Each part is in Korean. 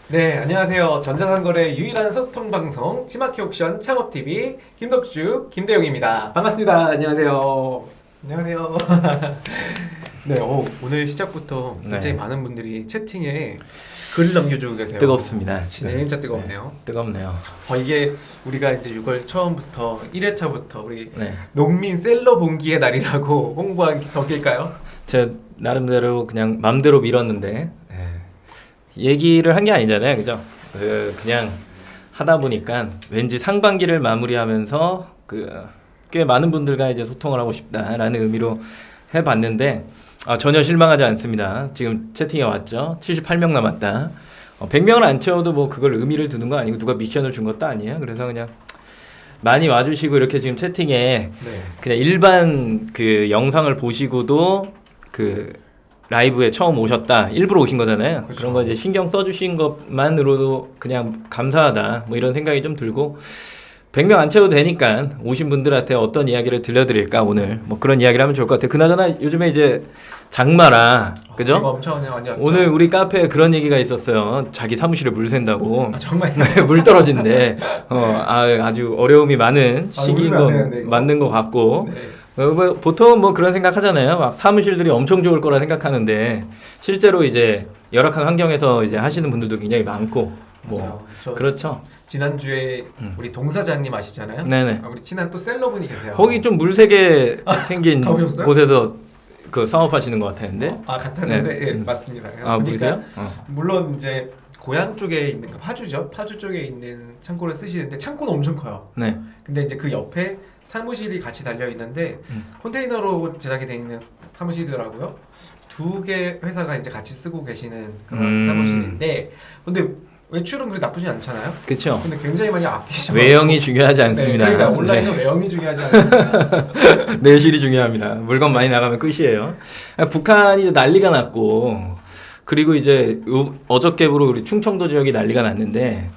네, 안녕하세요. 전자상거래 유일한 소통 방송 치마키 옥션 창업TV 김덕주, 김대용입니다. 반갑습니다. 안녕하세요. 안녕하세요. 네, 오늘 시작부터 굉장히 네. 많은 분들이 채팅에 글을 남겨주고 계세요. 뜨겁습니다. 네, 진짜 뜨겁네요. 네, 뜨겁네요. 이게 우리가 이제 6월 처음부터 1회차부터 우리 네. 농민 셀러 봉기의 날이라고 홍보한 덕일까요? 제 나름대로 그냥 맘대로 밀었는데 얘기를 한 게 아니잖아요, 그죠? 그냥 하다 보니까 왠지 상반기를 마무리하면서 꽤 많은 분들과 이제 소통을 하고 싶다라는 의미로 해봤는데 전혀 실망하지 않습니다. 지금 채팅에 왔죠. 78명 남았다. 100명을 안 채워도 뭐 그걸 의미를 두는 거 아니고 누가 미션을 준 것도 아니에요. 그래서 그냥 많이 와주시고 이렇게 지금 채팅에 네. 그냥 일반 영상을 보시고도 라이브에 처음 오셨다 일부러 오신 거잖아요. 그렇죠. 그런 거 이제 신경 써주신 것만으로도 그냥 감사하다 뭐 이런 생각이 좀 들고 100명 안 채워도 되니까 오신 분들한테 어떤 이야기를 들려드릴까 오늘 뭐 그런 이야기를 하면 좋을 것 같아요. 그나저나 요즘에 이제 장마라 그죠? 이거 엄청 많이 왔죠. 오늘 우리 카페에 그런 얘기가 있었어요. 자기 사무실에 물 샌다고. 정말 물 떨어진대. 아주 어려움이 많은 시기인 거 맞는 것 같고. 네. 보통 뭐 그런 생각 하잖아요. 막 사무실들이 엄청 좋을 거라 생각하는데 실제로 이제 열악한 환경에서 이제 하시는 분들도 굉장히 많고 뭐 그렇죠. 지난주에 우리 동사장님 아시잖아요. 네네. 우리 친한 또 셀러분이 계세요. 거기 좀 물세게 생긴 가보셨어요? 곳에서 사업하시는 것 같았는데. 같았는데 예, 맞습니다. 보니까 물론 이제 고향 쪽에 있는 파주죠. 파주 쪽에 있는 창고를 쓰시는데 창고는 엄청 커요. 네. 근데 이제 그 옆에 사무실이 같이 달려 있는데 컨테이너로 제작이 돼 있는 사무실이더라고요. 두 개 회사가 이제 같이 쓰고 계시는 그런 사무실인데, 근데 외출은 그렇게 나쁘진 않잖아요. 그렇죠. 근데 굉장히 많이 아끼시죠. 외형이 중요하지 않습니다. 네, 그러니까 온라인은 외형이 중요하지 않습니다. 내실이 중요합니다. 물건 많이 나가면 끝이에요. 북한이 이제 난리가 났고, 그리고 이제 어저께부로 우리 충청도 지역이 난리가 났는데,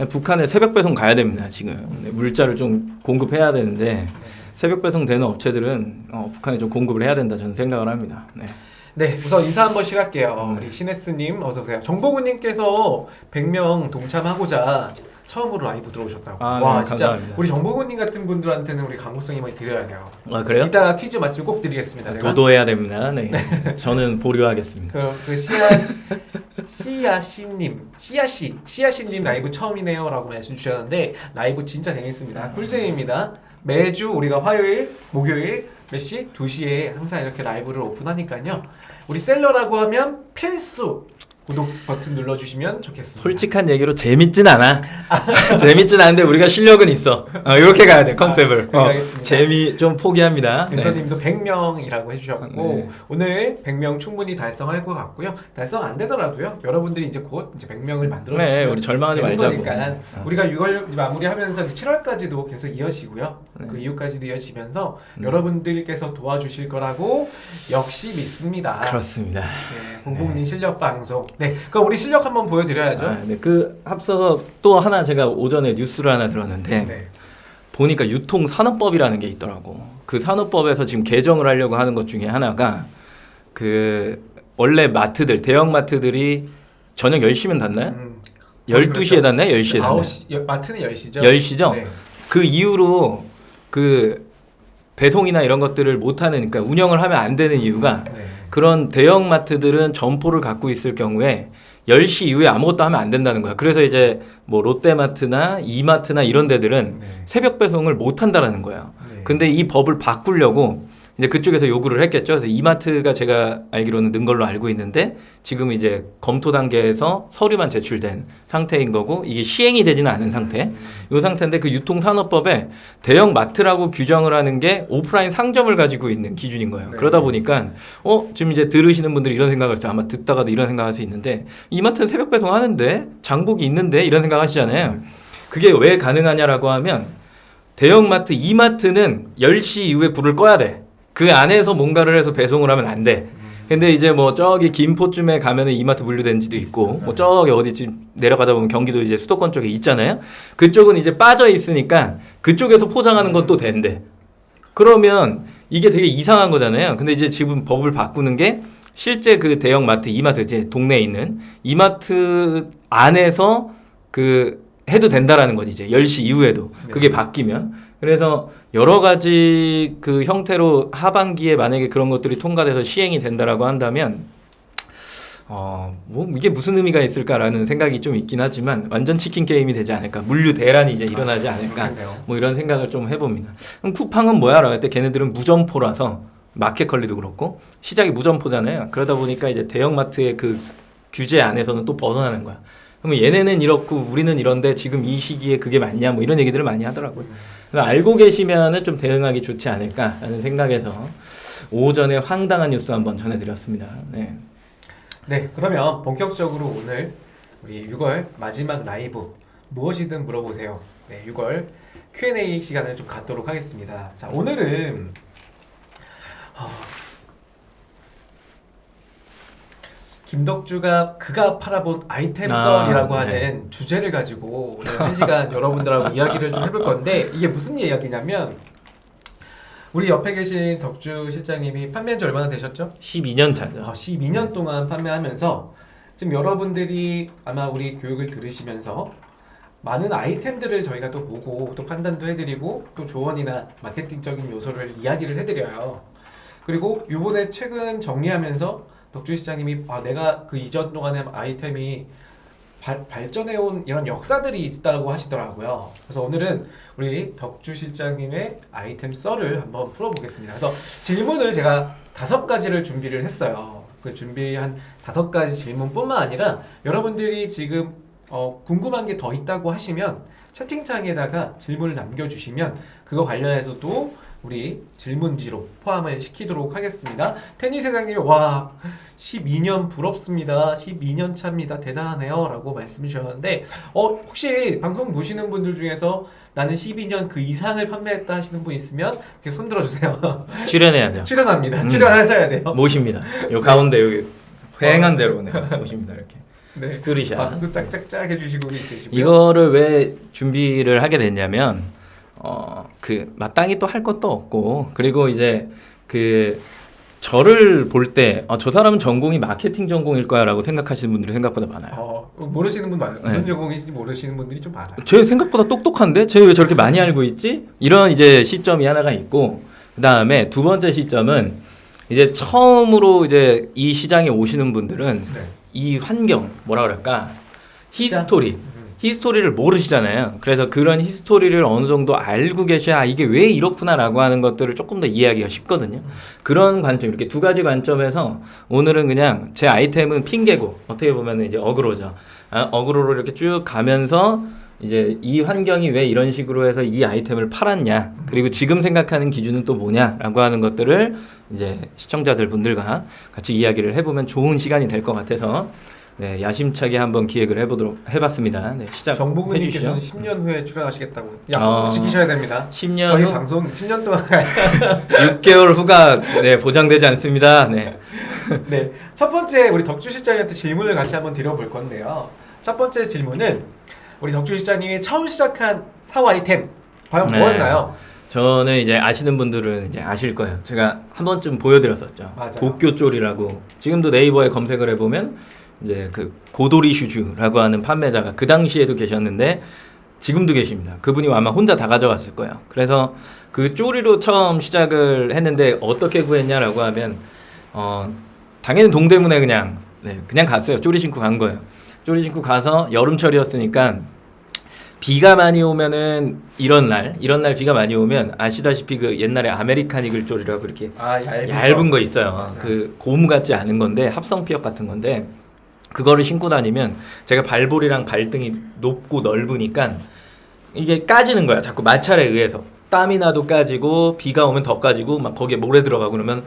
북한에 새벽 배송 가야 됩니다. 지금 물자를 좀 공급해야 되는데 새벽 배송 되는 업체들은 북한에 좀 공급을 해야 된다 저는 생각을 합니다. 네. 네, 우선 인사 한 번씩 할게요. 우리 신혜스님 어서 오세요. 정보군님께서 100명 동참하고자 처음으로 라이브 들어오셨다고. 와, 네, 진짜 감사합니다. 우리 정보군님 같은 분들한테는 우리 광고성이 많이 드려야 돼요. 그래요? 이따가 퀴즈 맞히면 꼭 드리겠습니다. 제가. 도도해야 됩니다. 네. 저는 보류하겠습니다. 그 씨야씨님 라이브 처음이네요라고 말씀 주셨는데 라이브 진짜 재밌습니다. 꿀잼입니다. 매주 우리가 화요일, 목요일 몇 시? 2시에 항상 이렇게 라이브를 오픈하니까요. 우리 셀러라고 하면 필수 구독 버튼 눌러주시면 좋겠습니다. 솔직한 얘기로 재밌진 않아. 재밌진 않은데 우리가 실력은 있어. 이렇게 가야 돼 컨셉을. 알겠습니다. 재미 좀 포기합니다. 윤서님도 100명이라고 해주셨고 네. 오늘 100명 충분히 달성할 것 같고요. 달성 안 되더라도요. 여러분들이 이제 곧 이제 100명을 만들어 주시면 네, 우리 절망하지 되는 말자고. 거니까 우리가 6월 마무리하면서 7월까지도 계속 이어지고요. 네. 그 이후까지도 이어지면서 여러분들께서 도와주실 거라고 역시 믿습니다. 그렇습니다. 네, 공공민 실력 방송. 네, 그럼 우리 실력 한번 보여드려야죠. 네, 앞서서 또 하나 제가 오전에 뉴스를 하나 들었는데 네. 보니까 유통산업법이라는 게 있더라고. 그 산업법에서 지금 개정을 하려고 하는 것 중에 하나가 원래 마트들, 대형 마트들이 저녁 10시면 닫나요? 12시에 닫나요? 10시에 닫나요? 마트는 10시죠? 10시죠? 네. 그 이후로 배송이나 이런 것들을 못하는, 그러니까 운영을 하면 안 되는 이유가 네. 그런 대형 마트들은 점포를 갖고 있을 경우에 10시 이후에 아무것도 하면 안 된다는 거야. 그래서 이제 뭐 롯데마트나 이마트나 이런 데들은 네. 새벽 배송을 못 한다라는 거예요. 네. 근데 이 법을 바꾸려고 이제 그쪽에서 요구를 했겠죠. 그래서 이마트가 제가 알기로는 는 걸로 알고 있는데 지금 이제 검토 단계에서 서류만 제출된 상태인 거고 이게 시행이 되지는 않은 상태. 이 상태인데 그 유통산업법에 대형 마트라고 규정을 하는 게 오프라인 상점을 가지고 있는 기준인 거예요. 네. 그러다 보니까 지금 이제 들으시는 분들이 이런 생각을 하죠. 아마 듣다가도 이런 생각할 수 있는데 이마트는 새벽 배송 하는데 장복이 있는데 이런 생각 하시잖아요. 그게 왜 가능하냐라고 하면 대형마트, 이마트는 10시 이후에 불을 꺼야 돼. 그 안에서 뭔가를 해서 배송을 하면 안 돼. 근데 이제 뭐 저기 김포쯤에 가면은 이마트 분류된 지도 있고 뭐 저기 어디쯤 내려가다 보면 경기도 이제 수도권 쪽에 있잖아요. 그쪽은 이제 빠져 있으니까 그쪽에서 포장하는 건 또 된대. 그러면 이게 되게 이상한 거잖아요. 근데 이제 지금 법을 바꾸는 게 실제 그 대형 마트, 이마트 이제 동네에 있는 이마트 안에서 그 해도 된다라는 거지. 이제 10시 이후에도 네. 그게 바뀌면. 그래서 여러 가지 그 형태로 하반기에 만약에 그런 것들이 통과돼서 시행이 된다라고 한다면 뭐 이게 무슨 의미가 있을까라는 생각이 좀 있긴 하지만 완전 치킨 게임이 되지 않을까, 물류 대란이 이제 일어나지 않을까, 그렇겠네요. 뭐 이런 생각을 좀 해봅니다. 그럼 쿠팡은 뭐야라고 할 때 걔네들은 무점포라서 마켓컬리도 그렇고 시작이 무점포잖아요. 그러다 보니까 이제 대형마트의 그 규제 안에서는 또 벗어나는 거야. 그러면 얘네는 이렇고 우리는 이런데 지금 이 시기에 그게 맞냐, 뭐 이런 얘기들을 많이 하더라고요. 그래서 알고 계시면은 좀 대응하기 좋지 않을까라는 생각에서 오전에 황당한 뉴스 한번 전해드렸습니다. 네. 네, 그러면 본격적으로 오늘 우리 6월 마지막 라이브 무엇이든 물어보세요. 네, 6월 Q&A 시간을 좀 갖도록 하겠습니다. 자, 오늘은 김덕주가 그가 팔아본 아이템썰이라고 네. 하는 주제를 가지고 오늘 1시간 여러분들하고 이야기를 좀 해볼 건데, 이게 무슨 이야기냐면 우리 옆에 계신 덕주 실장님이 판매한 지 얼마나 되셨죠? 12년 차죠. 12년 동안 판매하면서 지금 여러분들이 아마 우리 교육을 들으시면서 많은 아이템들을 저희가 또 보고 또 판단도 해드리고 또 조언이나 마케팅적인 요소를 이야기를 해드려요. 그리고 이번에 최근 정리하면서 덕주 시장님이 내가 그 이전 동안의 아이템이 발전해온 이런 역사들이 있다고 하시더라고요. 그래서 오늘은 우리 덕주 실장님의 아이템 썰을 한번 풀어보겠습니다. 그래서 질문을 제가 5가지를 준비를 했어요. 그 준비한 5가지 질문뿐만 아니라 여러분들이 지금 궁금한 게 더 있다고 하시면 채팅창에다가 질문을 남겨주시면 그거 관련해서도 우리 질문지로 포함을 시키도록 하겠습니다. 테니 회장님이 12년 부럽습니다. 12년 차입니다. 대단하네요. 라고 말씀 주셨는데 혹시 방송 보시는 분들 중에서 나는 12년 그 이상을 판매했다 하시는 분 있으면 이렇게 손 들어주세요. 출연해야죠. 출연합니다. 출연하셔야 돼요. 모십니다. 요 가운데 여기 횡한 대로 모십니다. 이렇게. 네. 쓰리샷. 박수 짝짝짝 해주시고 계시고요. 이거를 왜 준비를 하게 됐냐면 그 마땅히 또 할 것도 없고, 그리고 이제 그 저를 볼 때 저 사람은 전공이 마케팅 전공일 거야라고 생각하시는 분들이 생각보다 많아요. 모르시는 분 많아요. 무슨 네. 전공인지 모르시는 분들이 좀 많아요. 쟤 생각보다 똑똑한데? 쟤 왜 저렇게 많이 알고 있지? 이런 이제 시점이 하나가 있고, 그 다음에 두 번째 시점은 이제 처음으로 이제 이 시장에 오시는 분들은 네. 이 환경, 뭐라 그럴까, 히스토리를 모르시잖아요. 그래서 그런 히스토리를 어느 정도 알고 계셔야 이게 왜 이렇구나라고 하는 것들을 조금 더 이해하기가 쉽거든요. 그런 관점, 이렇게 2가지 관점에서 오늘은 그냥 제 아이템은 핑계고, 어떻게 보면 이제 어그로죠. 어그로로 이렇게 쭉 가면서 이제 이 환경이 왜 이런 식으로 해서 이 아이템을 팔았냐, 그리고 지금 생각하는 기준은 또 뭐냐라고 하는 것들을 이제 시청자들 분들과 같이 이야기를 해보면 좋은 시간이 될 것 같아서 네, 야심차게 한번 기획을 해봤습니다. 네, 시작. 정보근님께서는 10년 후에 출연하시겠다고 약속 지키셔야 됩니다. 10년 저희 후? 방송 10년 동안 6개월 후가 네, 보장되지 않습니다. 네. 네, 첫 번째 우리 덕주 실장님한테 질문을 같이 한번 드려볼 건데요. 첫 번째 질문은 우리 덕주 실장님이 처음 시작한 사후 아이템 과연 네. 뭐였나요? 저는 이제 아시는 분들은 이제 아실 거예요. 제가 한 번쯤 보여드렸었죠. 맞아요. 도쿄쫄이라고. 지금도 네이버에 검색을 해보면 이제 그 고도리 슈즈라고 하는 판매자가 그 당시에도 계셨는데 지금도 계십니다. 그분이 아마 혼자 다 가져갔을 거예요. 그래서 그 쪼리로 처음 시작을 했는데 어떻게 구했냐라고 하면 당연히 동대문에 그냥 갔어요. 쪼리 신고 간 거예요. 쪼리 신고 가서 여름철이었으니까 비가 많이 오면은 이런 날 비가 많이 오면 아시다시피 그 옛날에 아메리칸 이글 쪼리라고 이렇게 얇은 거 있어요. 맞아요. 그 고무 같지 않은 건데 합성 피혁 같은 건데 그거를 신고 다니면 제가 발볼이랑 발등이 높고 넓으니까 이게 까지는 거야. 자꾸 마찰에 의해서 땀이 나도 까지고 비가 오면 더 까지고 막 거기에 모래 들어가고 그러면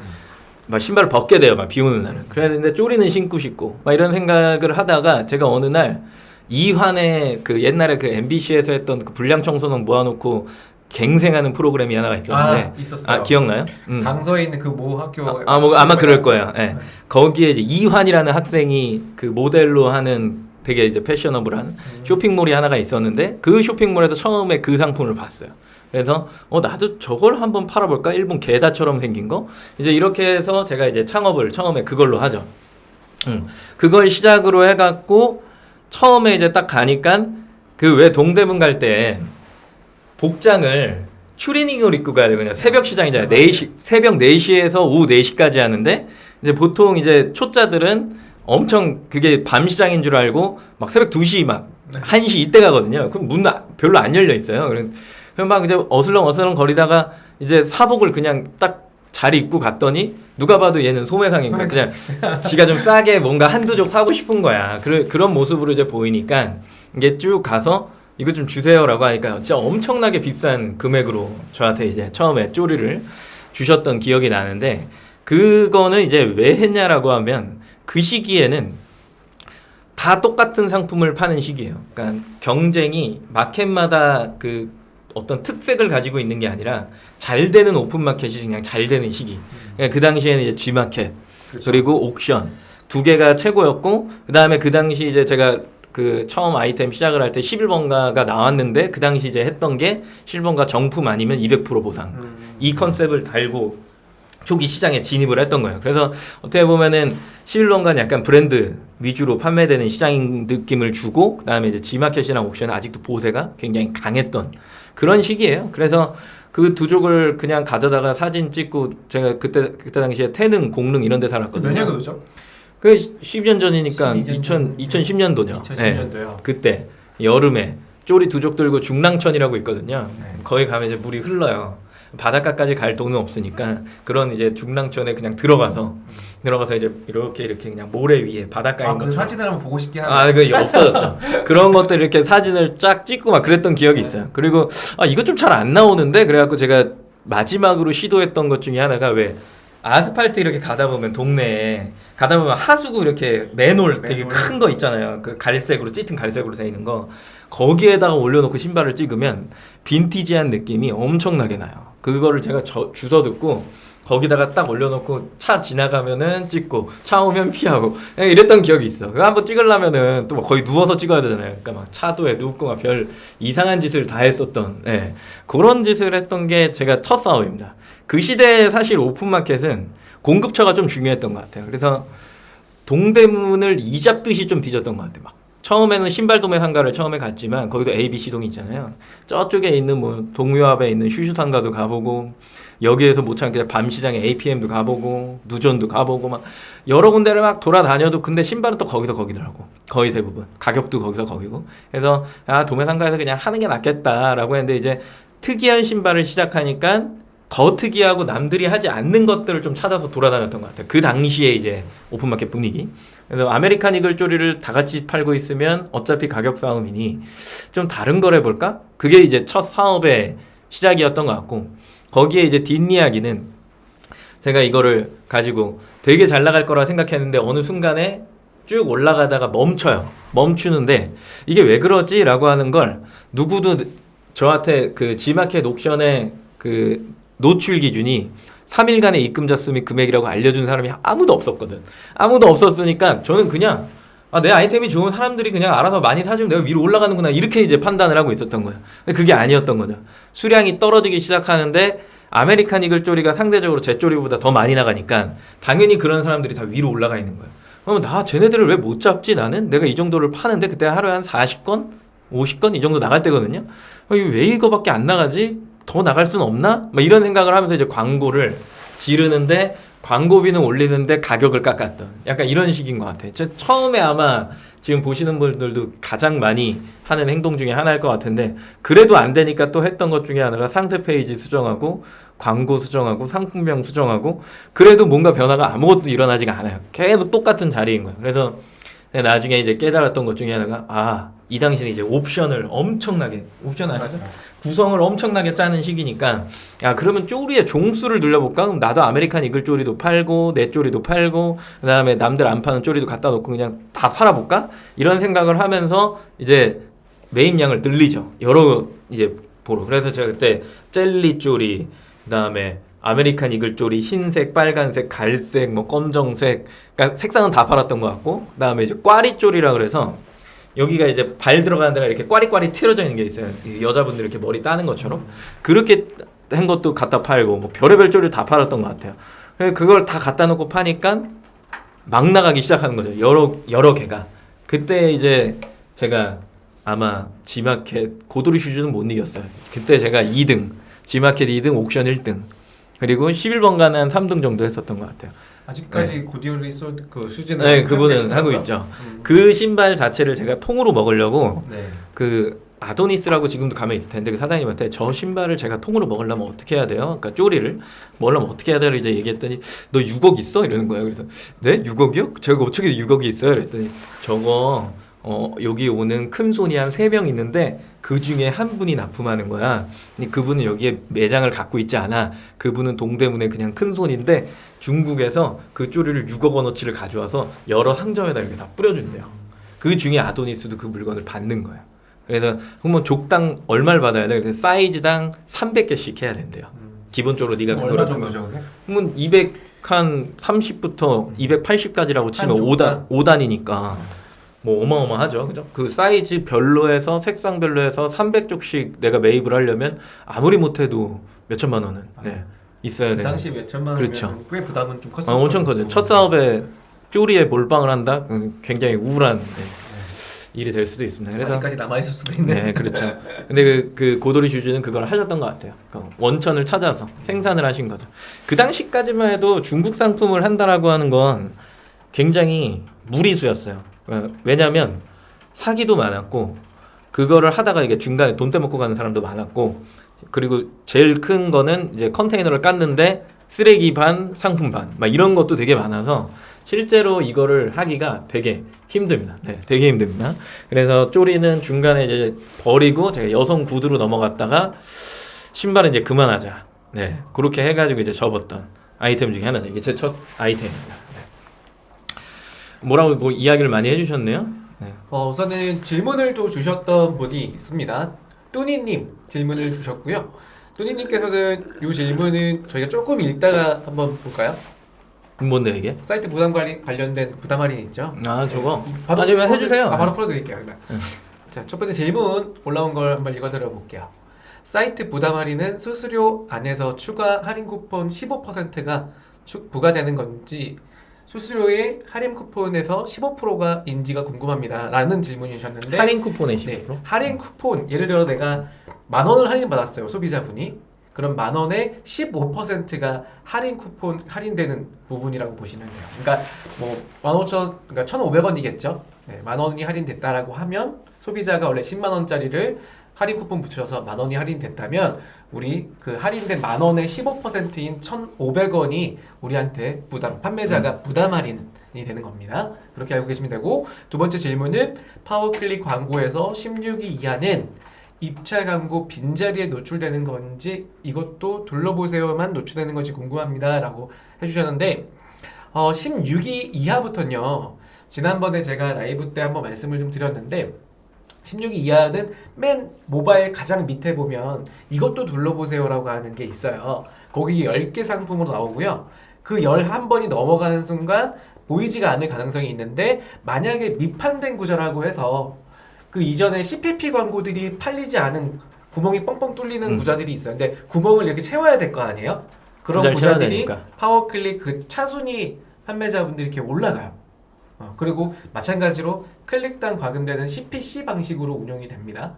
막 신발을 벗게 돼요. 막 비 오는 날은. 그랬는데 쪼리는 신고 싶고 막 이런 생각을 하다가 제가 어느 날 이환의 그 옛날에 그 MBC에서 했던 그 불량 청소년 모아놓고 갱생하는 프로그램이 하나가 있었는데 있었어요. 기억나요? 강서에 있는 그 모 학교 뭐 아마 그럴 거예요. 네. 거기에 이제 이환이라는 학생이 그 모델로 하는 되게 이제 패셔너블한 쇼핑몰이 하나가 있었는데 그 쇼핑몰에서 처음에 그 상품을 봤어요. 그래서 나도 저걸 한번 팔아볼까? 일본 게다처럼 생긴 거. 이제 이렇게 해서 제가 이제 창업을 처음에 그걸로 하죠. 그걸 시작으로 해갖고 처음에 이제 딱 가니까 그 왜 동대문 갈 때 복장을 추리닝을 입고 가야 되거든요. 새벽 시장이잖아요. 4시, 새벽 4시에서 오후 4시까지 하는데 이제 보통 이제 초짜들은 엄청 그게 밤 시장인 줄 알고 막 새벽 2시 막 1시 이때 가거든요. 그럼 문 별로 안 열려 있어요. 그럼 막 이제 어슬렁 거리다가 이제 사복을 그냥 딱 잘 입고 갔더니 누가 봐도 얘는 소매상인 거야. 그냥 지가 좀 싸게 뭔가 한두 족 사고 싶은 거야. 그런 모습으로 이제 보이니까 이게 쭉 가서 이거 좀 주세요라고 하니까 진짜 엄청나게 비싼 금액으로 저한테 이제 처음에 쪼리를 주셨던 기억이 나는데 그거는 이제 왜 했냐라고 하면 그 시기에는 다 똑같은 상품을 파는 시기예요. 그러니까 경쟁이 마켓마다 그 어떤 특색을 가지고 있는 게 아니라 잘 되는 오픈마켓이 그냥 잘 되는 시기. 그러니까 그 당시에는 이제 G마켓 그렇죠. 그리고 옥션 두 개가 최고였고 그 다음에 그 당시 이제 제가 그 처음 아이템 시작을 할 때 11번가가 나왔는데 그 당시 이제 했던 게 11번가 정품 아니면 200% 보상 이 컨셉을 달고 초기 시장에 진입을 했던 거예요. 그래서 어떻게 보면은 11번가는 약간 브랜드 위주로 판매되는 시장인 느낌을 주고 그 다음에 이제 G마켓이랑 옥션은 아직도 보세가 굉장히 강했던 그런 시기예요. 그래서 그 두 족을 그냥 가져다가 사진 찍고 제가 그때 당시에 태능, 공릉 이런 데 살았거든요. 몇 년도죠? 그 10년 전이니까 12년 2010년도죠. 2010년도요. 그때 여름에 쪼리 두 족 들고 중랑천이라고 있거든요. 네. 거기 가면 이제 물이 흘러요. 바닷가까지 갈 돈은 없으니까 그런 이제 중랑천에 그냥 들어가서 이제 이렇게 그냥 모래 위에 바닷가인 그 것처럼. 사진을 한번 보고 싶게 하는. 그게 없어졌죠. 그런 것들 이렇게 사진을 쫙 찍고 막 그랬던 기억이 있어요. 그리고 이거 좀 잘 안 나오는데 그래갖고 제가 마지막으로 시도했던 것 중에 하나가 왜 아스팔트 이렇게 가다 보면 동네에 가다 보면 하수구 이렇게 맨홀 되게 큰 거 있잖아요. 그 갈색으로 짙은 갈색으로 돼 있는 거 거기에다가 올려놓고 신발을 찍으면 빈티지한 느낌이 엄청나게 나요. 그거를 제가 주워 듣고 거기다가 딱 올려놓고 차 지나가면은 찍고 차 오면 피하고 이랬던 기억이 있어. 그거 한번 찍으려면은 또 거의 누워서 찍어야 되잖아요. 그러니까 막 차도에 눕고 막 별 이상한 짓을 다 했었던 그런 짓을 했던 게 제가 첫 사업입니다. 그 시대에 사실 오픈마켓은 공급처가 좀 중요했던 것 같아요. 그래서 동대문을 이잡듯이 좀 뒤졌던 것 같아요. 막 처음에는 신발도매 상가를 처음에 갔지만 거기도 ABC동이 있잖아요. 저쪽에 있는 뭐 동묘합에 있는 슈슈상가도 가보고 여기에서 못 참게 밤시장에 APM도 가보고 누전도 가보고 막 여러 군데를 막 돌아다녀도 근데 신발은 또 거기서 거기더라고. 거의 대부분 가격도 거기서 거기고. 그래서 도매상가에서 그냥 하는 게 낫겠다라고 했는데 이제 특이한 신발을 시작하니까 더 특이하고 남들이 하지 않는 것들을 좀 찾아서 돌아다녔던 것 같아요. 그 당시에 이제 오픈마켓 분위기. 그래서 아메리칸 이글 쪼리를 다 같이 팔고 있으면 어차피 가격 싸움이니 좀 다른 걸 해볼까? 그게 이제 첫 사업의 시작이었던 것 같고 거기에 이제 뒷이야기는 제가 이거를 가지고 되게 잘 나갈 거라 생각했는데 어느 순간에 쭉 올라가다가 멈춰요. 멈추는데 이게 왜 그러지? 라고 하는 걸 누구도 저한테 그 G마켓 옥션의 그 노출 기준이 3일간의 입금자 수 및 금액이라고 알려준 사람이 아무도 없었거든. 아무도 없었으니까 저는 그냥 내 아이템이 좋은 사람들이 그냥 알아서 많이 사주면 내가 위로 올라가는구나 이렇게 이제 판단을 하고 있었던 거예요. 근데 그게 아니었던 거죠. 수량이 떨어지기 시작하는데 아메리칸 이글 쪼리가 상대적으로 제 쪼리보다 더 많이 나가니까 당연히 그런 사람들이 다 위로 올라가 있는 거예요. 그러면 쟤네들을 왜 못 잡지 나는? 내가 이 정도를 파는데 그때 하루에 한 40건? 50건? 이 정도 나갈 때거든요. 왜 이거밖에 안 나가지? 더 나갈 수는 없나? 막 이런 생각을 하면서 이제 광고를 지르는데 광고비는 올리는데 가격을 깎았던 약간 이런 식인 것 같아요. 처음에 아마 지금 보시는 분들도 가장 많이 하는 행동 중에 하나일 것 같은데 그래도 안 되니까 또 했던 것 중에 하나가 상세 페이지 수정하고 광고 수정하고 상품명 수정하고 그래도 뭔가 변화가 아무것도 일어나지가 않아요. 계속 똑같은 자리인 거예요. 그래서 나중에 이제 깨달았던 것 중에 하나가 이 당시는 이제 옵션을 엄청나게 옵션 아시죠? 구성을 엄청나게 짜는 시기니까 그러면 쪼리의 종수를 늘려볼까? 그럼 나도 아메리칸 이글 쪼리도 팔고 내 쪼리도 팔고 그 다음에 남들 안 파는 쪼리도 갖다 놓고 그냥 다 팔아볼까? 이런 생각을 하면서 이제 매입량을 늘리죠. 여러 이제 보러. 그래서 제가 그때 젤리 쪼리 그 다음에 아메리칸 이글 쪼리 흰색, 빨간색, 갈색, 뭐 검정색 그러니까 색상은 다 팔았던 것 같고 그 다음에 이제 꽈리 쪼리라 그래서 여기가 이제 발 들어가는 데가 이렇게 꽈리꽈리 틀어져 있는 게 있어요. 여자분들 이렇게 머리 따는 것처럼 그렇게 한 것도 갖다 팔고 뭐 별의별 쪼리를 다 팔았던 것 같아요. 그래서 그걸 다 갖다 놓고 파니까 막 나가기 시작하는 거죠. 여러 개가. 그때 이제 제가 아마 G마켓 고도리 슈즈는 못 이겼어요. 그때 제가 2등, G마켓 2등, 옥션 1등, 그리고 11번가는 한 3등 정도 했었던 것 같아요. 아직까지 고디올리 그 슈즈는 네, 그분은 하고 있죠. 그 신발 자체를 제가 통으로 먹으려고 네. 그 아도니스라고 지금도 가면 있을 텐데 그 사장님한테 저 신발을 제가 통으로 먹으려면 어떻게 해야 돼요? 그러니까 쪼리를 먹으려면 어떻게 해야 돼요? 이제 얘기했더니 너 6억 있어? 이러는 거예요. 그래서 네? 6억이요? 제가 어떻게 6억이 있어요? 그랬더니 저거 여기 오는 큰 손이 한 3명 있는데 그 중에 한 분이 납품하는 거야. 근데 그분은 여기에 매장을 갖고 있지 않아. 그분은 동대문에 그냥 큰 손인데 중국에서 그 쪼리를 6억 원어치를 가져와서 여러 상점에다 이렇게 다 뿌려준대요. 그 중에 아도니스도 그 물건을 받는 거예요. 그래서 그러면 족당 얼마를 받아야 돼? 그래서 사이즈당 300개씩 해야 된대요. 기본적으로 네가 그걸 얼마 정도죠? 그러면 200한 30부터 280까지라고 치면 한 5단이니까 뭐 어마어마하죠. 그죠? 그 사이즈 별로에서 색상 별로에서 300쪽씩 내가 매입을 하려면 아무리 못해도 몇 천만 원은 있어야 그 되는. 당시 몇 천만 원이면 그렇죠. 꽤 부담은 좀 컸어요. 엄청 커죠. 첫 사업에 쪼리에 몰빵을 한다? 굉장히 우울한 일이 될 수도 있습니다. 그래서 아직까지 남아 있을 수도 있네. 네, 그렇죠. 근데 그 고도리 슈즈는 그걸 하셨던 것 같아요. 원천을 찾아서 생산을 하신 거죠. 그 당시까지만 해도 중국 상품을 한다라고 하는 건 굉장히 무리수였어요. 왜냐하면 사기도 많았고 그거를 하다가 이게 중간에 돈 떼먹고 가는 사람도 많았고 그리고 제일 큰 거는 이제 컨테이너를 깠는데 쓰레기 반 상품 반 막 이런 것도 되게 많아서 실제로 이거를 하기가 되게 힘듭니다. 네, 되게 힘듭니다. 그래서 쪼리는 중간에 이제 버리고 제가 여성 구두로 넘어갔다가 신발은 이제 그만하자. 네, 그렇게 해가지고 이제 접었던 아이템 중에 하나죠. 이게 제 첫 아이템입니다. 네. 뭐라고 뭐 이야기를 많이 해주셨네요. 네. 우선은 질문을 또 주셨던 분이 있습니다. 뚜니님 질문을 주셨고요. 뚜니님께서는 이 질문은 저희가 조금 읽다가 한번 볼까요? 뭔데 이게? 사이트 부담 관련된 부담 할인 있죠? 아 저거? 바로 좀 해주세요. 바로 풀어드릴게요. 그러면. 자, 첫 번째 질문 올라온 걸 한번 읽어드려 볼게요. 사이트 부담 할인은 수수료 안에서 추가 할인 쿠폰 15%가 부과되는 건지 수수료의 할인 쿠폰에서 15%가 인지가 궁금합니다. 라는 질문이 주셨는데 할인 쿠폰에 15%? 네, 할인 쿠폰 예를 들어 내가 10,000원을 할인 받았어요. 소비자분이. 그럼 10,000원에 15%가 할인 쿠폰 할인되는 부분이라고 보시면 돼요. 그러니까 뭐 15,000 그러니까 1,500원이겠죠. 네, 10,000원이 할인됐다라고 하면 소비자가 원래 10만 원짜리를 할인 쿠폰 붙여서 10,000원이 할인됐다면 우리 그 할인된 10,000원의 15%인 1,500원이 우리한테 판매자가 부담 할인이 되는 겁니다. 그렇게 알고 계시면 되고 두 번째 질문은 파워클릭 광고에서 16위 이하는 입찰 광고 빈자리에 노출되는 건지 이것도 둘러보세요만 노출되는 건지 궁금합니다 라고 해주셨는데 16위 이하부터는요 지난번에 제가 라이브 때 한번 말씀을 좀 드렸는데 16위 이하는 맨 모바일 가장 밑에 보면 이것도 둘러보세요라고 하는 게 있어요. 거기 10개 상품으로 나오고요. 그 11번이 넘어가는 순간 보이지가 않을 가능성이 있는데 만약에 미판된 구조라고 해서 그 이전에 CPP 광고들이 팔리지 않은 구멍이 뻥뻥 뚫리는 구자들이 있어요. 근데 구멍을 이렇게 채워야 될 거 아니에요? 그런 구자들이 파워클릭 그 차순위 판매자분들이 이렇게 올라가요. 그리고 마찬가지로 클릭당 과금되는 CPC 방식으로 운영이 됩니다.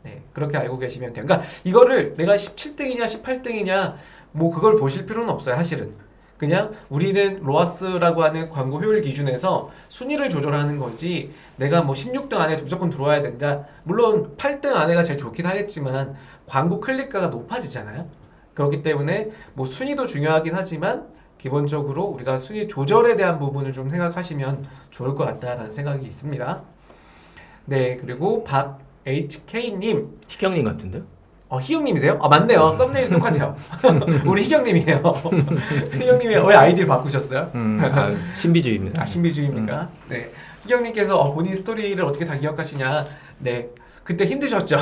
네, 그렇게 알고 계시면 돼요. 그러니까 이거를 내가 17등이냐 18등이냐 뭐 그걸 보실 필요는 없어요. 사실은 그냥 우리는 로아스라고 하는 광고 효율 기준에서 순위를 조절하는 거지 내가 뭐 16등 안에 무조건 들어와야 된다. 물론 8등 안에가 제일 좋긴 하겠지만 광고 클릭가가 높아지잖아요. 그렇기 때문에 뭐 순위도 중요하긴 하지만 기본적으로 우리가 순위 조절에 대한 부분을 좀 생각하시면 좋을 것 같다라는 생각이 있습니다. 네, 그리고 박HK님 희경님 같은데요? 희경님이세요? 맞네요. 썸네일 똑같아요. 우리 희경님이에요. 희경님이 왜 아이디를 바꾸셨어요? 신비주의입니다. 신비주의입니까? 네, 희경님께서 본인 스토리를 어떻게 다 기억하시냐? 네, 그때 힘드셨죠?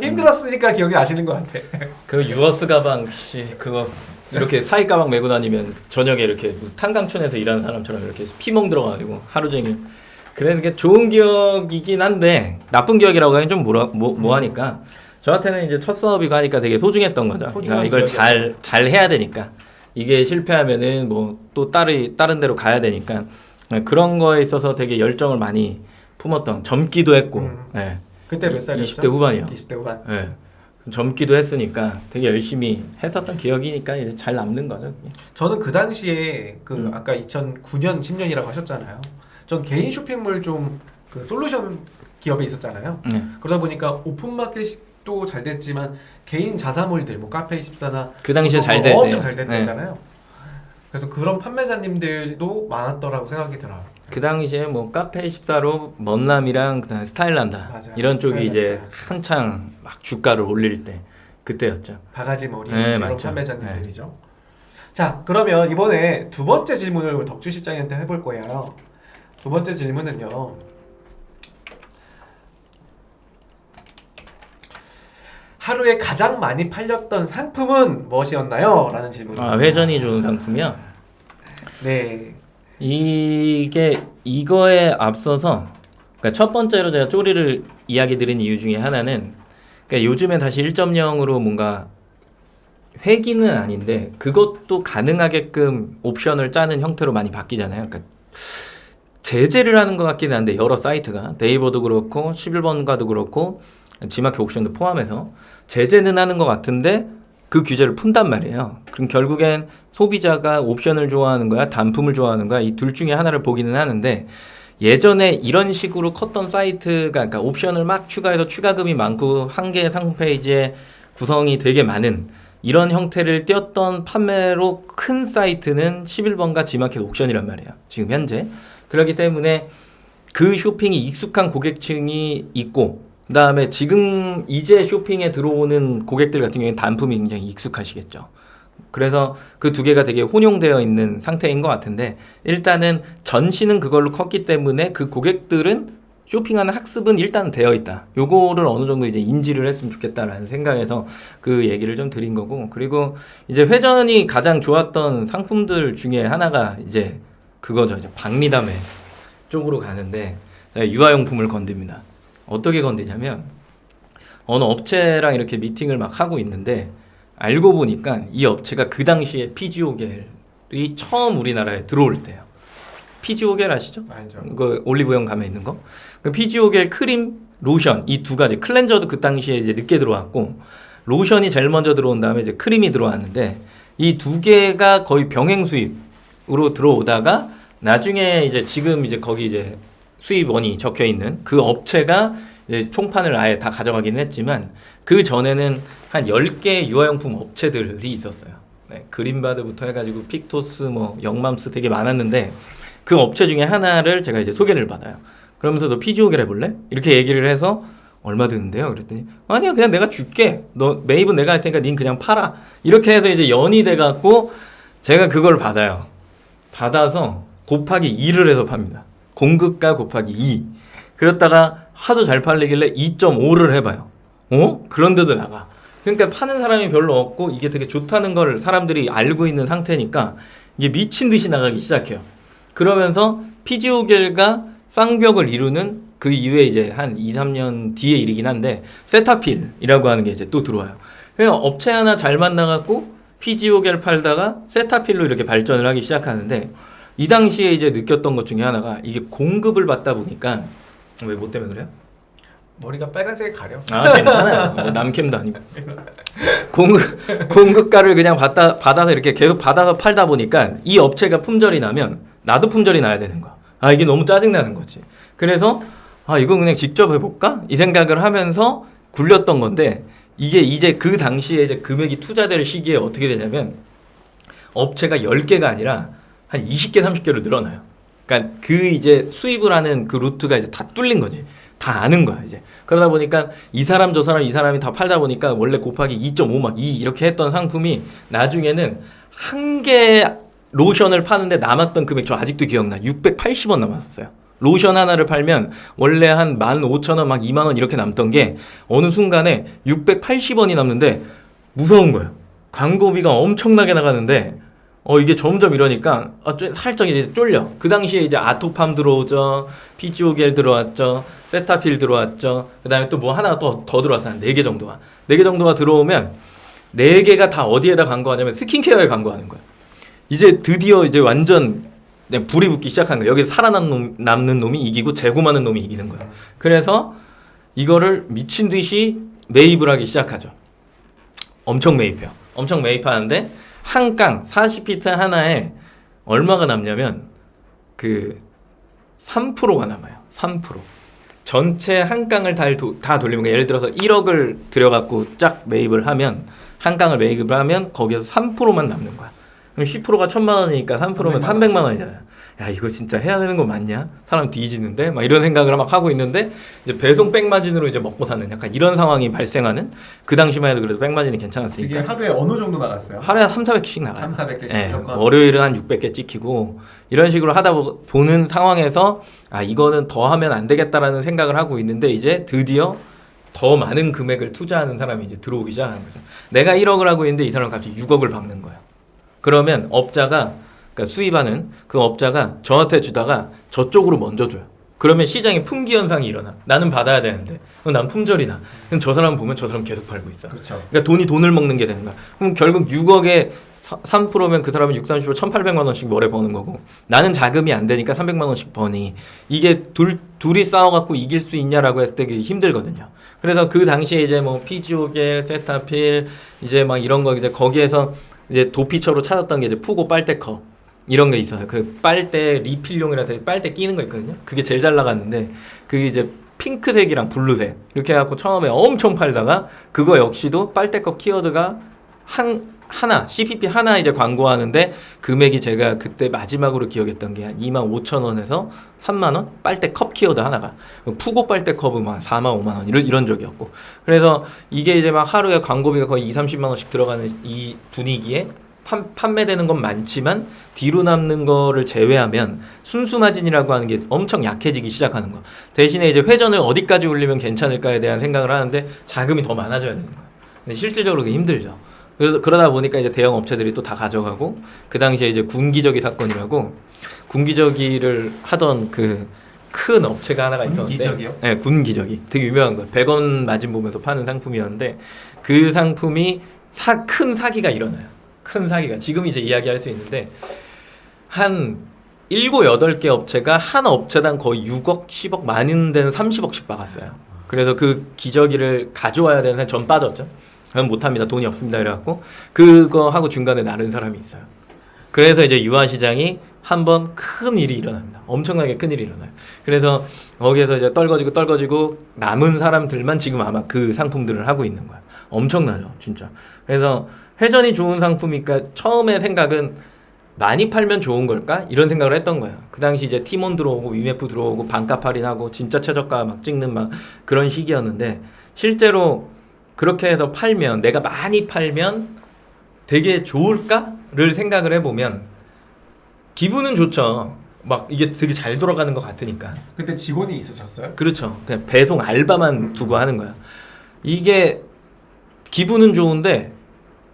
힘들었으니까 기억이 나시는 것 같아. 그 유어스 가방 그거 이렇게 사이 가방 메고 다니면 저녁에 이렇게 탄강촌에서 일하는 사람처럼 이렇게 피멍 들어가지고 하루 종일 그래서 이게 좋은 기억이긴 한데 나쁜 기억이라고 하긴 좀 뭐하니까 저한테는 이제 첫 사업이고 하니까 되게 소중했던 거죠. 그러니까 이걸 잘 해야 되니까 이게 실패하면은 뭐 또 다른 데로 가야 되니까 그런 거에 있어서 되게 열정을 많이 품었던 젊기도 했고 예. 그때 몇 살이었죠? 20대 후반이요. 20대 후반. 예. 젊기도 했으니까 되게 열심히 했었던 기억이니까 이제 잘 남는 거죠. 그게. 저는 그 당시에 그 아까 2009년 10년이라고 하셨잖아요. 전 개인 쇼핑몰 좀 그 솔루션 기업에 있었잖아요. 그러다 보니까 오픈마켓도 잘 됐지만 개인 자사몰들 뭐 카페24나 그 당시에 잘 될 엄청 때. 잘 됐잖아요. 그래서 그런 판매자님들도 많았더라고 생각이 들어요. 그 당시에 뭐 카페24로 먼남이랑 그다음에 스타일난다 맞아요. 이런 쪽이 스타일난다. 이제 한창 막 주가를 올릴 때 그때였죠. 바가지 머리 네, 이런 맞죠. 판매자님들이죠. 자, 그러면 이번에 두 번째 질문을 덕주 실장님한테 해볼 거예요. 두 번째 질문은요. 하루에 가장 많이 팔렸던 상품은 무엇이었나요? 라는 질문입니다. 아, 회전이 좋은 상품이요? 네. 이거에 앞서서 그러니까 첫 번째로 제가 쪼리를 이야기 드린 이유 중에 하나는 그러니까 요즘에 다시 1.0으로 뭔가 회기는 아닌데 그것도 가능하게끔 옵션을 짜는 형태로 많이 바뀌잖아요. 그러니까 제재를 하는 것 같기는 한데 여러 사이트가 네이버도 그렇고 11번가도 그렇고 지마켓 옵션도 포함해서 제재는 하는 것 같은데 그 규제를 푼단 말이에요. 그럼 결국엔 소비자가 옵션을 좋아하는 거야, 단품을 좋아하는 거야, 이 둘 중에 하나를 보기는 하는데 예전에 이런 식으로 컸던 사이트가 그러니까 옵션을 막 추가해서 추가금이 많고 한 개의 상품 페이지에 구성이 되게 많은 이런 형태를 띄었던 판매로 큰 사이트는 11번가 지마켓 옥션이란 말이에요. 지금 현재. 그렇기 때문에 그 쇼핑이 익숙한 고객층이 있고 그다음에 지금 이제 쇼핑에 들어오는 고객들 같은 경우에는 단품이 굉장히 익숙하시겠죠. 그래서 그 두 개가 되게 혼용되어 있는 상태인 것 같은데 일단은 전시는 그걸로 컸기 때문에 그 고객들은 쇼핑하는 학습은 일단 되어 있다. 요거를 어느 정도 이제 인지를 했으면 좋겠다라는 생각에서 그 얘기를 좀 드린 거고 그리고 이제 회전이 가장 좋았던 상품들 중에 하나가 이제 그거죠. 이제 박리담회 쪽으로 가는데 유아용품을 건듭니다. 어떻게 건드냐면 어느 업체랑 이렇게 미팅을 막 하고 있는데 알고 보니까 이 업체가 그 당시에 피지오겔이 처음 우리나라에 들어올 때예요. 피지오겔 아시죠? 알죠. 그 올리브영 가면 있는 거. 그 피지오겔 크림, 로션 이 두 가지. 클렌저도 그 당시에 이제 늦게 들어왔고 로션이 제일 먼저 들어온 다음에 이제 크림이 들어왔는데 이 두 개가 거의 병행 수입으로 들어오다가 나중에 이제 지금 이제 거기 이제 수입원이 적혀 있는 그 업체가 이제 총판을 아예 다 가져가긴 했지만 그 전에는 한 10개 유아용품 업체들이 있었어요. 네, 그린바드부터 해가지고 픽토스, 뭐 영맘스 되게 많았는데 그 업체 중에 하나를 제가 이제 소개를 받아요. 그러면서 너 피지오겔 해볼래? 이렇게 얘기를 해서 얼마 드는데요? 그랬더니 아니야 그냥 내가 줄게. 너 매입은 내가 할 테니까 닌 그냥 팔아. 이렇게 해서 이제 연이 돼갖고 제가 그걸 받아요. 받아서 곱하기 2를 해서 팝니다. 공급가 곱하기 2. 그랬다가 하도 잘 팔리길래 2.5를 해봐요. 그런데도 나가. 그러니까 파는 사람이 별로 없고 이게 되게 좋다는 걸 사람들이 알고 있는 상태니까 이게 미친 듯이 나가기 시작해요. 그러면서 피지오겔과 쌍벽을 이루는 그 이후에 이제 한 2, 3년 뒤에 일이긴 한데 세타필이라고 하는 게 이제 또 들어와요. 그냥 업체 하나 잘 만나갖고 피지오겔 팔다가 세타필로 이렇게 발전을 하기 시작하는데 이 당시에 이제 느꼈던 것 중에 하나가 이게 공급을 받다 보니까 왜 뭐 때문에 그래요? 머리가 빨간색에 가려. 아 괜찮아요. 뭐 남캠도 아니고 공급가를 그냥 받아서 이렇게 계속 받아서 팔다 보니까 이 업체가 품절이 나면 나도 품절이 나야 되는 거야. 아 이게 너무 짜증나는 거지. 그래서 아 이거 그냥 직접 해볼까? 이 생각을 하면서 굴렸던 건데 이게 이제 그 당시에 이제 금액이 투자될 시기에 어떻게 되냐면 업체가 10개가 아니라 한 20개, 30개로 늘어나요. 그러니까 그 이제 수입을 하는 그 루트가 이제 다 뚫린 거지. 다 아는 거야, 이제. 그러다 보니까 이 사람, 저 사람, 이 사람이 다 팔다 보니까 원래 곱하기 2.5 막 2 이렇게 했던 상품이 나중에는 한 개 로션을 파는데 남았던 금액 저 아직도 기억나. 680원 남았었어요. 로션 하나를 팔면 원래 한 15,000원 막 2만원 이렇게 남던 게 어느 순간에 680원이 남는데 무서운 거예요. 광고비가 엄청나게 나가는데 이게 점점 이러니까 살짝 이제 쫄려. 그 당시에 이제 아토팜 들어오죠, 피지오겔 들어왔죠, 세타필 들어왔죠. 그다음에 또 뭐 하나 더 들어왔어. 한 4개 정도가. 4개 정도가 들어오면 4개가 다 어디에다 광고하냐면 스킨케어에 광고하는 거야. 이제 드디어 이제 완전 그냥 불이 붙기 시작한 거야. 여기서 살아남는 놈이 이기고 재고많은 놈이 이기는 거야. 그래서 이거를 미친 듯이 매입을 하기 시작하죠. 엄청 매입해요. 엄청 매입하는데 한 깡 40피트 하나에 얼마가 남냐면 그 3%가 남아요. 3%. 전체 한 깡을 다 돌리면 예를 들어서 1억을 들여갖고 쫙 매입을 하면 한 깡을 매입을 하면 거기에서 3%만 남는 거야. 그럼 10%가 1,000만 원이니까 3%면 300만 원이잖아요. 야 이거 진짜 해야 되는 거 맞냐? 사람 뒤지는데 막 이런 생각을 막 하고 있는데 이제 배송 백마진으로 이제 먹고 사는 약간 이런 상황이 발생하는 그 당시만 해도 그래도 백마진이 괜찮았으니까 이게 하루에 어느 정도 나갔어요? 하루에 한 3,400개씩 나가요. 3,400개씩 예, 무조건. 월요일은 한 600개 찍히고 이런 식으로 하다 보는 상황에서 아 이거는 더 하면 안 되겠다라는 생각을 하고 있는데 이제 드디어 더 많은 금액을 투자하는 사람이 이제 들어오기 시작하는 거죠. 내가 1억을 하고 있는데 이 사람은 갑자기 6억을 박는 거예요. 그러면 업자가 그러니까 수입하는 그 업자가 저한테 주다가 저쪽으로 먼저 줘요. 그러면 시장에 품귀 현상이 일어나. 나는 받아야 되는데 그럼 난 품절이 나. 그럼 저 사람 보면 저 사람 계속 팔고 있어. 그렇죠. 그러니까 돈을 먹는 게 되는 거야. 그럼 결국 6억에 3%면 그 사람은 6, 30%, 1,800만 원씩 월에 버는 거고 나는 자금이 안 되니까 300만 원씩 버니 이게 둘이 싸워갖고 이길 수 있냐라고 했을 때 그게 힘들거든요. 그래서 그 당시에 이제 뭐 피지오겔, 세타필 이제 막 이런 거 이제 거기에서 이제 도피처로 찾았던 게 이제 푸고 빨대컵 이런 게 있어요. 그 빨대 리필용이라서 빨대 끼는 거 있거든요. 그게 제일 잘 나갔는데 그게 이제 핑크색이랑 블루색 이렇게 해갖고 처음에 엄청 팔다가 그거 역시도 빨대컵 키워드가 하나 CPP 하나 이제 광고하는데 금액이 제가 그때 마지막으로 기억했던 게 한 25,000원에서 3만원 빨대 컵 키워드 하나가 푸고 빨대 컵은 막 4만 5만원 이런 적이었고 그래서 이게 이제 막 하루에 광고비가 거의 2-30만원씩 들어가는 이 분위기에 판매되는 건 많지만 뒤로 남는 거를 제외하면 순수 마진이라고 하는 게 엄청 약해지기 시작하는 거. 대신에 이제 회전을 어디까지 올리면 괜찮을까에 대한 생각을 하는데 자금이 더 많아져야 되는 거예요. 근데 실질적으로 그게 힘들죠. 그래서 그러다 보니까 이제 대형 업체들이 또 다 가져가고 그 당시에 이제 군기저귀 사건이라고 군기저귀를 하던 그 큰 업체가 하나가 있었는데 군기저귀요? 네, 군기저귀 되게 유명한 거예요. 100원 마진 보면서 파는 상품이었는데 그 상품이 큰 사기가 일어나요. 큰 사기가 지금 이제 이야기할 수 있는데 한 7, 8개 업체가 한 업체당 거의 6억, 10억 많은 데는 30억씩 박았어요. 그래서 그 기저귀를 가져와야 되는데 전 빠졌죠. 그럼 못합니다. 돈이 없습니다. 이래갖고 그거 하고 중간에 나른 사람이 있어요. 그래서 이제 유아시장이 한번 큰 일이 일어납니다. 엄청나게 큰 일이 일어나요. 그래서 거기에서 이제 떨궈지고 남은 사람들만 지금 아마 그 상품들을 하고 있는 거예요. 엄청나죠, 진짜. 그래서 회전이 좋은 상품이니까 처음에 생각은 많이 팔면 좋은 걸까? 이런 생각을 했던 거예요. 그 당시 이제 티몬 들어오고 위메프 들어오고 반값 할인하고 진짜 최저가 막 찍는 막 그런 시기였는데 실제로 그렇게 해서 팔면 내가 많이 팔면 되게 좋을까를 생각을 해보면 기분은 좋죠. 막 이게 되게 잘 돌아가는 것 같으니까. 그때 직원이 있으셨어요? 그렇죠. 그냥 배송 알바만 두고 하는 거야. 이게 기분은 좋은데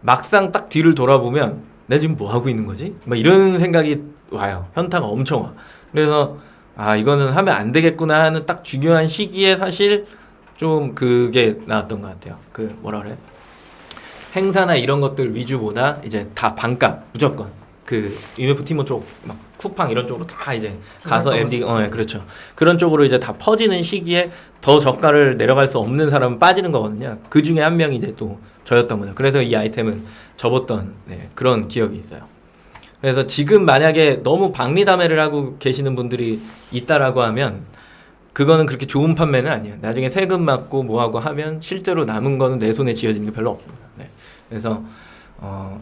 막상 딱 뒤를 돌아보면 내가 지금 뭐 하고 있는 거지? 막 이런 생각이 와요. 현타가 엄청 와. 그래서 아 이거는 하면 안 되겠구나 하는 딱 중요한 시기에 사실 좀 그게 나왔던 것 같아요. 그 뭐라 그래? 행사나 이런 것들 위주보다 이제 다 반값 무조건 그 UMF 티모 쪽 막 쿠팡 이런 쪽으로 다 이제 가서 MD 네, 그렇죠. 그런 쪽으로 이제 다 퍼지는 시기에 더 저가를 내려갈 수 없는 사람은 빠지는 거거든요. 그 중에 한 명이 이제 또 저였던 거죠. 그래서 이 아이템은 접었던 그런 기억이 있어요. 그래서 지금 만약에 너무 박리담회를 하고 계시는 분들이 있다라고 하면 그거는 그렇게 좋은 판매는 아니에요. 나중에 세금 맞고 뭐하고 하면 실제로 남은 거는 내 손에 쥐어지는 게 별로 없습니다. 네. 그래서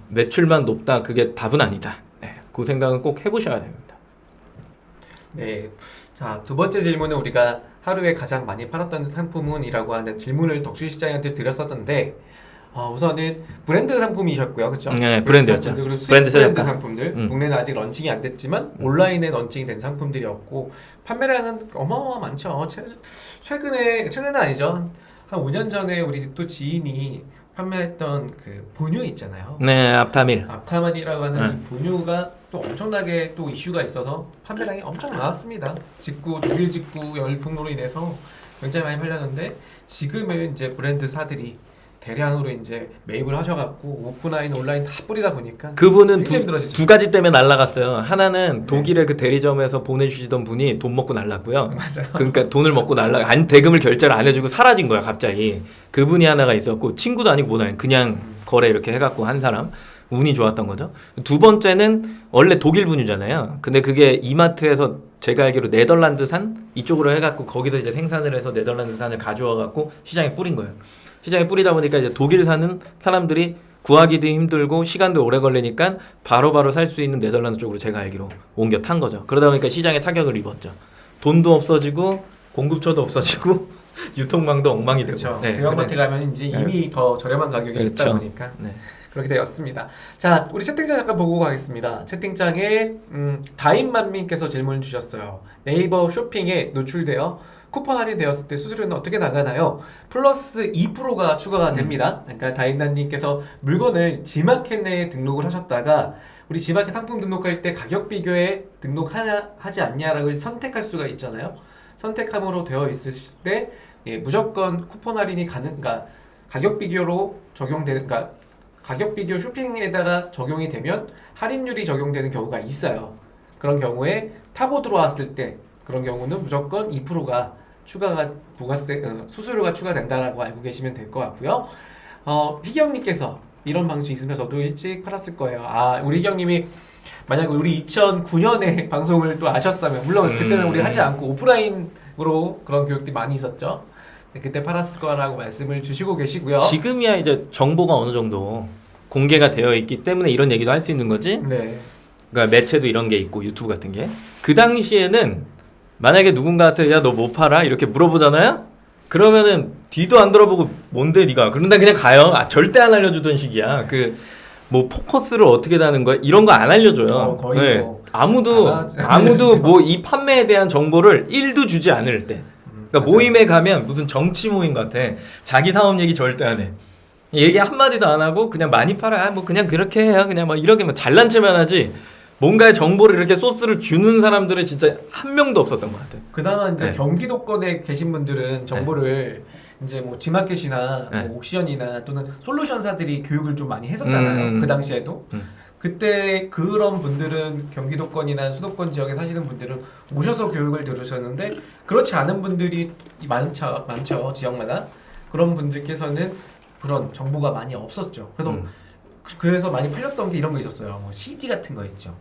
매출만 높다 그게 답은 아니다. 네. 그 생각은 꼭 해보셔야 됩니다. 네. 자, 두 번째 질문은 우리가 하루에 가장 많이 팔았던 상품은이라고 하는 질문을 덕수 시장한테 드렸었는데 우선은 브랜드 상품이셨고요, 그렇죠? 네, 브랜드였죠. 그리고 수입 브랜드 브랜드 상품들, 국내는 아직 런칭이 안 됐지만 온라인에 런칭이 된 상품들이었고 판매량은 어마어마 많죠. 최근에는 아니죠. 한 5년 전에 우리 또 지인이 판매했던 그 분유 있잖아요. 네, 앞타밀. 앞타만이라고 하는 네. 이 분유가 또 엄청나게 또 이슈가 있어서 판매량이 엄청 나왔습니다. 독일 직구 열풍으로 인해서 굉장히 많이 팔렸는데 지금은 이제 브랜드사들이 대량으로 이제 매입을 하셔갖고 오프라인, 온라인 다 뿌리다 보니까 그분은 굉장히 힘들어지죠. 두 가지 때문에 날라갔어요. 하나는 독일의 그 대리점에서 보내주시던 분이 돈 먹고 날랐고요. 맞아요. 그러니까 돈을 먹고 대금을 결제를 안 해주고 사라진 거야 갑자기. 그분이 하나가 있었고 친구도 아니고 뭐도 아니고 그냥 거래 이렇게 해갖고 한 사람. 운이 좋았던 거죠. 두 번째는 원래 독일 분유잖아요. 근데 그게 이마트에서 제가 알기로 네덜란드산 이쪽으로 해갖고 거기서 이제 생산을 해서 네덜란드산을 가져와갖고 시장에 뿌린 거예요. 시장에 뿌리다 보니까 이제 독일산은 사람들이 구하기도 힘들고 시간도 오래 걸리니까 바로바로 살 수 있는 네덜란드 쪽으로 제가 알기로 옮겨 탄 거죠. 그러다 보니까 시장에 타격을 입었죠. 돈도 없어지고 공급처도 없어지고 유통망도 엉망이 되고. 그렇죠. 네, 대형마트 가면 이제 이미 더 저렴한 가격에 있다 그렇죠. 보니까 네. 그렇게 되었습니다. 자, 우리 채팅창 잠깐 보고 가겠습니다. 채팅창에 다인만민께서 질문을 주셨어요. 네이버 쇼핑에 노출되어 쿠폰 할인되었을 때 수수료는 어떻게 나가나요? 플러스 2%가 추가가 됩니다. 그러니까 다인단님께서 물건을 지마켓 내에 등록을 하셨다가 우리 지마켓 상품 등록할 때 가격 비교에 등록하냐 하지 않냐를 선택할 수가 있잖아요. 선택함으로 되어 있을 때 무조건 쿠폰 할인이 그러니까 가격 비교로 적용되는, 그러니까 가격 비교 쇼핑에다가 적용이 되면 할인율이 적용되는 경우가 있어요. 그런 경우에 타고 들어왔을 때 그런 경우는 무조건 2%가 추가가 수수료가 추가된다라고 알고 계시면 될 것 같고요. 희경님께서 이런 방식이 있으면 저도 일찍 팔았을 거예요. 우리 희경님이 만약에 우리 2009년에 방송을 또 아셨다면 물론 그때는 우리 하지 않고 오프라인으로 그런 교육들이 많이 있었죠. 그때 팔았을 거라고 말씀을 주시고 계시고요. 지금이야 이제 정보가 어느 정도 공개가 되어 있기 때문에 이런 얘기도 할 수 있는 거지. 네. 그러니까 매체도 이런 게 있고 유튜브 같은 게. 그 당시에는 만약에 누군가한테 야 너 뭐 팔아? 이렇게 물어보잖아요. 그러면은 뒤도 안 돌아보고 뭔데 네가 그런다 그냥 가요. 절대 안 알려주던 시기야. 그 뭐 포커스를 어떻게 다는 거야? 이런 거 안 알려줘요. 거의 뭐 아무도 뭐 이 판매에 대한 정보를 1도 주지 않을 때. 그러니까 맞아요. 모임에 가면 무슨 정치 모임 같아. 자기 사업 얘기 절대 안 해. 얘기 한마디도 안 하고 그냥 많이 팔아. 뭐 그냥 그렇게 해요. 그냥 막 이렇게 막 잘난 체만 하지. 뭔가의 정보를 이렇게 소스를 주는 사람들은 진짜 한 명도 없었던 것 같아요. 그나마 이제 네. 경기도권에 계신 분들은 정보를 이제 뭐 지마켓이나 네. 뭐 옥시언이나 또는 솔루션사들이 교육을 좀 많이 했었잖아요. 그 당시에도. 그때 그런 분들은 경기도권이나 수도권 지역에 사시는 분들은 오셔서 교육을 들으셨는데 그렇지 않은 분들이 많죠 지역마다. 그런 분들께서는 그런 정보가 많이 없었죠. 그래서 많이 팔렸던 게 이런 거 있었어요. 뭐 CD 같은 거 있죠.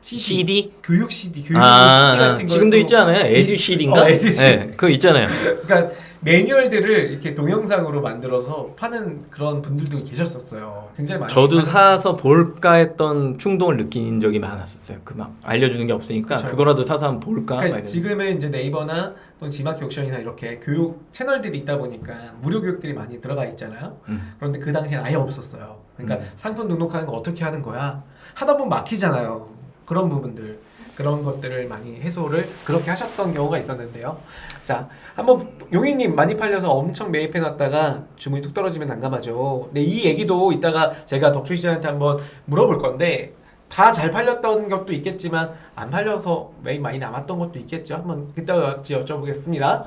CD? 교육 CD, 교육 CD 같은 거 지금도 있지 않아요? 에듀 CD인가? 에듀 CD. 네, 그거 있잖아요. 그러니까 매뉴얼들을 이렇게 동영상으로 만들어서 파는 그런 분들도 계셨었어요. 굉장히 많이. 저도 사서 볼까 했던 충동을 느낀 적이 많았었어요. 그 막 알려주는 게 없으니까 그쵸. 그거라도 사서 한번 볼까. 그러니까 지금은 이제 네이버나 또는 지마켓 옥션이나 이렇게 교육 채널들이 있다 보니까 무료 교육들이 많이 들어가 있잖아요. 그런데 그 당시에는 아예 없었어요. 그러니까 상품 등록하는 거 어떻게 하는 거야? 하다 보면 막히잖아요. 그런 부분들. 그런 것들을 많이 해소를 그렇게 하셨던 경우가 있었는데요. 자, 한번 용희님 많이 팔려서 엄청 매입해놨다가 주문이 뚝 떨어지면 난감하죠. 근데 이 얘기도 이따가 제가 덕출 씨한테 한번 물어볼 건데 다 잘 팔렸던 것도 있겠지만 안 팔려서 매입 많이 남았던 것도 있겠죠. 한번 그때가 여쭤보겠습니다.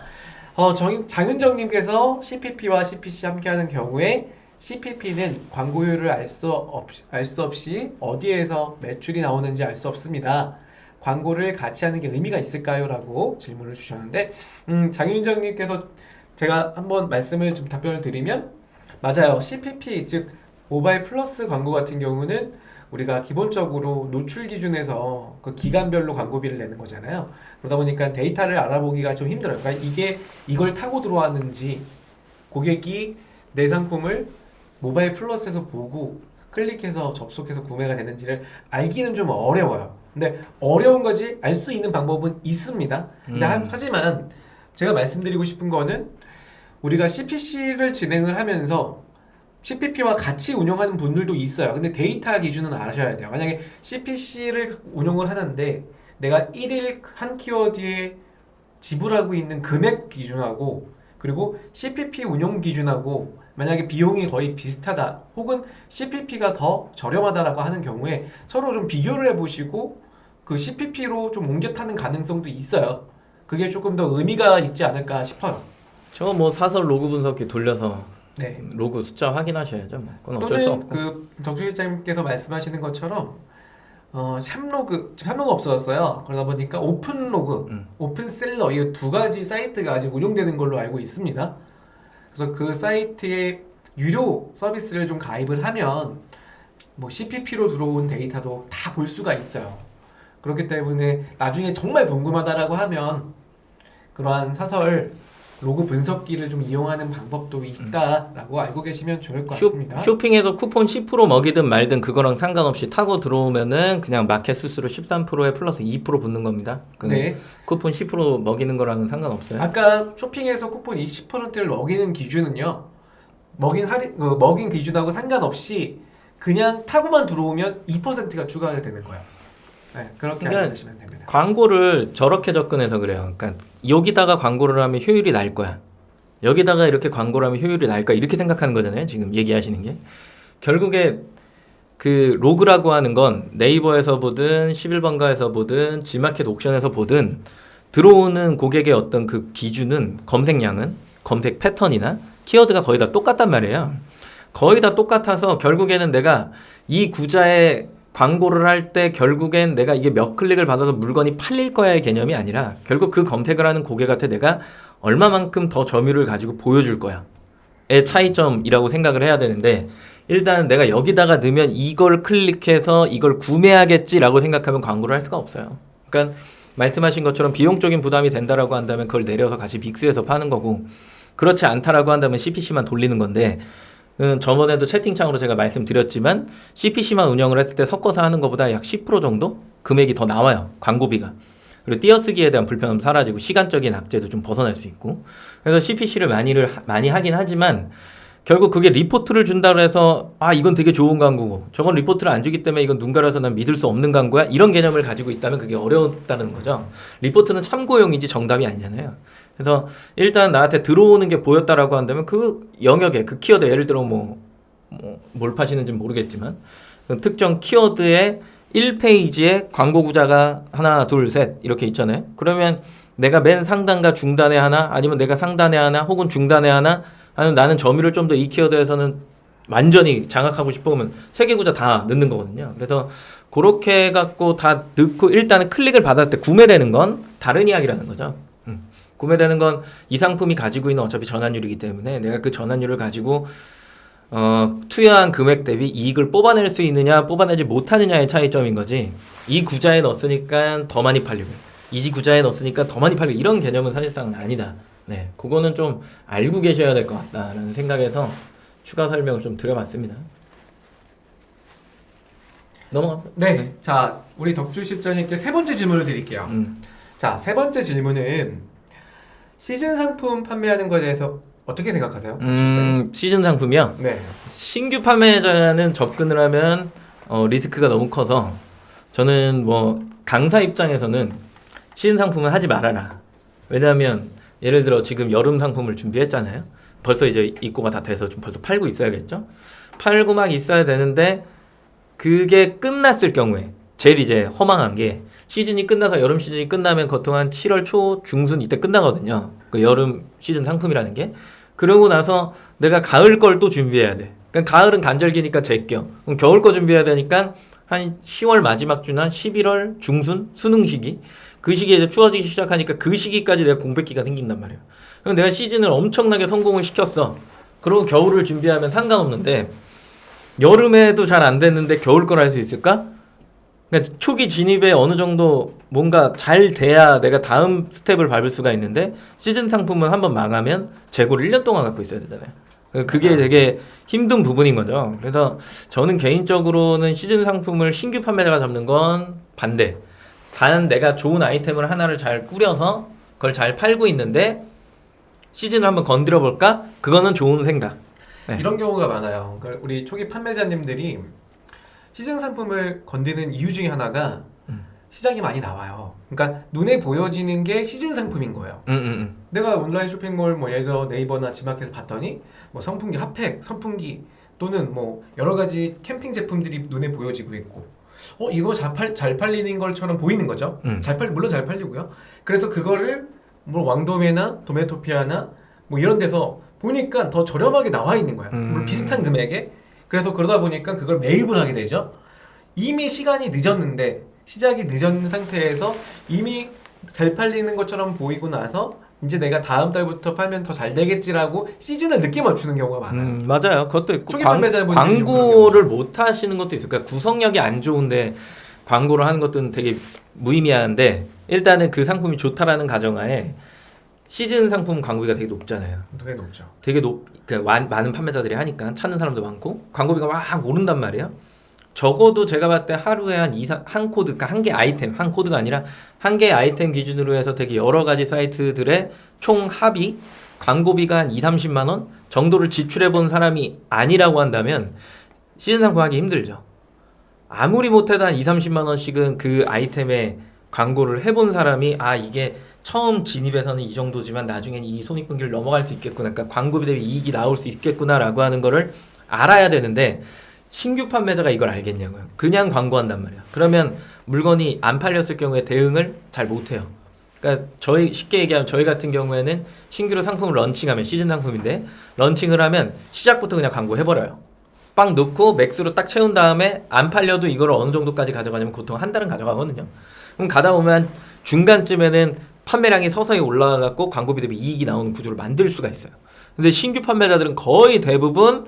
장윤정님께서 CPP와 CPC 함께하는 경우에 CPP는 광고율을 알 수 없이 어디에서 매출이 나오는지 알 수 없습니다. 광고를 같이 하는 게 의미가 있을까요? 라고 질문을 주셨는데 장윤정님께서 제가 한번 말씀을 좀 답변을 드리면 맞아요. CPP 즉 모바일 플러스 광고 같은 경우는 우리가 기본적으로 노출 기준에서 그 기간별로 광고비를 내는 거잖아요. 그러다 보니까 데이터를 알아보기가 좀 힘들어요. 그러니까 이걸 타고 들어왔는지 고객이 내 상품을 모바일 플러스에서 보고 클릭해서 접속해서 구매가 되는지를 알기는 좀 어려워요. 근데 어려운 거지 알 수 있는 방법은 있습니다. 근데 하지만 제가 말씀드리고 싶은 거는 우리가 CPC를 진행을 하면서 CPP와 같이 운영하는 분들도 있어요. 근데 데이터 기준은 아셔야 돼요. 만약에 CPC를 운영을 하는데 내가 1일 한 키워드에 지불하고 있는 금액 기준하고 그리고 CPP 운용 기준하고 만약에 비용이 거의 비슷하다 혹은 CPP가 더 저렴하다라고 하는 경우에 서로 좀 비교를 해보시고 그 CPP로 좀 옮겨 타는 가능성도 있어요. 그게 조금 더 의미가 있지 않을까 싶어요. 저 뭐 사설 로그 분석기 돌려서 네. 로그 숫자 확인하셔야죠. 뭐. 그건 어쩔 수 또는 없고. 그 정수실장님께서 말씀하시는 것처럼 샵로그 지금 샵로그 없어졌어요. 그러다 보니까 오픈로그, 오픈셀러 이 두 가지 사이트가 아직 운영되는 걸로 알고 있습니다. 그래서 그 사이트에 유료 서비스를 좀 가입을 하면 뭐 CPP로 들어온 데이터도 다 볼 수가 있어요. 그렇기 때문에 나중에 정말 궁금하다라고 하면 그러한 사설 로그 분석기를 좀 이용하는 방법도 있다라고 알고 계시면 좋을 것 같습니다. 쇼핑에서 쿠폰 10% 먹이든 말든 그거랑 상관없이 타고 들어오면은 그냥 마켓 수수료 13%에 플러스 2% 붙는 겁니다. 네. 쿠폰 10% 먹이는 거랑은 상관없어요. 아까 쇼핑에서 쿠폰 20%를 먹이는 기준은요. 먹인 기준하고 상관없이 그냥 타고만 들어오면 2%가 추가가 되는 거예요. 네, 그렇게 그러니까 알고 계시면 됩니다. 광고를 저렇게 접근해서 그래요. 그러니까 여기다가 광고를 하면 효율이 날 거야. 여기다가 이렇게 광고를 하면 효율이 날 거야. 이렇게 생각하는 거잖아요. 지금 얘기하시는 게. 결국에 그 로그라고 하는 건 네이버에서 보든 11번가에서 보든 지마켓 옥션에서 보든 들어오는 고객의 어떤 그 기준은 검색량은 검색 패턴이나 키워드가 거의 다 똑같단 말이에요. 거의 다 똑같아서 결국에는 내가 이 구자에 광고를 할 때 결국엔 내가 이게 몇 클릭을 받아서 물건이 팔릴 거야의 개념이 아니라 결국 그 검색을 하는 고객한테 내가 얼마만큼 더 점유율을 가지고 보여줄 거야의 차이점이라고 생각을 해야 되는데 일단 내가 여기다가 넣으면 이걸 클릭해서 이걸 구매하겠지라고 생각하면 광고를 할 수가 없어요. 그러니까 말씀하신 것처럼 비용적인 부담이 된다라고 한다면 그걸 내려서 같이 빅스에서 파는 거고 그렇지 않다라고 한다면 CPC만 돌리는 건데 저번에도 채팅창으로 제가 말씀드렸지만 CPC만 운영을 했을 때 섞어서 하는 것보다 약 10% 정도 금액이 더 나와요. 광고비가. 그리고 띄어쓰기에 대한 불편함 사라지고 시간적인 악재도 좀 벗어날 수 있고 그래서 CPC를 많이 하긴 하지만 결국 그게 리포트를 준다고 해서 아 이건 되게 좋은 광고고 저건 리포트를 안 주기 때문에 이건 눈 가려서 난 믿을 수 없는 광고야 이런 개념을 가지고 있다면 그게 어려웠다는 거죠. 리포트는 참고용이지 정답이 아니잖아요. 그래서 일단 나한테 들어오는 게 보였다라고 한다면 그 영역에 그 키워드 예를 들어 뭘 파시는지 모르겠지만 그 특정 키워드의 1페이지에 광고 구자가 하나 둘 셋 이렇게 있잖아요. 그러면 내가 맨 상단과 중단에 하나 아니면 내가 상단에 하나 혹은 중단에 하나 아니면 나는 점유를 좀 더 이 키워드에서는 완전히 장악하고 싶으면 세 개 구자 다 넣는 거거든요. 그래서 그렇게 해갖고 다 넣고 일단은 클릭을 받았을 때 구매되는 건 다른 이야기라는 거죠. 구매되는 건 이 상품이 가지고 있는 어차피 전환율이기 때문에 내가 그 전환율을 가지고 투여한 금액 대비 이익을 뽑아낼 수 있느냐 뽑아내지 못하느냐의 차이점인 거지 이 구자에 넣었으니까 더 많이 팔리고 이 구자에 넣었으니까 더 많이 팔리고 이런 개념은 사실상은 아니다. 네, 그거는 좀 알고 계셔야 될 것 같다라는 생각에서 추가 설명을 좀 드려봤습니다. 넘어갑니다. 네. 자, 우리 덕주 실장님께 세 번째 질문을 드릴게요. 자, 세 번째 질문은 시즌 상품 판매하는 것에 대해서 어떻게 생각하세요? 시즌 상품이요? 네. 신규 판매자는 접근을 하면 리스크가 너무 커서 저는 뭐 강사 입장에서는 시즌 상품은 하지 말아라. 왜냐하면 예를 들어 지금 여름 상품을 준비했잖아요. 벌써 이제 입고가 다 돼서 좀 벌써 팔고 있어야겠죠. 팔고 막 있어야 되는데 그게 끝났을 경우에 제일 이제 허망한 게 시즌이 끝나서 여름 시즌이 끝나면 보통 한 7월 초 중순 이때 끝나거든요. 그 여름 시즌 상품이라는 게. 그러고 나서 내가 가을 걸 또 준비해야 돼. 그러니까 가을은 간절기니까 제껴. 그럼 겨울 거 준비해야 되니까 한 10월 마지막 주나 11월 중순 수능 시기 그 시기에 이제 추워지기 시작하니까 그 시기까지 내가 공백기가 생긴단 말이에요. 그럼 내가 시즌을 엄청나게 성공을 시켰어. 그러고 겨울을 준비하면 상관없는데 여름에도 잘 안 됐는데 겨울 걸 할 수 있을까? 그러니까 초기 진입에 어느 정도 뭔가 잘 돼야 내가 다음 스텝을 밟을 수가 있는데 시즌 상품은 한번 망하면 재고를 1년 동안 갖고 있어야 되잖아요. 그게 되게 힘든 부분인 거죠. 그래서 저는 개인적으로는 시즌 상품을 신규 판매자가 잡는 건 반대. 단 내가 좋은 아이템을 하나를 잘 꾸려서 그걸 잘 팔고 있는데 시즌을 한번 건드려 볼까? 그거는 좋은 생각. 네. 이런 경우가 많아요. 그러니까 우리 초기 판매자님들이 시즌 상품을 건드는 이유 중에 하나가 시장이 많이 나와요. 그러니까 눈에 보여지는 게 시즌 상품인 거예요. 내가 온라인 쇼핑몰 뭐 예를 들어 네이버나 지마켓에서 봤더니 뭐 선풍기 핫팩, 선풍기 또는 뭐 여러 가지 캠핑 제품들이 눈에 보여지고 있고 이거 잘 팔리는 것처럼 보이는 거죠. 물론 잘 팔리고요. 그래서 그거를 뭐 왕도메나 도메토피아나 뭐 이런 데서 보니까 더 저렴하게 나와 있는 거야. 물론 비슷한 금액에. 그래서 그러다 보니까 그걸 매입을 하게 되죠. 이미 시간이 늦었는데 시작이 늦은 상태에서 이미 잘 팔리는 것처럼 보이고 나서 이제 내가 다음 달부터 팔면 더 잘 되겠지라고 시즌을 늦게 맞추는 경우가 많아요. 맞아요. 그것도 있고 초기 판매자분들이 광고를 못 하시는 것도 있어요. 그러니까 구성력이 안 좋은데 광고를 하는 것도 되게 무의미한데 일단은 그 상품이 좋다라는 가정하에 시즌 상품 광고비가 되게 높잖아요. 되게 높죠. 되게 많은 판매자들이 하니까 찾는 사람도 많고 광고비가 막 오른단 말이에요. 적어도 제가 봤을 때 하루에 한 코드, 그러니까 한 개 아이템, 한 코드가 아니라 한 개 아이템 기준으로 해서 되게 여러 가지 사이트들의 총 합이 광고비가 한 2-30만 원 정도를 지출해 본 사람이 아니라고 한다면 시즌 상품 하기 힘들죠. 아무리 못해도 한 2-30만 원씩은 그 아이템에 광고를 해본 사람이 이게 처음 진입해서는 이 정도지만 나중엔 이 손익분기를 넘어갈 수 있겠구나. 그러니까 광고비 대비 이익이 나올 수 있겠구나라고 하는 거를 알아야 되는데 신규 판매자가 이걸 알겠냐고요. 그냥 광고한단 말이야. 그러면 물건이 안 팔렸을 경우에 대응을 잘 못해요. 그러니까 쉽게 얘기하면 저희 같은 경우에는 신규로 상품을 런칭하면 시즌 상품인데 런칭을 하면 시작부터 그냥 광고 해버려요. 빵 넣고 맥스로 딱 채운 다음에 안 팔려도 이걸 어느 정도까지 가져가냐면 보통 한 달은 가져가거든요. 그럼 가다 보면 중간쯤에는 판매량이 서서히 올라가고 광고비 대비 이익이 나오는 구조를 만들 수가 있어요. 근데 신규 판매자들은 거의 대부분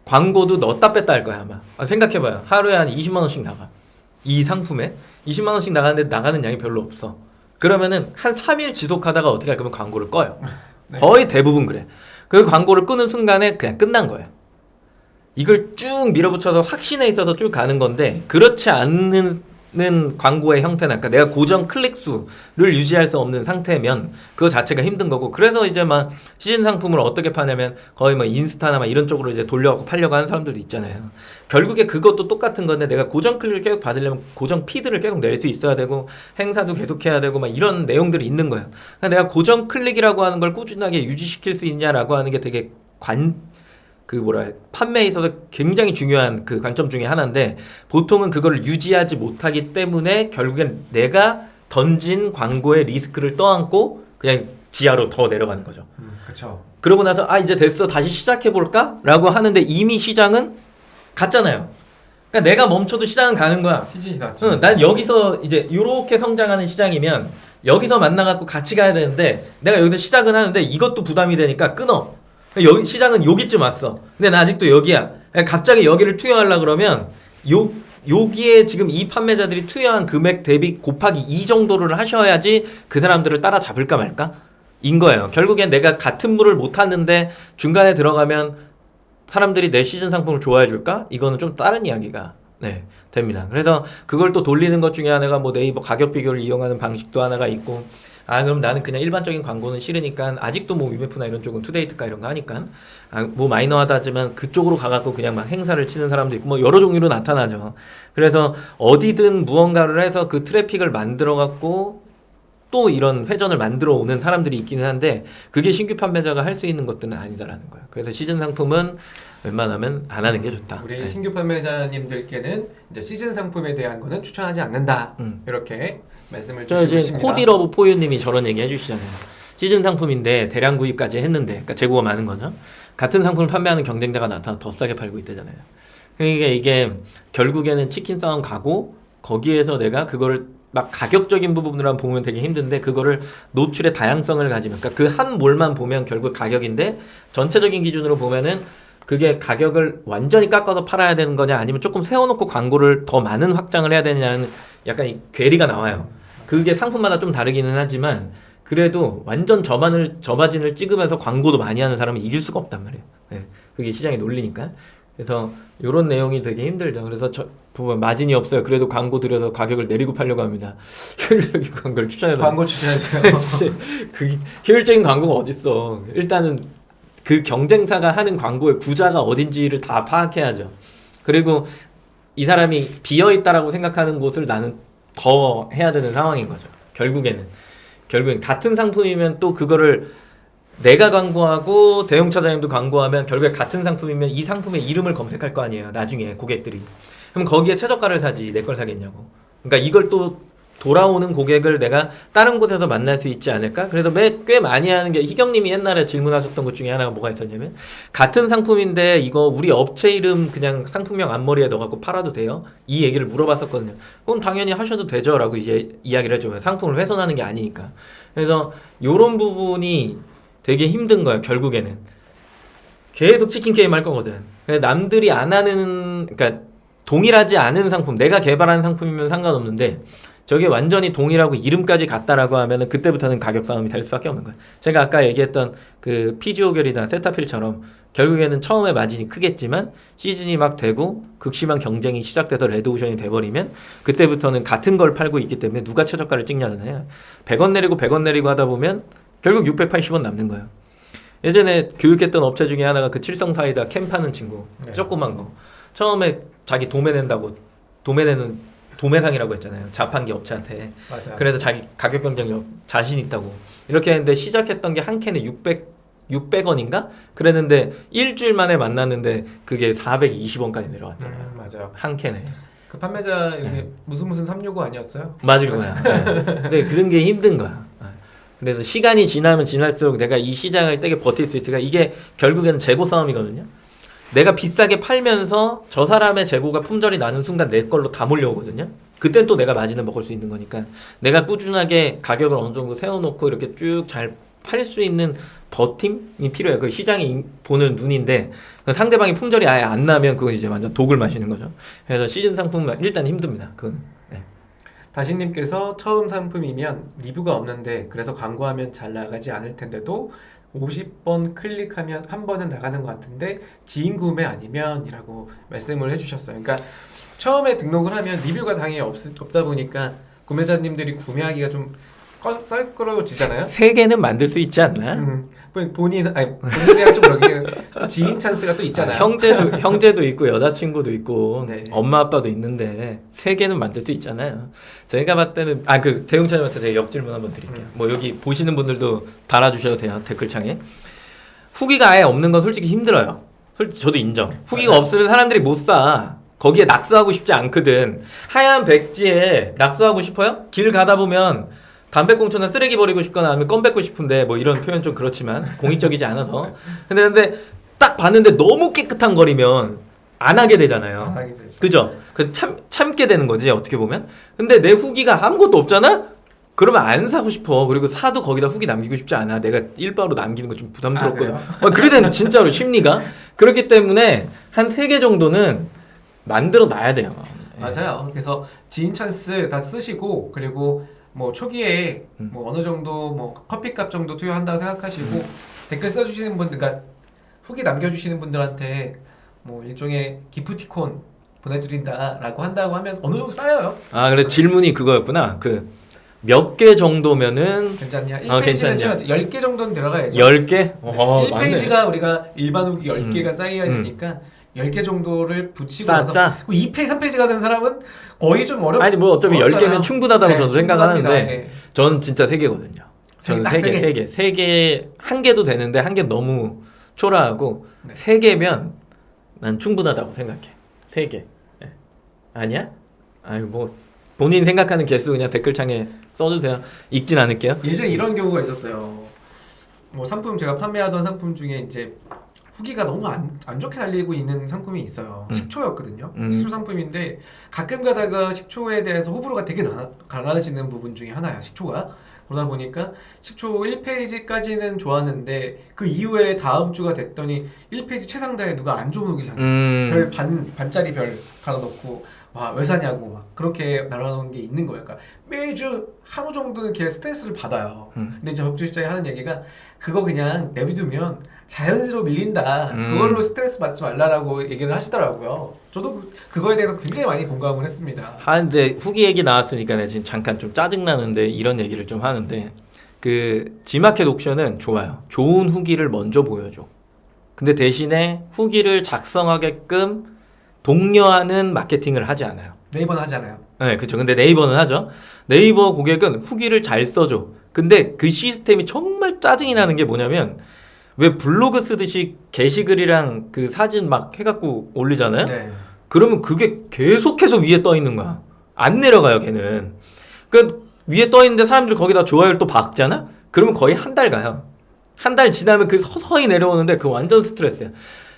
광고도 넣었다 뺐다 할 거야 아마. 생각해봐요. 하루에 한 20만 원씩 나가. 이 상품에 20만 원씩 나가는데 나가는 양이 별로 없어. 그러면은 한 3일 지속하다가 어떻게 할 거면 광고를 꺼요. 네. 거의 대부분 그래. 그 광고를 끄는 순간에 그냥 끝난 거예요. 이걸 쭉 밀어붙여서 확신에 있어서 쭉 가는 건데 그렇지 않는 광고의 형태나 그러니까 내가 고정 클릭 수를 유지할 수 없는 상태면 그거 자체가 힘든 거고 그래서 이제 막 시즌 상품을 어떻게 파냐면 거의 뭐 인스타나 막 이런 쪽으로 이제 돌려갖고 팔려고 하는 사람들도 있잖아요. 결국에 그것도 똑같은 건데 내가 고정 클릭을 계속 받으려면 고정 피드를 계속 낼 수 있어야 되고 행사도 계속 해야 되고 막 이런 내용들이 있는 거예요. 그러니까 내가 고정 클릭이라고 하는 걸 꾸준하게 유지시킬 수 있냐라고 하는 게 되게 판매에 있어서 굉장히 중요한 그 관점 중에 하나인데 보통은 그걸 유지하지 못하기 때문에 결국엔 내가 던진 광고의 리스크를 떠안고 그냥 지하로 더 내려가는 거죠. 그렇죠. 그러고 나서 이제 됐어 다시 시작해볼까? 라고 하는데 이미 시장은 갔잖아요. 그러니까 내가 멈춰도 시장은 가는 거야. 시즌이 났죠. 난 여기서 이제 이렇게 성장하는 시장이면 여기서 만나갖고 같이 가야 되는데 내가 여기서 시작은 하는데 이것도 부담이 되니까 끊어. 여기 시장은 여기쯤 왔어. 근데 나 아직도 여기야. 갑자기 여기를 투여하려 그러면 여기에 지금 이 판매자들이 투여한 금액 대비 곱하기 2 정도를 하셔야지 그 사람들을 따라잡을까 말까? 인 거예요. 결국엔 내가 같은 물을 못 탔는데 중간에 들어가면 사람들이 내 시즌 상품을 좋아해 줄까? 이거는 좀 다른 이야기가 됩니다. 그래서 그걸 또 돌리는 것 중에 하나가 뭐 네이버 가격 비교를 이용하는 방식도 하나가 있고 그럼 나는 그냥 일반적인 광고는 싫으니까 아직도 뭐 위메프나 이런 쪽은 투데이트가 이런 거 하니까 뭐 마이너하다지만 그쪽으로 가갖고 그냥 막 행사를 치는 사람도 있고 뭐 여러 종류로 나타나죠. 그래서 어디든 무언가를 해서 그 트래픽을 만들어갖고 또 이런 회전을 만들어 오는 사람들이 있기는 한데 그게 신규 판매자가 할 수 있는 것들은 아니다라는 거예요. 그래서 시즌 상품은 웬만하면 안 하는 게 좋다. 우리 신규 판매자님들께는 이제 시즌 상품에 대한 거는 추천하지 않는다. 이렇게 말씀을 주시고 계십니다. 코디러브 포유님이 저런 얘기 해주시잖아요. 시즌 상품인데 대량 구입까지 했는데, 그러니까 재고가 많은 거죠. 같은 상품을 판매하는 경쟁자가 나타나 더 싸게 팔고 있다잖아요. 그러니까 이게 결국에는 치킨 싸움 가고 거기에서 내가 그걸 막 가격적인 부분으로 보면 되게 힘든데 그거를 노출의 다양성을 가지면, 그러니까 그 한 몰만 보면 결국 가격인데 전체적인 기준으로 보면은 그게 가격을 완전히 깎아서 팔아야 되는 거냐 아니면 조금 세워놓고 광고를 더 많은 확장을 해야 되느냐는 약간 이 괴리가 나와요. 그게 상품마다 좀 다르기는 하지만 그래도 완전 저마진을 찍으면서 광고도 많이 하는 사람은 이길 수가 없단 말이에요. 그게 시장의 논리니까. 그래서 이런 내용이 되게 힘들죠. 그래서 보면 마진이 없어요. 그래도 광고 들여서 가격을 내리고 팔려고 합니다. 효율적인 광고를 추천해서 광고 추천해주세요. 그 효율적인 광고가 어딨어. 일단은 그 경쟁사가 하는 광고의 구자가 어딘지를 다 파악해야죠. 그리고 이 사람이 비어있다라고 생각하는 곳을 나는 더 해야 되는 상황인 거죠. 결국엔 같은 상품이면 또 그거를 내가 광고하고 대형차장님도 광고하면 결국에 같은 상품이면 이 상품의 이름을 검색할 거 아니에요. 나중에 고객들이. 그럼 거기에 최저가를 사지 내 걸 사겠냐고. 그러니까 이걸 또 돌아오는 고객을 내가 다른 곳에서 만날 수 있지 않을까? 그래서 꽤 많이 하는 게 희경님이 옛날에 질문하셨던 것 중에 하나가 뭐가 있었냐면 같은 상품인데 이거 우리 업체 이름 그냥 상품명 앞머리에 넣어갖고 팔아도 돼요? 이 얘기를 물어봤었거든요. 그럼 당연히 하셔도 되죠 라고 이제 이야기를 해줘요. 상품을 훼손하는 게 아니니까. 그래서 요런 부분이 되게 힘든 거예요. 결국에는 계속 치킨 게임 할 거거든. 남들이 안 하는, 그러니까 동일하지 않은 상품, 내가 개발한 상품이면 상관없는데 저게 완전히 동일하고 이름까지 같다라고 하면은 그때부터는 가격 싸움이 될 수밖에 없는 거예요. 제가 아까 얘기했던 그 피지오겔이나 세타필처럼 결국에는 처음에 마진이 크겠지만 시즌이 막 되고 극심한 경쟁이 시작돼서 레드오션이 돼버리면 그때부터는 같은 걸 팔고 있기 때문에 누가 최저가를 찍냐잖아요. 100원 내리고 하다 보면 결국 680원 남는 거예요. 예전에 교육했던 업체 중에 하나가 그 칠성사이다 캠 파는 친구, 네. 조그만 거. 처음에 자기 도매낸다고 도매내는 도매상이라고 했잖아요. 자판기 업체한테. 맞아. 그래서 자기 가격 경쟁력 자신 있다고 이렇게 했는데 시작했던 게 한 캔에 600원인가? 그랬는데 일주일 만에 만났는데 그게 420원까지 내려왔잖아요. 맞아요. 한 캔에. 그 판매자 이름이 네. 무슨 365 아니었어요? 맞을 거야. 네. 근데 그런 게 힘든 거야. 그래서 시간이 지나면 지날수록 내가 이 시장을 되게 버틸 수 있을까? 이게 결국에는 재고 싸움이거든요. 내가 비싸게 팔면서 저 사람의 재고가 품절이 나는 순간 내 걸로 다 몰려오거든요. 그땐 또 내가 마진을 먹을 수 있는 거니까 내가 꾸준하게 가격을 어느 정도 세워놓고 이렇게 쭉 잘 팔 수 있는 버팀이 필요해요. 그 시장이 보는 눈인데 상대방이 품절이 아예 안 나면 그건 이제 완전 독을 마시는 거죠. 그래서 시즌 상품은 일단 힘듭니다. 그건. 네. 다신님께서 처음 상품이면 리뷰가 없는데 그래서 광고하면 잘 나가지 않을 텐데도 50번 클릭하면 한 번은 나가는 것 같은데 지인 구매 아니면? 이라고 말씀을 해주셨어요. 그러니까 처음에 등록을 하면 리뷰가 당연히 없다 보니까 구매자님들이 구매하기가 좀 썰끄러워지잖아요. 세 개는 만들 수 있지 않나? 본인이랑 좀 그러게 지인 찬스가 또 있잖아요. 형제도 있고 여자친구도 있고 네. 엄마 아빠도 있는데 세 개는 만들 수 있잖아요. 제가 봤을 때는 그 대용차님한테 제가 역질문 한번 드릴게요. 뭐 여기 보시는 분들도 달아주셔도 돼요. 댓글창에. 후기가 아예 없는 건 솔직히 힘들어요. 저도 인정. 후기가 없으면 사람들이 못 사. 거기에 낙수하고 싶지 않거든. 하얀 백지에 낙수하고 싶어요? 길 가다 보면 담배꽁초나 쓰레기 버리고 싶거나 아니면 껌 뱉고 싶은데 뭐 이런 표현 좀 그렇지만 공익적이지 않아서 근데 딱 봤는데 너무 깨끗한 거리면 안 하게 되잖아요. 그죠? 참게 되는 거지 어떻게 보면. 근데 내 후기가 아무것도 없잖아? 그러면 안 사고 싶어. 그리고 사도 거기다 후기 남기고 싶지 않아. 내가 일바로 남기는 거 좀 부담스럽거든. 그래도 진짜로 심리가 그렇기 때문에 한 3개 정도는 만들어 놔야 돼요. 맞아요. 그래서 지인 찬스 다 쓰시고 그리고 뭐 초기에 뭐 어느 정도 뭐 커피값 정도 투여한다고 생각하시고 댓글 써주시는 분들, 그러니까 후기 남겨주시는 분들한테 뭐 일종의 기프티콘 보내드린다라고 한다고 하면 어느 정도 쌓여요. 그래 질문이 그거였구나. 몇 개 정도면은 괜찮냐? 1페이지는 10개 정도는 들어가야죠. 10개? 네. 1페이지가 우리가 일반 후기 10개가 쌓여야 되니까 10개 정도를 붙이고 나서 2페이지, 3페이지가 된 사람은 거의 좀 어렵. 아니 뭐 어차피 10개면 충분하다고 저도 생각하는데 네. 저는 진짜 3개거든요. 저는 3개. 3개, 1개도 되는데 1개 너무 초라하고 네. 3개면 난 충분하다고 생각해. 3개. 네. 아니야? 아유 뭐 본인 생각하는 개수 그냥 댓글창에 써주세요. 읽진 않을게요. 예전에 이런 경우가 있었어요. 뭐 상품 제가 판매하던 상품 중에 이제 후기가 너무 안 좋게 달리고 있는 상품이 있어요. 식초였거든요. 식초 상품인데 가끔 가다가 식초에 대해서 호불호가 되게 갈라지는 부분 중에 하나야. 식초가. 그러다 보니까 식초 1페이지까지는 좋았는데 그 이후에 다음 주가 됐더니 1페이지 최상단에 누가 안 좋은 후기를 별 반짜리 별 갈아놓고 와 왜 사냐고 막 그렇게 날아놓은 게 있는 거예요. 그러니까 매주 하루 정도는 걔 스트레스를 받아요. 근데 이제 적주시장이 하는 얘기가 그거 그냥 내비두면 자연스러워 밀린다. 그걸로 스트레스 받지 말라라고 얘기를 하시더라고요. 저도 그거에 대해서 굉장히 많이 공감을 했습니다. 근데 후기 얘기 나왔으니까 내가 지금 잠깐 좀 짜증나는데 이런 얘기를 좀 하는데 그 G마켓 옥션은 좋아요. 좋은 후기를 먼저 보여줘. 근데 대신에 후기를 작성하게끔 독려하는 마케팅을 하지 않아요. 네이버는 하지 않아요. 네, 그쵸. 근데 네이버는 하죠. 네이버 고객은 후기를 잘 써줘. 근데 그 시스템이 정말 짜증이 나는 게 뭐냐면 왜 블로그 쓰듯이 게시글이랑 그 사진 막 해갖고 올리잖아요? 네. 그러면 그게 계속해서 위에 떠 있는 거야. 안 내려가요, 걔는. 그 위에 떠 있는데 사람들이 거기다 좋아요를 또 박잖아? 그러면 거의 한 달 가요. 한 달 지나면 그 서서히 내려오는데 그 완전 스트레스야.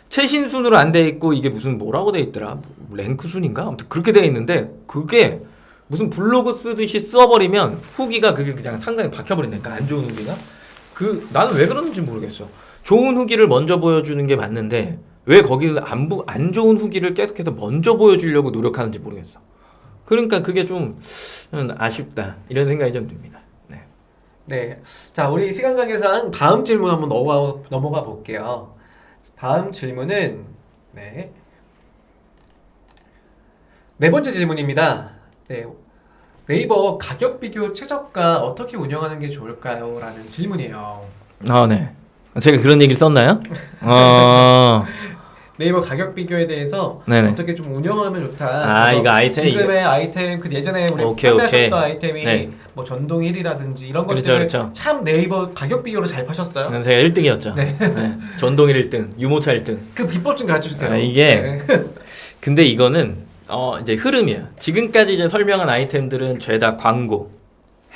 최신 순으로 안 돼 있고 이게 무슨 뭐라고 돼 있더라? 랭크 순인가? 아무튼 그렇게 돼 있는데 그게 무슨 블로그 쓰듯이 써버리면 후기가 그게 그냥 상당히 박혀버린다니까. 안 좋은 후기가. 나는 왜 그러는지 모르겠어. 좋은 후기를 먼저 보여주는 게 맞는데 왜 거기는 안 좋은 후기를 계속해서 먼저 보여주려고 노력하는지 모르겠어. 그러니까 그게 좀 아쉽다 이런 생각이 좀 듭니다. 네. 네. 자, 우리 시간 관계상 다음 질문 한번 넘어가 볼게요. 다음 질문은 네 번째 질문입니다. 네. 네이버 가격 비교 최저가 어떻게 운영하는 게 좋을까요? 라는 질문이에요. 아, 네. 제가 그런 얘기를 썼나요? 네이버 가격 비교에 대해서 네네. 어떻게 좀 운영하면 좋다. 아, 그래서 이거 아이템 지금의 아이템 그 예전에 우리 오케이, 판매하셨던 오케이. 아이템이 네. 뭐 전동 1이라든지 이런 그렇죠, 것들을 그렇죠. 참 네이버 가격 비교로 잘 파셨어요. 제가 1등이었죠. 네. 네. 전동일 1등, 유모차 1등. 그 비법 좀 가르쳐 주세요. 이게 네. 근데 이거는 이제 흐름이야. 지금까지 이제 설명한 아이템들은 죄다 광고,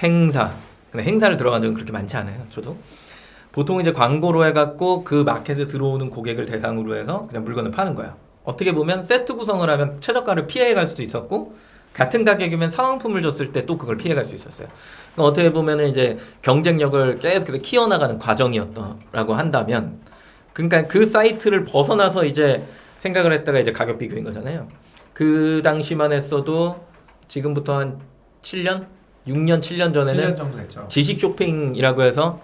행사. 근데 행사를 들어간 적은 그렇게 많지 않아요. 저도. 보통 이제 광고로 해갖고 그 마켓에 들어오는 고객을 대상으로 해서 그냥 물건을 파는 거야. 어떻게 보면 세트 구성을 하면 최저가를 피해갈 수도 있었고 같은 가격이면 사은품을 줬을 때 또 그걸 피해갈 수 있었어요. 그러니까 어떻게 보면 이제 경쟁력을 계속해서 키워나가는 과정이었다라고 한다면, 그러니까 그 사이트를 벗어나서 이제 생각을 했다가 이제 가격 비교인 거잖아요. 그 당시만 했어도 지금부터 한 7년, 6년, 7년 전에는 7년 정도 됐죠. 지식 쇼핑이라고 해서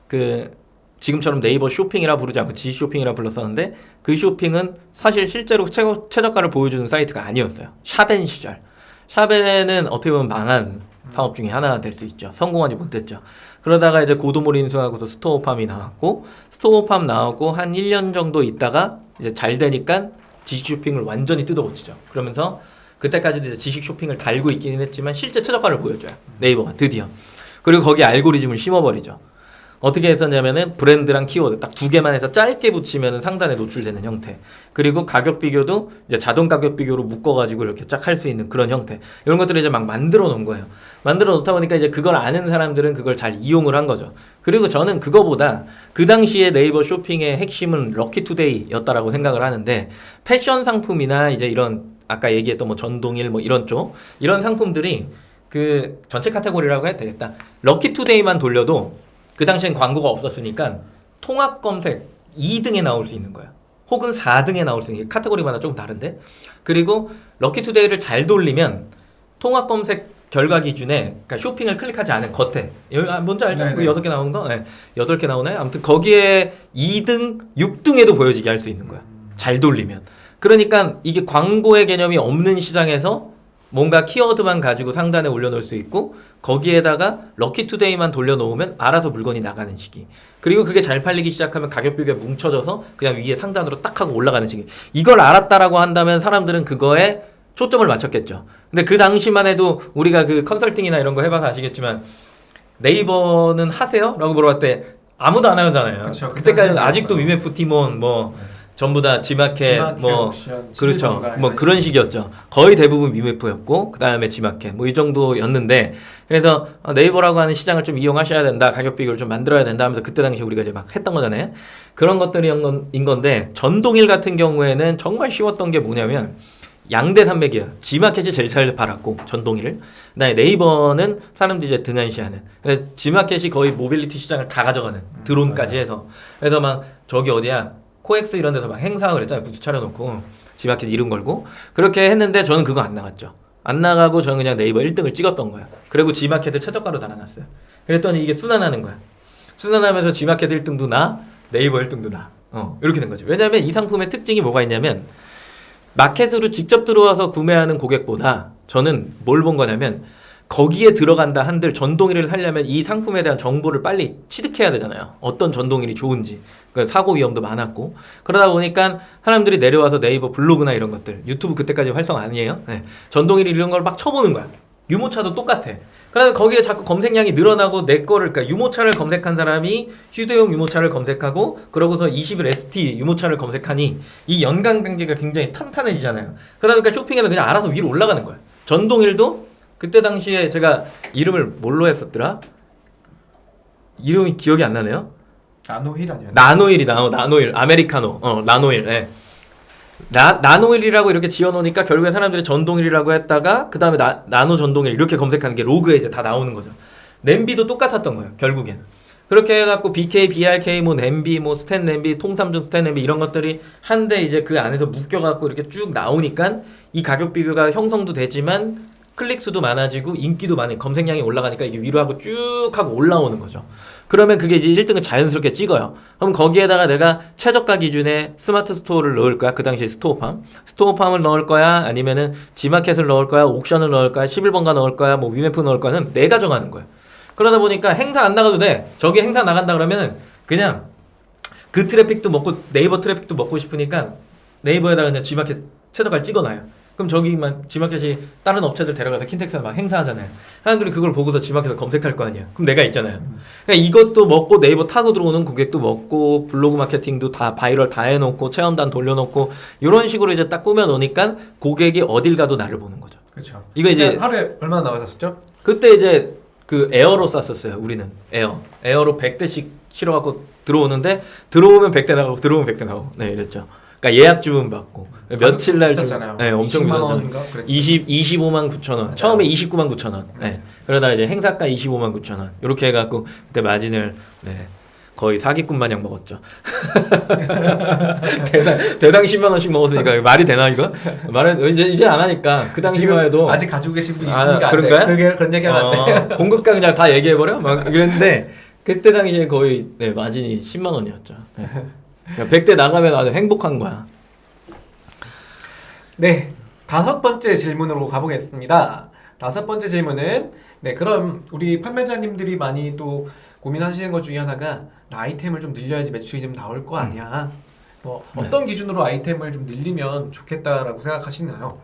그 지금처럼 네이버 쇼핑이라 부르지 않고 지식 쇼핑이라 불렀었는데 그 쇼핑은 사실 실제로 최저가를 보여주는 사이트가 아니었어요. 샤덴 시절. 샤덴은 어떻게 보면 망한 사업 중에 하나 될 수 있죠. 성공하지 못했죠. 그러다가 이제 고도몰 인수하고서 스토어팜이 나왔고, 스토어팜 나오고 한 1년 정도 있다가 이제 잘 되니까 지식 쇼핑을 완전히 뜯어고치죠. 그러면서 그때까지도 이제 지식 쇼핑을 달고 있기는 했지만 실제 최저가를 보여줘요. 네이버가 드디어. 그리고 거기에 알고리즘을 심어버리죠. 어떻게 했었냐면은 브랜드랑 키워드 딱 두 개만 해서 짧게 붙이면 상단에 노출되는 형태. 그리고 가격 비교도 이제 자동 가격 비교로 묶어가지고 이렇게 쫙 할 수 있는 그런 형태. 이런 것들을 이제 막 만들어 놓은 거예요. 만들어 놓다 보니까 이제 그걸 아는 사람들은 그걸 잘 이용을 한 거죠. 그리고 저는 그거보다 그 당시에 네이버 쇼핑의 핵심은 럭키투데이였다라고 생각을 하는데, 패션 상품이나 이제 이런 아까 얘기했던 뭐 전동일 뭐 이런 쪽, 이런 상품들이 그 전체 카테고리라고 해도 되겠다. 럭키투데이만 돌려도 그 당시엔 광고가 없었으니까 통합 검색 2등에 나올 수 있는 거야. 혹은 4등에 나올 수 있는 게 카테고리마다 조금 다른데. 그리고 럭키투데이를 잘 돌리면 통합 검색 결과 기준에, 그러니까 쇼핑을 클릭하지 않은 겉에, 뭔지 알죠? 네네. 그 6개 나오는 거? 네. 8개 나오나요? 아무튼 거기에 2등, 6등에도 보여지게 할 수 있는 거야. 잘 돌리면. 그러니까 이게 광고의 개념이 없는 시장에서 뭔가 키워드만 가지고 상단에 올려놓을 수 있고, 거기에다가 럭키투데이만 돌려놓으면 알아서 물건이 나가는 시기. 그리고 그게 잘 팔리기 시작하면 가격 비교가 뭉쳐져서 그냥 위에 상단으로 딱 하고 올라가는 시기. 이걸 알았다라고 한다면 사람들은 그거에 초점을 맞췄겠죠. 근데 그 당시만 해도 우리가 그 컨설팅이나 이런 거 해봐서 아시겠지만, 네이버는 하세요? 라고 물어봤을 때 아무도 안 하잖아요. 그쵸, 그때까지는 아직도 위메프 티몬 뭐 전부 다 지마켓 뭐 옵션, 그렇죠. 실버인가 뭐 이런 그런 식이었죠. 거의 대부분 위메프였고 그 다음에 지마켓 뭐 이 정도였는데, 그래서 네이버라고 하는 시장을 좀 이용하셔야 된다, 가격 비교를 좀 만들어야 된다 하면서 그때 당시 우리가 이제 막 했던 거잖아요. 그런 것들인 건데, 전동일 같은 경우에는 정말 쉬웠던 게 뭐냐면 양대 산맥이에요. 지마켓이 제일 잘 팔았고 전동일을. 그다음에 네이버는 사람들이 이제 등한시하는. 그래서 지마켓이 거의 모빌리티 시장을 다 가져가는, 드론까지 해서. 그래서 막 저기 어디야 코엑스 이런 데서 막 행사를 했잖아요. 부스 차려놓고 지마켓 이름 걸고. 그렇게 했는데 저는 그거 안 나갔죠. 안 나가고 저는 그냥 네이버 1등을 찍었던 거야. 그리고 지마켓을 최저가로 달아놨어요. 그랬더니 이게 순환하는 거야. 순환하면서 지마켓 1등도 나, 네이버 1등도 나. 이렇게 된 거죠. 왜냐하면 이 상품의 특징이 뭐가 있냐면, 마켓으로 직접 들어와서 구매하는 고객보다 저는 뭘 본 거냐면, 거기에 들어간다 한들 전동일을 하려면 이 상품에 대한 정보를 빨리 취득해야 되잖아요. 어떤 전동일이 좋은지. 그러니까 사고 위험도 많았고. 그러다 보니까 사람들이 내려와서 네이버 블로그나 이런 것들, 유튜브 그때까지 활성 아니에요. 네. 전동일 이런 걸 막 쳐보는 거야. 유모차도 똑같아. 그래서 거기에 자꾸 검색량이 늘어나고 내 거를, 그러니까 유모차를 검색한 사람이 휴대용 유모차를 검색하고 그러고서 21ST 유모차를 검색하니 이 연관 관계가 굉장히 탄탄해지잖아요. 그러다 보니까 쇼핑에는 그냥 알아서 위로 올라가는 거야. 전동일도 그때 당시에 제가 이름을 뭘로 했었더라? 이름이 기억이 안 나네요. 나노힐 아니야? 나노일, 아메리카노, 나노일, 예. 나노일이라고 이렇게 지어놓으니까 결국에 사람들이 전동일이라고 했다가 그 다음에 나노 전동일 이렇게 검색하는 게 로그에 이제 다 나오는 거죠. 냄비도 똑같았던 거예요, 결국엔. 그렇게 해갖고 BK, BRK, 뭐 냄비, 뭐 스탠 냄비, 통삼중 스탠 냄비 이런 것들이 한데 이제 그 안에서 묶여갖고 이렇게 쭉 나오니까 이 가격 비교가 형성도 되지만 클릭 수도 많아지고 인기도 많이, 검색량이 올라가니까 이게 위로 하고 쭉 하고 올라오는 거죠. 그러면 그게 이제 1등을 자연스럽게 찍어요. 그럼 거기에다가 내가 최저가 기준에 스마트 스토어를 넣을 거야. 그 당시에 스토어팜을 넣을 거야, 아니면은 지마켓을 넣을 거야, 옥션을 넣을 거야, 11번가 넣을 거야, 뭐 위메프 넣을 거야는 내가 정하는 거야. 그러다 보니까 행사 안 나가도 돼. 저기 행사 나간다 그러면은 그냥 그 트래픽도 먹고 네이버 트래픽도 먹고 싶으니까 네이버에다가 그냥 지마켓 최저가를 찍어놔요. 그럼 저기만 지마켓이 다른 업체들 데려가서 킨텍스에 막 행사하잖아요. 사람들이 그걸 보고서 지마켓을 검색할 거 아니야. 그럼 내가 있잖아요. 그러니까 이것도 먹고 네이버 타고 들어오는 고객도 먹고 블로그 마케팅도 다 바이럴 다 해놓고 체험단 돌려놓고 이런 식으로 이제 딱 꾸며놓으니까 고객이 어딜 가도 나를 보는 거죠. 그렇죠. 이거 이제 하루에 얼마나 나가셨죠? 그때 이제 그 에어로 쐈었어요. 우리는 에어로 100대씩 실어갖고 들어오는데 들어오면 100대 나가고 들어오면 100대 나가고 네 이랬죠. 그러니까 예약 주문 받고 며칠 날 비쌌잖아요. 네, 엄청 20만 비쌌죠. 원인가? 25만 9천 원. 처음에 29만 9천 원. 네. 그러다 이제 행사가 25만 9천 원. 이렇게 해갖고 그때 마진을 네, 거의 사기꾼 마냥 먹었죠. 대당 10만 원씩 먹었으니까 말이 되나 이거? 말은 이제 안 하니까 그 당시만 해도 아직 가지고 계신 분 있으니까 안 돼. 그런가요? 그런 얘기하면 안 돼. 공급가 그냥 다 얘기해버려? 막 이랬는데 그때 당시에 거의 네, 마진이 10만 원이었죠. 네. 100대 나가면 아주 행복한 거야. 네, 5번째 질문으로 가보겠습니다. 5번째 질문은 네, 그럼 우리 판매자님들이 많이 또 고민하시는 것 중에 하나가 아이템을 좀 늘려야지 매출이 좀 나올 거 아니야. 뭐 어떤 기준으로 아이템을 좀 늘리면 좋겠다라고 생각하시나요?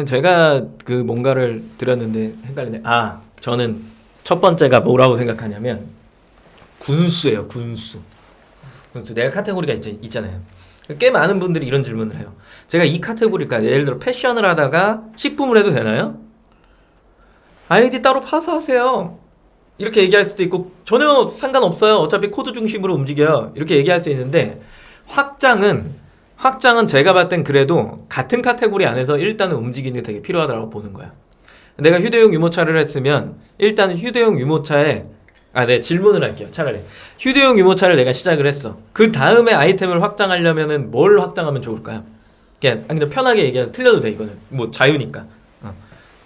제가 그 뭔가를 드렸는데 헷갈리네. 저는 첫 번째가 뭐라고 생각하냐면 군수예요. 군수. 내가 카테고리가 있잖아요. 꽤 많은 분들이 이런 질문을 해요. 제가 이 카테고리가 예를 들어 패션을 하다가 식품을 해도 되나요? 아이디 따로 파서 하세요. 이렇게 얘기할 수도 있고 전혀 상관없어요. 어차피 코드 중심으로 움직여요. 이렇게 얘기할 수 있는데 확장은 제가 봤을 땐 그래도 같은 카테고리 안에서 일단은 움직이는 게 되게 필요하다고 보는 거야. 내가 휴대용 유모차를 했으면 일단 휴대용 유모차에 네, 질문을 할게요. 차라리 휴대용 유모차를 내가 시작을 했어. 그 다음에 아이템을 확장하려면은 뭘 확장하면 좋을까요? 그냥 편하게 얘기하면 틀려도 돼. 이거는 뭐 자유니까.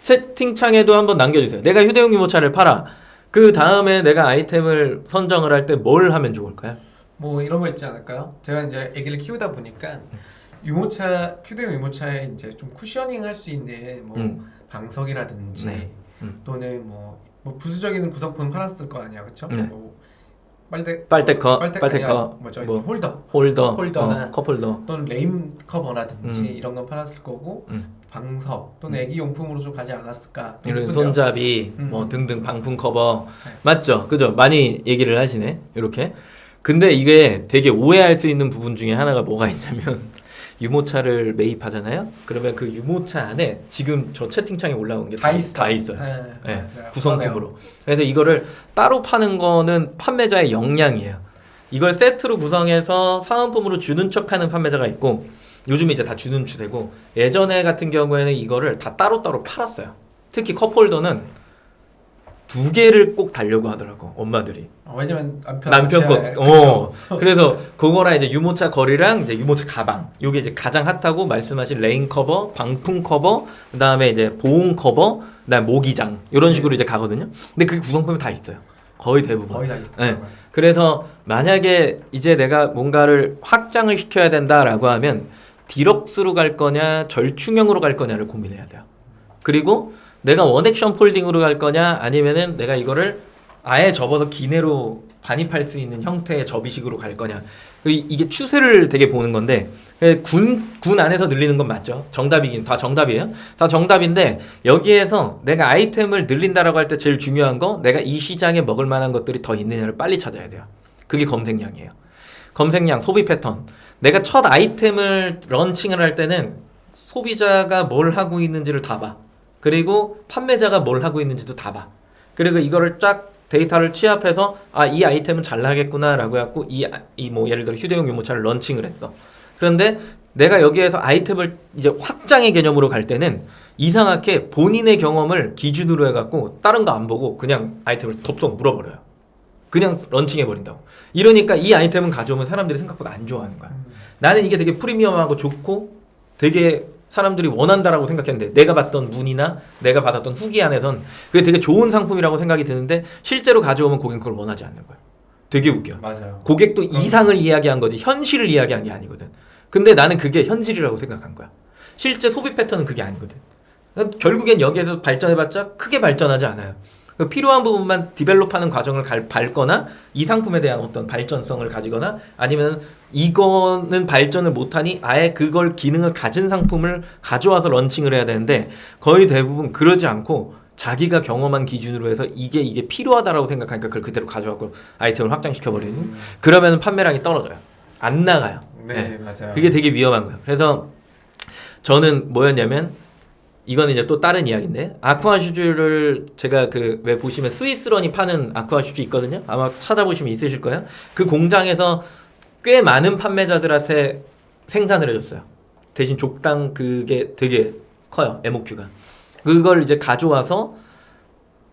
채팅창에도 한번 남겨주세요. 내가 휴대용 유모차를 팔아. 그 다음에 내가 아이템을 선정을 할 때 뭘 하면 좋을까요? 뭐 이런 거 있지 않을까요? 제가 이제 아기를 키우다 보니까 휴대용 유모차에 이제 좀 쿠셔닝 할 수 있는 뭐 방석이라든지 네. 또는 뭐 부수적인 구성품 팔았을 거 아니야, 그렇죠? 네. 뭐 빨대커, 뭐죠? 뭐 홀더나 컵홀더 또는 레인 커버라든지 이런 건 팔았을 거고 방석 또는 애기 용품으로 좀 가지 않았을까? 이런 싶은데요. 손잡이 뭐 등등 방풍 커버 네. 맞죠? 그죠? 많이 얘기를 하시네. 이렇게. 근데 이게 되게 오해할 수 있는 부분 중에 하나가 뭐가 있냐면 유모차를 매입하잖아요. 그러면 그 유모차 안에 지금 저 채팅창에 올라온 게 다 있어요. 네, 구성품으로. 그래서 이거를 따로 파는 거는 판매자의 역량이에요. 이걸 세트로 구성해서 사은품으로 주는 척하는 판매자가 있고 요즘에 이제 다 주는 추세고 예전에 같은 경우에는 이거를 다 따로따로 팔았어요. 특히 컵홀더는 2개를 꼭 달려고 하더라고 엄마들이. 왜냐면 남편 것. 그래서 그거랑 이제 유모차 거리랑 이제 유모차 가방. 요게 이제 가장 핫하고 말씀하신 레인 커버, 방풍 커버, 그다음에 이제 보온 커버, 그다음 모기장 이런 식으로 이제 가거든요. 근데 그 구성품이 다 있어요. 거의 대부분. 거의 다 있어요. 네. 그래서 만약에 이제 내가 뭔가를 확장을 시켜야 된다라고 하면 디럭스로 갈 거냐 절충형으로 갈 거냐를 고민해야 돼요. 그리고 내가 원액션 폴딩으로 갈 거냐 아니면은 내가 이거를 아예 접어서 기내로 반입할 수 있는 형태의 접이식으로 갈 거냐. 이게 추세를 되게 보는 건데 군 안에서 늘리는 건 맞죠. 정답이긴 다 정답이에요. 다 정답인데 여기에서 내가 아이템을 늘린다라고 할 때 제일 중요한 거 내가 이 시장에 먹을 만한 것들이 더 있느냐를 빨리 찾아야 돼요. 그게 검색량이에요. 검색량, 소비 패턴. 내가 첫 아이템을 런칭을 할 때는 소비자가 뭘 하고 있는지를 다 봐. 그리고 판매자가 뭘 하고 있는지도 다 봐. 그리고 이거를 쫙 데이터를 취합해서 이 아이템은 잘 나겠구나라고 해갖고 뭐 예를 들어 휴대용 유모차를 런칭을 했어. 그런데 내가 여기에서 아이템을 이제 확장의 개념으로 갈 때는 이상하게 본인의 경험을 기준으로 해갖고 다른 거 안 보고 그냥 아이템을 덥석 물어버려요. 그냥 런칭해버린다고. 이러니까 이 아이템은 가져오면 사람들이 생각보다 안 좋아하는 거야. 나는 이게 되게 프리미엄하고 좋고 되게 사람들이 원한다라고 생각했는데 내가 봤던 문의나 내가 받았던 후기 안에선 그게 되게 좋은 상품이라고 생각이 드는데 실제로 가져오면 고객은 그걸 원하지 않는 거야. 되게 웃겨. 맞아요. 고객도 이상을 이야기한 거지 현실을 이야기한 게 아니거든. 근데 나는 그게 현실이라고 생각한 거야. 실제 소비 패턴은 그게 아니거든. 결국엔 여기에서 발전해봤자 크게 발전하지 않아요. 필요한 부분만 디벨롭하는 과정을 밟거나 이 상품에 대한 어떤 발전성을 가지거나 아니면 이거는 발전을 못하니 아예 그걸 기능을 가진 상품을 가져와서 런칭을 해야 되는데 거의 대부분 그러지 않고 자기가 경험한 기준으로 해서 이게 필요하다라고 생각하니까 그걸 그대로 가져와서 아이템을 확장시켜버리는 그러면 판매량이 떨어져요. 안 나가요. 네, 맞아요. 그게 되게 위험한 거예요. 그래서 저는 뭐였냐면 이거는 이제 또 다른 이야기인데 아쿠아 슈즈를 제가 그 왜 보시면 스위스런이 파는 아쿠아 슈즈 있거든요. 아마 찾아보시면 있으실 거예요. 그 공장에서 꽤 많은 판매자들한테 생산을 해줬어요. 대신 족당 그게 되게 커요. MOQ가. 그걸 이제 가져와서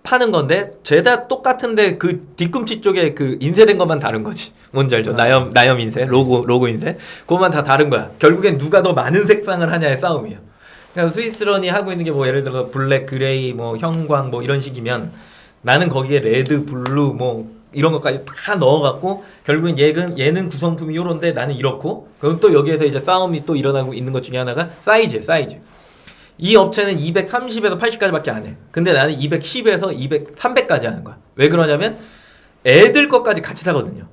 파는 건데 죄다 똑같은데 그 뒤꿈치 쪽에 그 인쇄된 것만 다른 거지. 뭔지 알죠? 나염 인쇄, 로고 인쇄. 그것만 다 다른 거야. 결국엔 누가 더 많은 색상을 하냐의 싸움이에요. 그러니까 스위스런이 하고 있는 게 뭐 예를 들어서 블랙, 그레이, 뭐 형광 뭐 이런 식이면 나는 거기에 레드, 블루 뭐 이런 것까지 다 넣어갖고 결국엔 얘는 구성품이 요런데 나는 이렇고 그럼 또 여기에서 이제 싸움이 또 일어나고 있는 것 중에 하나가 사이즈. 이 업체는 230에서 80까지밖에 안 해. 근데 나는 210에서 300까지 하는 거야. 왜 그러냐면 애들 것까지 같이 사거든요.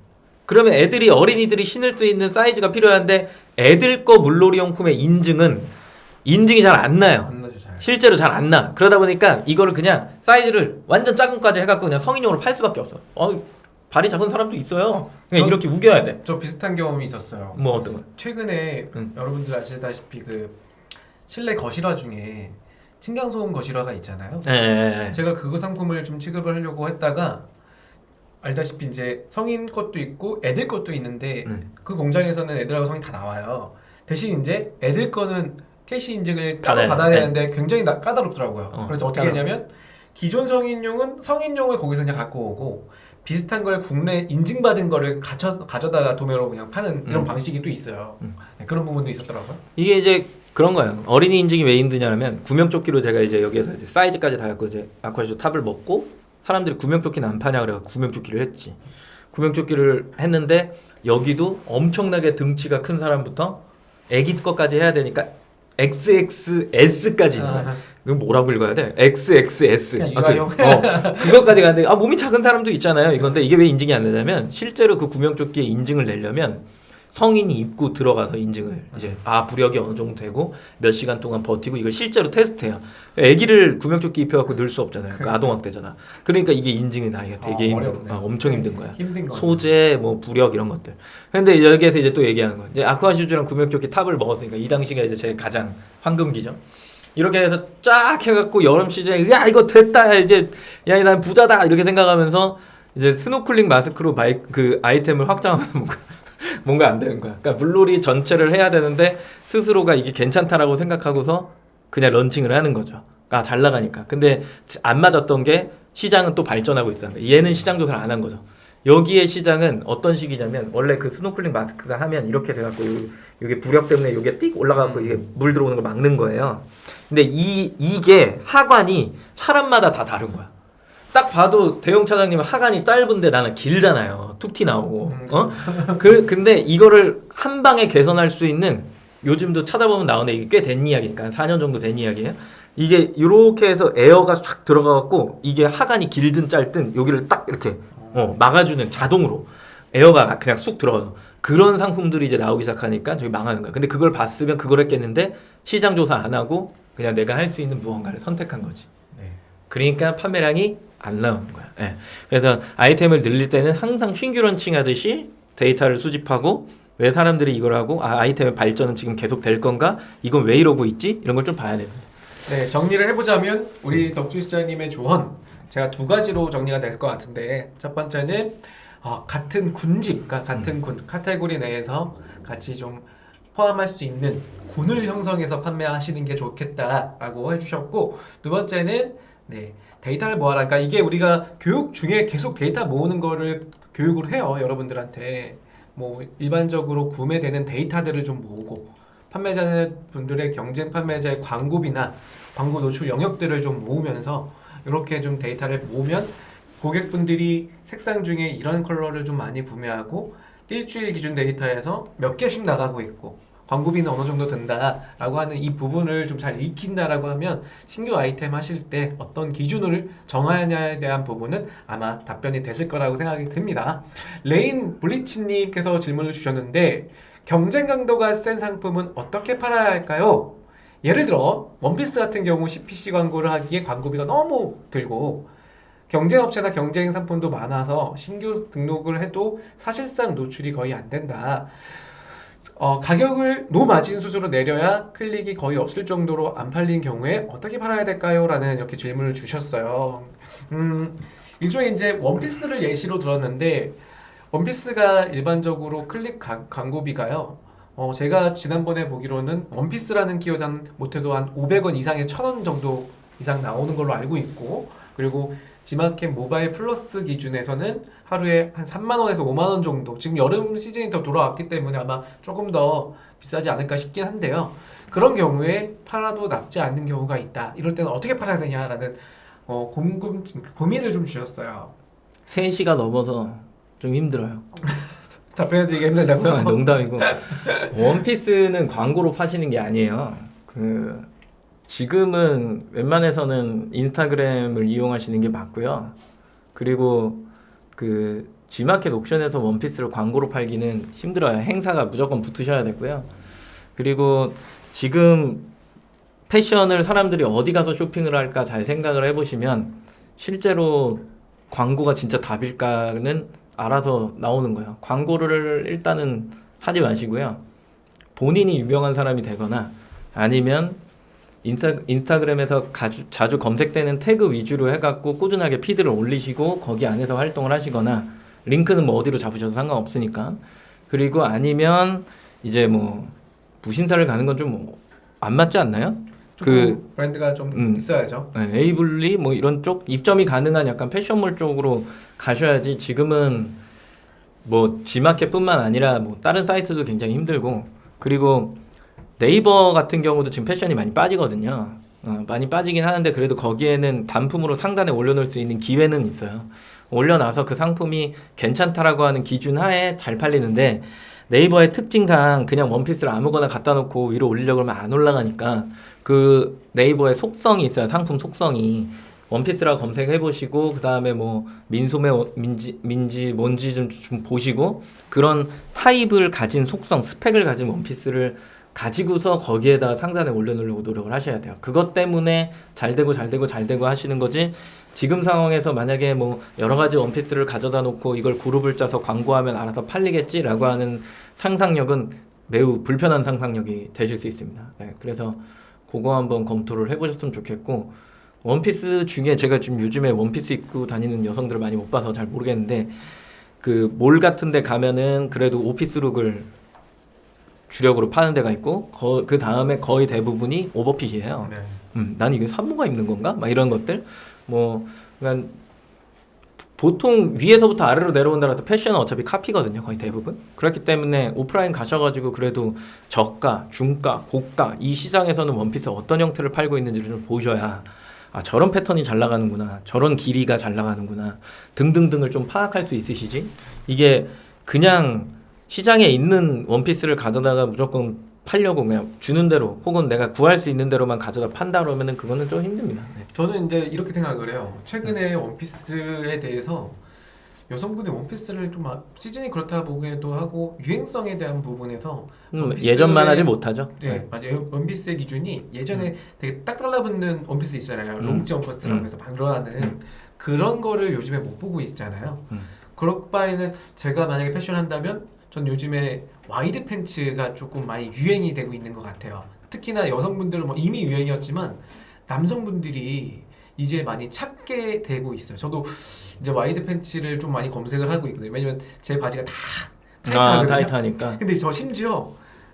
그러면 어린이들이 신을 수 있는 사이즈가 필요한데 애들 거 물놀이 용품의 인증이 잘 안 나요. 안 나죠, 잘. 실제로 잘 안 나. 그러다 보니까 이거를 그냥 사이즈를 완전 작은 거까지 해갖고 그냥 성인용으로 팔 수밖에 없어. 발이 작은 사람도 있어요. 그냥 이렇게 우겨야 돼. 저 비슷한 경험이 있었어요. 뭐 어떤 거? 최근에 여러분들 아시다시피 그 실내 거실화 중에 층간소음 거실화가 있잖아요. 예. 제가 그거 상품을 좀 취급을 하려고 했다가 알다시피 이제 성인 것도 있고 애들 것도 있는데 그 공장에서는 애들하고 성인 다 나와요. 대신 이제 애들 거는 캐시 인증을 따로 받아야 되는데 굉장히 까다롭더라고요. 그래서 어떻게 했냐면 기존 성인용은 성인용을 거기서 그냥 갖고 오고 비슷한 걸 국내 인증받은 거를 가져다가 도매로 그냥 파는 이런 방식이 또 있어요. 네, 그런 부분도 있었더라고요. 이게 이제 그런 거예요. 어린이 인증이 왜 힘드냐면 구명조끼로 제가 이제 여기에서 이제 사이즈까지 다 갖고 이제 아쿠아슈 탑을 먹고 사람들이 구명조끼는 안 파냐 그래서 구명조끼를 했지. 구명조끼를 했는데 여기도 엄청나게 등치가 큰 사람부터 애기 것까지 해야 되니까 XXS까지 있는 거야. 이거 뭐라고 읽어야 돼? XXS. 그것까지 가는데 몸이 작은 사람도 있잖아요. 이건데 이게 왜 인증이 안 되냐면 실제로 그 구명조끼에 인증을 내려면 성인이 입고 들어가서 인증을 이제 부력이 어느 정도 되고 몇 시간 동안 버티고 이걸 실제로 테스트해요. 애기를 구명조끼 입혀갖고 넣을 수 없잖아요. 그러니까 아동학대잖아. 그러니까 이게 인증이 나기가 되게 엄청 힘든 거야. 소재, 뭐 부력 이런 것들. 근데 여기에서 이제 또 얘기하는 거야. 이제 아쿠아슈즈랑 구명조끼 탑을 먹었으니까 이 당시가 이제 제 가장 황금기죠. 이렇게 해서 쫙 해갖고 여름 시즌에 야 이거 됐다 이제 야 난 부자다 이렇게 생각하면서 이제 스노클링 마스크로 그 아이템을 확장하면 뭔가 안 되는 거야. 그러니까 물놀이 전체를 해야 되는데 스스로가 이게 괜찮다라고 생각하고서 그냥 런칭을 하는 거죠. 잘 나가니까. 근데 안 맞았던 게 시장은 또 발전하고 있었는데 얘는 시장 조사를 안 한 거죠. 여기의 시장은 어떤 식이냐면 원래 그 스노클링 마스크가 하면 이렇게 돼갖고 이게 부력 때문에 이게 띡 올라가고 이게 물 들어오는 걸 막는 거예요. 근데 이게 하관이 사람마다 다 다른 거야. 딱 봐도 대형 차장님은 하관이 짧은데 나는 길잖아요. 툭 튀 나오고. 근데 이거를 한 방에 개선할 수 있는 요즘도 찾아보면 나오는데 이게 꽤 된 이야기니까 4년 정도 된 이야기예요. 이게 이렇게 해서 에어가 쫙 들어가갖고 이게 하관이 길든 짧든 여기를 딱 이렇게 막아주는 자동으로 에어가 그냥 쑥 들어가요. 그런 상품들이 이제 나오기 시작하니까 저희 망하는 거야. 근데 그걸 봤으면 그걸 했겠는데 시장 조사 안 하고 그냥 내가 할 수 있는 무언가를 선택한 거지. 네. 그러니까 판매량이 안 나오는 거야. 예. 그래서 아이템을 늘릴 때는 항상 신규 런칭하듯이 데이터를 수집하고 왜 사람들이 이걸 하고 아이템의 발전은 지금 계속 될 건가? 이건 왜 이러고 있지? 이런 걸 좀 봐야 됩니다. 네, 정리를 해보자면 우리 덕주 시장님의 조언 제가 두 가지로 정리가 될 것 같은데 첫 번째는 같은 군집, 그러니까 같은 군 카테고리 내에서 같이 좀 포함할 수 있는 군을 형성해서 판매하시는 게 좋겠다라고 해주셨고 두 번째는 네, 데이터를 모아라. 그러니까 이게 우리가 교육 중에 계속 데이터 모으는 거를 교육을 해요. 여러분들한테 뭐 일반적으로 구매되는 데이터들을 좀 모으고 판매자분들의 경쟁 판매자의 광고비나 광고 노출 영역들을 좀 모으면서 이렇게 좀 데이터를 모으면 고객분들이 색상 중에 이런 컬러를 좀 많이 구매하고 일주일 기준 데이터에서 몇 개씩 나가고 있고 광고비는 어느 정도 든다라고 하는 이 부분을 좀 잘 익힌다라고 하면 신규 아이템 하실 때 어떤 기준을 정하냐에 대한 부분은 아마 답변이 됐을 거라고 생각이 듭니다. 레인 블리치님께서 질문을 주셨는데 경쟁 강도가 센 상품은 어떻게 팔아야 할까요? 예를 들어 원피스 같은 경우 CPC 광고를 하기에 광고비가 너무 들고 경쟁 업체나 경쟁 상품도 많아서 신규 등록을 해도 사실상 노출이 거의 안 된다. 가격을 노마진 수수로 내려야 클릭이 거의 없을 정도로 안 팔린 경우에 어떻게 팔아야 될까요? 라는 이렇게 질문을 주셨어요. 일종의 이제 원피스를 예시로 들었는데 원피스가 일반적으로 클릭 광고비가요. 제가 지난번에 보기로는 원피스라는 키워드 한 못해도 한 500원 이상에 1000원 정도 이상 나오는 걸로 알고 있고 그리고 지마켓 모바일 플러스 기준에서는 하루에 한 3만원에서 5만원 정도 지금 여름 시즌이 더 돌아왔기 때문에 아마 조금 더 비싸지 않을까 싶긴 한데요. 그런 경우에 팔아도 남지 않는 경우가 있다. 이럴 때는 어떻게 팔아야 되냐라는 고민을 좀 주셨어요. 3시가 넘어서 좀 힘들어요. 답변해드리기 힘들다고요? 농담이고 원피스는 광고로 파시는 게 아니에요. 지금은 웬만해서는 인스타그램을 이용하시는 게 맞고요. 그리고 G마켓 옥션에서 원피스를 광고로 팔기는 힘들어요. 행사가 무조건 붙으셔야 되고요. 그리고 지금 패션을 사람들이 어디 가서 쇼핑을 할까 잘 생각을 해보시면 실제로 광고가 진짜 답일까는 알아서 나오는 거예요. 광고를 일단은 하지 마시고요. 본인이 유명한 사람이 되거나 아니면 인스타그램에서 자주 검색되는 태그 위주로 해갖고 꾸준하게 피드를 올리시고 거기 안에서 활동을 하시거나 링크는 뭐 어디로 잡으셔도 상관없으니까 그리고 아니면 이제 뭐 무신사를 가는 건 좀 안 맞지 않나요? 브랜드가 좀 있어야죠. 네, 에이블리 뭐 이런 쪽 입점이 가능한 약간 패션몰 쪽으로 가셔야지 지금은 뭐 G마켓뿐만 아니라 뭐 다른 사이트도 굉장히 힘들고 그리고 네이버 같은 경우도 지금 패션이 많이 빠지거든요. 많이 빠지긴 하는데 그래도 거기에는 단품으로 상단에 올려놓을 수 있는 기회는 있어요. 올려놔서 그 상품이 괜찮다라고 하는 기준 하에 잘 팔리는데 네이버의 특징상 그냥 원피스를 아무거나 갖다 놓고 위로 올리려고 하면 안 올라가니까 그 네이버의 속성이 있어요. 상품 속성이. 원피스라고 검색해 보시고 그 다음에 뭐 민소매 민지 뭔지 좀 보시고 그런 타입을 가진 속성 스펙을 가진 원피스를 가지고서 거기에다 상단에 올려놓으려고 노력을 하셔야 돼요. 그것 때문에 잘 되고 하시는 거지 지금 상황에서 만약에 뭐 여러 가지 원피스를 가져다 놓고 이걸 그룹을 짜서 광고하면 알아서 팔리겠지라고 하는 상상력은 매우 불편한 상상력이 되실 수 있습니다. 네, 그래서 그거 한번 검토를 해보셨으면 좋겠고 원피스 중에 제가 지금 요즘에 원피스 입고 다니는 여성들을 많이 못 봐서 잘 모르겠는데 그 몰 같은 데 가면은 그래도 오피스룩을 주력으로 파는 데가 있고 그 다음에 거의 대부분이 오버핏이에요. 네. 난 이게 산모가 입는 건가? 막 이런 것들 뭐 그러니까 보통 위에서부터 아래로 내려온다라도 패션은 어차피 카피거든요. 거의 대부분. 그렇기 때문에 오프라인 가셔가지고 그래도 저가, 중가, 고가 이 시장에서는 원피스 어떤 형태를 팔고 있는지를 좀 보셔야 저런 패턴이 잘 나가는구나. 저런 길이가 잘 나가는구나. 등등등을 좀 파악할 수 있으시지. 이게 그냥 시장에 있는 원피스를 가져다가 무조건 팔려고 그냥 주는 대로 혹은 내가 구할 수 있는 대로만 가져다 판다 그러면은 그거는 좀 힘듭니다. 네. 저는 이제 이렇게 생각을 해요. 최근에 원피스에 대해서 여성분의 원피스를 좀 시즌이 그렇다 보기도 하고 유행성에 대한 부분에서 예전만 하지 못하죠. 네, 맞아요. 원피스의 기준이 예전에 되게 딱 달라붙는 원피스 있잖아요. 롱지 원피스라고 해서 만들어가는 그런 거를 요즘에 못 보고 있잖아요. 그럴 바에는 제가 만약에 패션 한다면 전 요즘에 와이드 팬츠가 조금 많이 유행이 되고 있는 것 같아요. 특히나 여성분들은 뭐 이미 유행이었지만 남성분들이 이제 많이 찾게 되고 있어요. 저도 이제 와이드 팬츠를 좀 많이 검색을 하고 있거든요. 왜냐면 제 바지가 다 타이트하거든요. 타이트하니까. 근데 저 심지어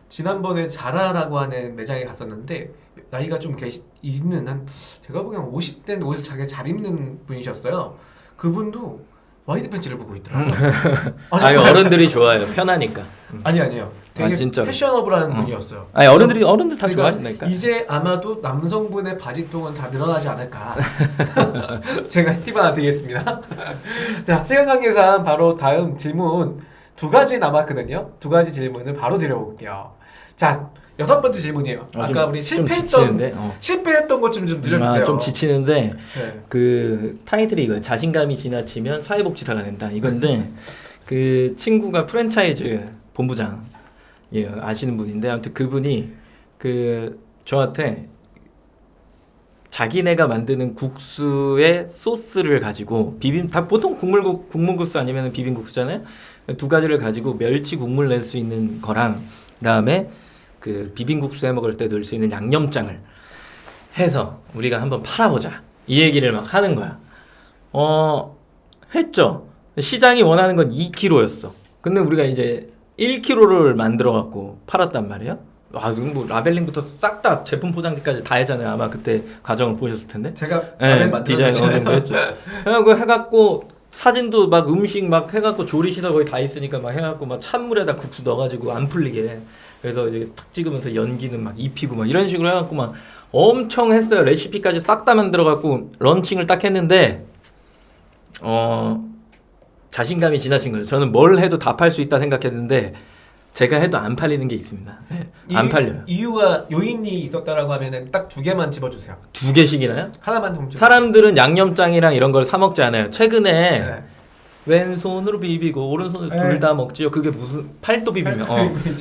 지난번에 자라라고 하는 매장에 갔었는데 나이가 좀 있는 한 제가 보기엔 50대인 옷을 자기가 잘 입는 분이셨어요. 그분도 와이드 팬츠를 보고 있더라고요. 아니 어른들이 좋아해요. 편하니까. 아니요. 되게 진짜로? 패셔너블한 분이었어요. 아니 어른들 다 그러니까 좋아하신다니까. 이제 아마도 남성분의 바지통은 다 늘어나지 않을까. 제가 팁 하나 드리겠습니다. 자, 시간 관계상 바로 다음 질문 두 가지 남았거든요. 두 가지 질문을 바로 드려볼게요. 자, 6번째 질문이에요. 아까 우리 실패했던 것 좀 늘려주세요. 좀 지치는데 네. 그 타이틀이 이거예요. 자신감이 지나치면 사회복지사가 된다. 이건데 그 친구가 프랜차이즈 본부장 아시는 분인데 아무튼 그분이 그 저한테 자기네가 만드는 국수의 소스를 가지고 보통 국물국수 아니면 비빔국수잖아요. 두 가지를 가지고 멸치 국물 낼 수 있는 거랑 그다음에 그 비빔국수 해 먹을 때 넣을 수 있는 양념장을 해서 우리가 한번 팔아보자 이 얘기를 막 하는 거야. 했죠. 시장이 원하는 건 2kg였어. 근데 우리가 이제 1kg를 만들어 갖고 팔았단 말이에요. 뭐 라벨링부터 싹 다 제품 포장지까지 다 했잖아요. 아마 그때 과정을 보셨을 텐데. 제가 라벨 디자인 어느 정도 했죠. 그래갖고 해갖고 사진도 막 음식 막 해갖고 조리시설 거의 다 있으니까 막 해갖고 막 찬물에다 국수 넣어가지고 안 풀리게. 그래서 이제 탁 찍으면서 연기는 막 입히고 막 이런 식으로 해갖고 막 엄청 했어요. 레시피까지 싹 다 만들어갖고 런칭을 딱 했는데 자신감이 지나친 거죠. 저는 뭘 해도 다 팔 수 있다 생각했는데 제가 해도 안 팔리는 게 있습니다. 네, 안 팔려요. 이유가 요인이 있었다라고 하면은 딱 2개만 집어주세요. 2개씩이나요? 하나만 좀 집어주세요. 사람들은 양념장이랑 이런 걸 사 먹지 않아요. 최근에 네. 왼손으로 비비고 오른손으로 네. 둘 다 먹지요. 그게 무슨 팔도 비빔면.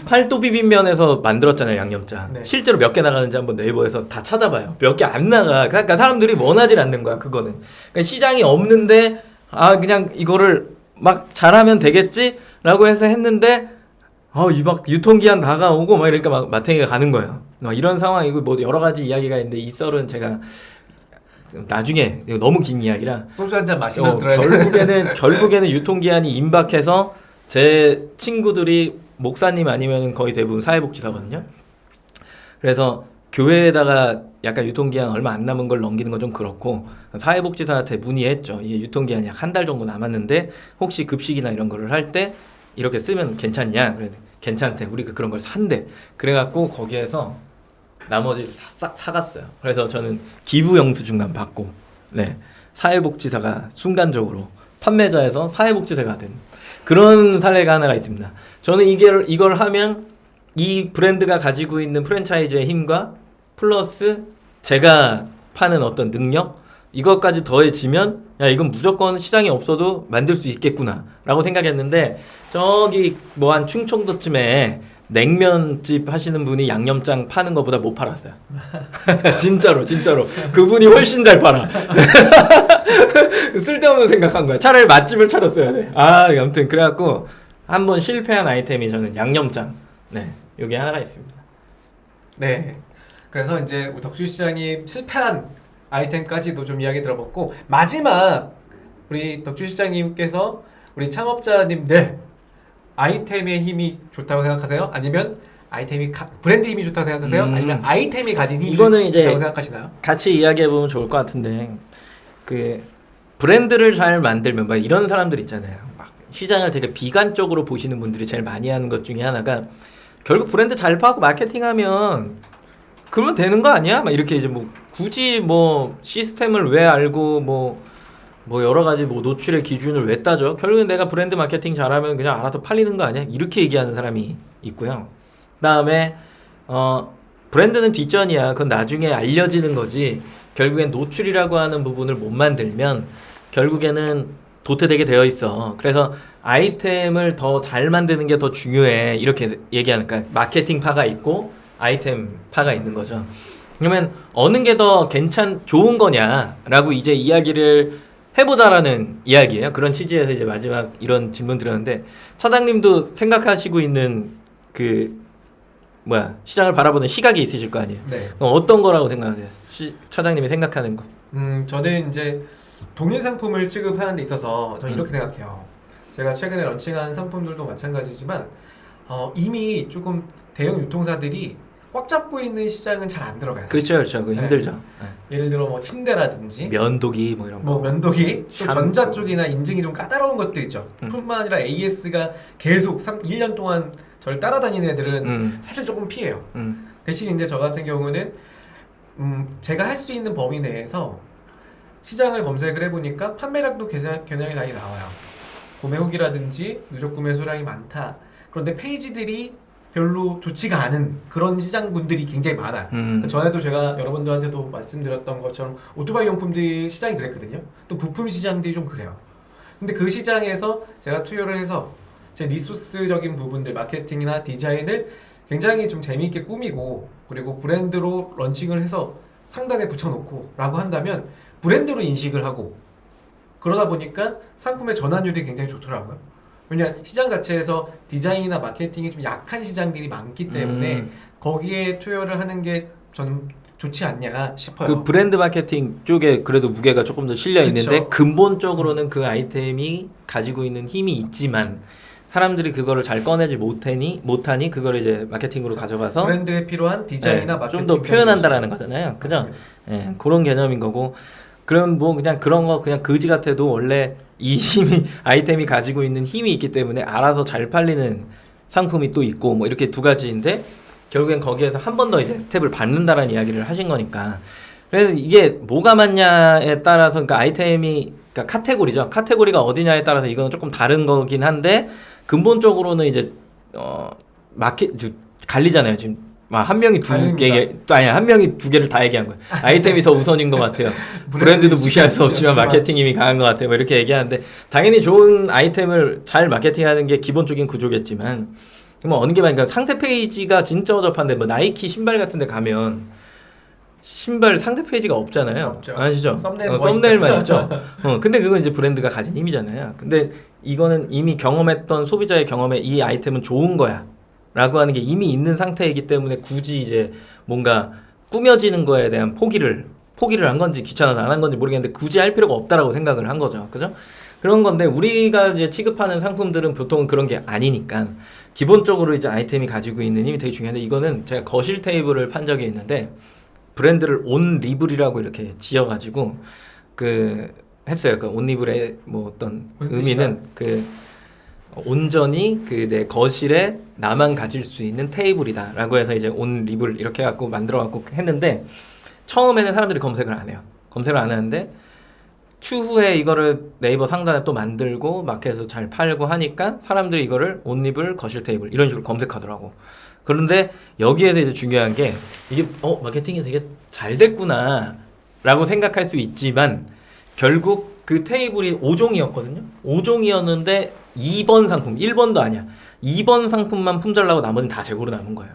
팔도 비빔면에서 만들었잖아요, 양념장. 네. 실제로 몇 개 나가는지 한번 네이버에서 다 찾아봐요. 몇 개 안 나가. 그러니까 사람들이 원하지 않는 거야, 그거는. 그러니까 시장이 없는데 그냥 이거를 막 잘하면 되겠지라고 해서 했는데 이 막 유통기한 다가오고 막 이러니까 막 마탱이가 가는 거예요. 막 이런 상황이고 뭐 여러 가지 이야기가 있는데 이 썰은 제가 나중에 너무 긴 이야기라 소주 한 잔 마시면서 들어야 돼. 결국에는 유통기한이 임박해서 제 친구들이 목사님 아니면 거의 대부분 사회복지사거든요. 그래서 교회에다가 약간 유통기한 얼마 안 남은 걸 넘기는 건 좀 그렇고 사회복지사한테 문의했죠. 이게 유통기한이 약 한 달 정도 남았는데 혹시 급식이나 이런 거를 할 때 이렇게 쓰면 괜찮냐? 그래 괜찮대. 우리가 그런 걸 산대. 그래갖고 거기에서 나머지를 싹 사갔어요. 그래서 저는 기부 영수증만 받고 사회복지사가 순간적으로 판매자에서 사회복지사가 된 그런 사례가 하나가 있습니다. 저는 이걸 하면 이 브랜드가 가지고 있는 프랜차이즈의 힘과 플러스 제가 파는 어떤 능력 이것까지 더해지면 이건 무조건 시장이 없어도 만들 수 있겠구나 라고 생각했는데 저기 뭐 한 충청도쯤에 냉면집 하시는 분이 양념장 파는 것보다 못 팔았어요. 진짜로 그분이 훨씬 잘 팔아. 쓸데없는 생각한 거야. 차라리 맛집을 차렸어야 돼. 아무튼 그래갖고 한번 실패한 아이템이 저는 양념장. 여기 하나가 있습니다. 네. 그래서 이제 덕수 시장이 실패한 아이템까지도 좀 이야기 들어봤고 마지막 우리 덕수 시장님께서 우리 창업자님들 아이템의 힘이 좋다고 생각하세요? 아니면 브랜드 힘이 좋다고 생각하세요? 아니면 아이템이 가진 힘이 이거는 이제 좋다고 생각하시나요? 같이 이야기해보면 좋을 것 같은데 그 브랜드를 잘 만들면 막 이런 사람들 있잖아요. 막 시장을 되게 비관적으로 보시는 분들이 제일 많이 하는 것 중에 하나가 결국 브랜드 잘 파고 마케팅하면 그러면 되는 거 아니야? 막 이렇게 이제 뭐 굳이 뭐 시스템을 왜 알고 뭐 여러 가지 뭐 노출의 기준을 왜 따져? 결국엔 내가 브랜드 마케팅 잘하면 그냥 알아서 팔리는 거 아니야? 이렇게 얘기하는 사람이 있고요. 그다음에 브랜드는 뒷전이야. 그건 나중에 알려지는 거지. 결국엔 노출이라고 하는 부분을 못 만들면 결국에는 도태되게 되어 있어. 그래서 아이템을 더 잘 만드는 게 더 중요해. 이렇게 얘기하는 거야. 마케팅 파가 있고 아이템 파가 있는 거죠. 그러면 어느 게 더 좋은 거냐라고 이제 이야기를 해보자라는 이야기예요. 그런 취지에서 이제 마지막 이런 질문 드렸는데 차장님도 생각하시고 있는 시장을 바라보는 시각이 있으실 거 아니에요. 네. 그럼 어떤 거라고 생각하세요? 차장님이 생각하는 거. 저는 이제 동일 상품을 취급하는 데 있어서 저는 이렇게 생각해요. 제가 최근에 런칭한 상품들도 마찬가지지만 이미 조금 대형 유통사들이 꽉 잡고 있는 시장은 잘 안 들어가요. 그렇죠. 그거 힘들죠. 네. 예를 들어 뭐 침대라든지 면도기 뭐 이런 거. 뭐 면도기, 또 샴푸. 전자 쪽이나 인증이 좀 까다로운 것들 있죠. 뿐만 아니라 AS가 계속 1년 동안 저를 따라다니는 애들은 사실 조금 피해요. 대신 이제 저 같은 경우는 제가 할 수 있는 범위 내에서 시장을 검색을 해보니까 판매량도 굉장히 많이 나와요. 구매 후기라든지 누적 구매 수량이 많다. 그런데 페이지들이 별로 좋지가 않은 그런 시장군들이 굉장히 많아요. 전에도 제가 여러분들한테도 말씀드렸던 것처럼 오토바이 용품들이 시장이 그랬거든요. 또 부품 시장들이 좀 그래요. 근데 그 시장에서 제가 투여를 해서 제 리소스적인 부분들, 마케팅이나 디자인을 굉장히 좀 재미있게 꾸미고 그리고 브랜드로 런칭을 해서 상단에 붙여놓고 라고 한다면 브랜드로 인식을 하고 그러다 보니까 상품의 전환율이 굉장히 좋더라고요. 왜냐 시장 자체에서 디자인이나 마케팅이 좀 약한 시장들이 많기 때문에 거기에 투여를 하는 게 저는 좋지 않냐 싶어요. 그 브랜드 마케팅 쪽에 그래도 무게가 조금 더 실려 있는데 그렇죠. 근본적으로는 그 아이템이 가지고 있는 힘이 있지만 사람들이 그거를 잘 꺼내지 못하니 그걸 이제 마케팅으로 가져가서 브랜드에 필요한 디자인이나 마케팅 좀 더 표현한다라는 거잖아요. 그죠? 예, 그런 개념인 거고. 그럼 뭐 그냥 그런 거 그냥 거지 같아도 원래 이 힘이 아이템이 가지고 있는 힘이 있기 때문에 알아서 잘 팔리는 상품이 또 있고 뭐 이렇게 두 가지인데 결국엔 거기에서 한 번 더 이제 스텝을 밟는다라는 이야기를 하신 거니까. 그래서 이게 뭐가 맞냐에 따라서 그러니까 아이템이 그러니까 카테고리죠. 카테고리가 어디냐에 따라서 이거는 조금 다른 거긴 한데 근본적으로는 이제 갈리잖아요. 지금 한 명이 한 명이 두 개를 다 얘기한 거예요. 아이템이 더 우선인 것 같아요. 브랜드도 무시할 수 없지만 마케팅 힘이 강한 것 같아요. 뭐 이렇게 얘기하는데 당연히 좋은 아이템을 잘 마케팅하는 게 기본적인 구조겠지만 뭐 어느 게 많으니까 상세 페이지가 진짜 어접한데 뭐 나이키 신발 같은데 가면 신발 상세 페이지가 없잖아요. 없죠. 아시죠? 썸네일 썸네일만 있죠. 근데 그건 이제 브랜드가 가진 힘이잖아요. 근데 이거는 이미 경험했던 소비자의 경험에 이 아이템은 좋은 거야. 라고 하는 게 이미 있는 상태이기 때문에 굳이 이제 뭔가 꾸며지는 거에 대한 포기를 한 건지 귀찮아서 안 한 건지 모르겠는데 굳이 할 필요가 없다라고 생각을 한 거죠. 그죠? 그런 건데 우리가 이제 취급하는 상품들은 보통 그런 게 아니니까 기본적으로 이제 아이템이 가지고 있는 힘이 되게 중요한데 이거는 제가 거실 테이블을 판 적이 있는데 브랜드를 온 리블이라고 이렇게 지어가지고 했어요. 그 온 리블의 뭐 어떤 의미는 온전히 내 거실에 나만 가질 수 있는 테이블이다 라고 해서 이제 온 리블 이렇게 해갖고 만들어 갖고 했는데 처음에는 사람들이 검색을 안 해요. 검색을 안 하는데 추후에 이거를 네이버 상단에 또 만들고 마켓에서 잘 팔고 하니까 사람들이 이거를 온 리블 거실 테이블 이런 식으로 검색하더라고. 그런데 여기에서 이제 중요한 게 이게 마케팅이 되게 잘 됐구나 라고 생각할 수 있지만 결국 그 테이블이 5종이었거든요. 5종이었는데 2번 상품, 1번도 아니야. 2번 상품만 품절나고 나머지는 다 재고로 남은 거예요.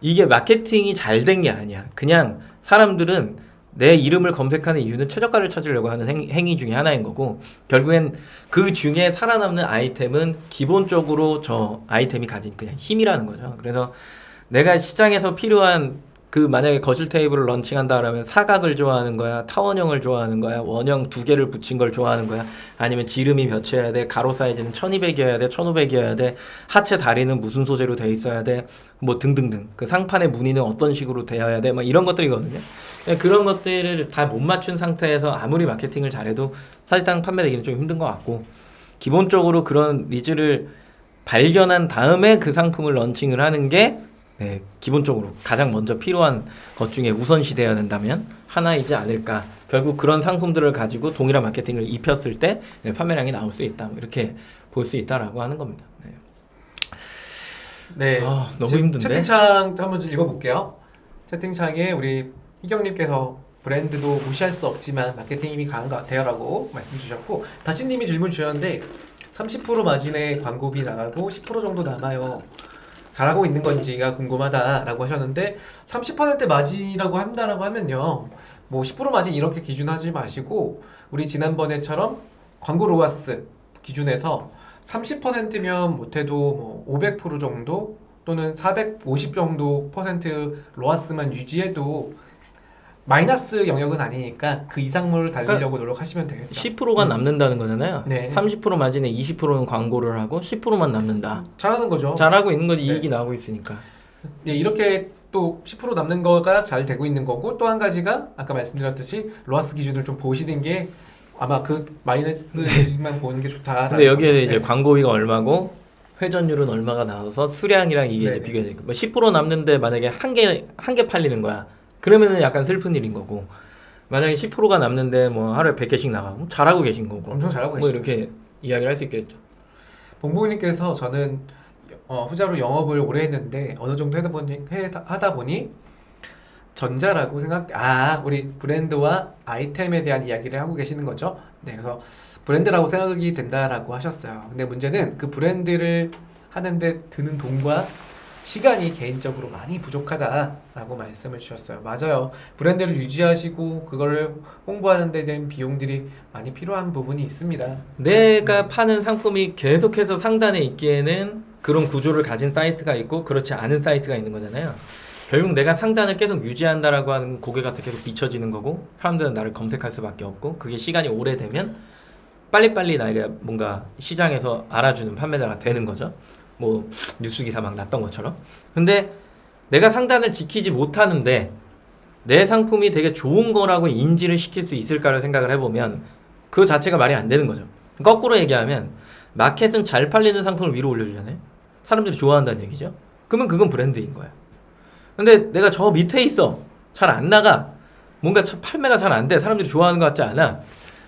이게 마케팅이 잘 된 게 아니야. 그냥 사람들은 내 이름을 검색하는 이유는 최저가를 찾으려고 하는 행위 중에 하나인 거고 결국엔 그 중에 살아남는 아이템은 기본적으로 저 아이템이 가진 그냥 힘이라는 거죠. 그래서 내가 시장에서 필요한 만약에 거실 테이블을 런칭한다 그러면 사각을 좋아하는 거야, 타원형을 좋아하는 거야, 원형 2개를 붙인 걸 좋아하는 거야, 아니면 지름이 몇이어야 돼, 가로 사이즈는 1200이어야 돼, 1500이어야 돼, 하체 다리는 무슨 소재로 돼 있어야 돼, 뭐 등등등. 그 상판의 무늬는 어떤 식으로 되어야 돼, 막 이런 것들이거든요. 그런 것들을 다 못 맞춘 상태에서 아무리 마케팅을 잘해도 사실상 판매되기는 좀 힘든 것 같고 기본적으로 그런 니즈를 발견한 다음에 그 상품을 런칭을 하는 게 기본적으로 가장 먼저 필요한 것 중에 우선시 되어야 된다면 하나이지 않을까. 결국 그런 상품들을 가지고 동일한 마케팅을 입혔을 때 판매량이 나올 수 있다. 이렇게 볼 수 있다라고 하는 겁니다. 네. 너무 지금 힘든데. 채팅창 한번 좀 읽어볼게요. 채팅창에 우리 희경님께서 브랜드도 무시할 수 없지만 마케팅 힘이 강한 것 같아요라고 말씀 주셨고, 다시님이 질문 주셨는데 30% 마진에 광고비 나가고 10% 정도 남아요. 잘하고 있는 건지가 궁금하다라고 하셨는데, 30% 마진이라고 한다라고 하면요, 뭐 10% 마진 이렇게 기준하지 마시고 우리 지난번에처럼 광고 로아스 기준에서 30%면 못해도 뭐 500% 정도 또는 450 정도 퍼센트 로아스만 유지해도 마이너스 영역은 아니니까 그 이상을 달리려고 노력하시면 되겠죠. 10%가 남는다는 거잖아요. 네. 30% 마진에 20%는 광고를 하고 10%만 남는다. 잘하는 거죠. 잘하고 있는 거지. 네. 이익이 나오고 있으니까. 네, 이렇게 또 10% 남는 거가 잘 되고 있는 거고, 또 한 가지가 아까 말씀드렸듯이 로아스 기준을 좀 보시는 게 아마 그 마이너스만 보는 게 좋다. 근데 여기에 이제 광고비가 얼마고 회전율은 얼마가 나와서 수량이랑 이게 이제 네. 비교가 되니까 뭐 10% 남는데 만약에 한 개 팔리는 거야. 그러면은 약간 슬픈 일인 거고. 만약에 10%가 남는데 뭐 하루에 100개씩 나가고 잘하고 계신 거고. 엄청 잘하고 뭐 계시죠. 이렇게 이야기를 할 수 있겠죠. 봉봉님께서 저는 후자로 영업을 오래 했는데 어느 정도 하다 보니 전자라고 우리 브랜드와 아이템에 대한 이야기를 하고 계시는 거죠. 네, 그래서 브랜드라고 생각이 된다라고 하셨어요. 근데 문제는 그 브랜드를 하는데 드는 돈과 시간이 개인적으로 많이 부족하다라고 말씀을 주셨어요. 맞아요. 브랜드를 유지하시고 그거를 홍보하는 데 대한 비용들이 많이 필요한 부분이 있습니다. 내가 파는 상품이 계속해서 상단에 있기에는 그런 구조를 가진 사이트가 있고 그렇지 않은 사이트가 있는 거잖아요. 결국 내가 상단을 계속 유지한다라고 하는 고객한테 계속 비춰지는 거고, 사람들은 나를 검색할 수밖에 없고, 그게 시간이 오래되면 빨리빨리 나에게 뭔가 시장에서 알아주는 판매자가 되는 거죠. 뭐 뉴스 기사 막 났던 것처럼. 근데 내가 상단을 지키지 못하는데 내 상품이 되게 좋은 거라고 인지를 시킬 수 있을까를 생각을 해보면 그 자체가 말이 안 되는 거죠. 거꾸로 얘기하면 마켓은 잘 팔리는 상품을 위로 올려주잖아요. 사람들이 좋아한다는 얘기죠. 그러면 그건 브랜드인 거야. 근데 내가 저 밑에 있어. 잘 안 나가. 뭔가 판매가 잘 안 돼. 사람들이 좋아하는 것 같지 않아.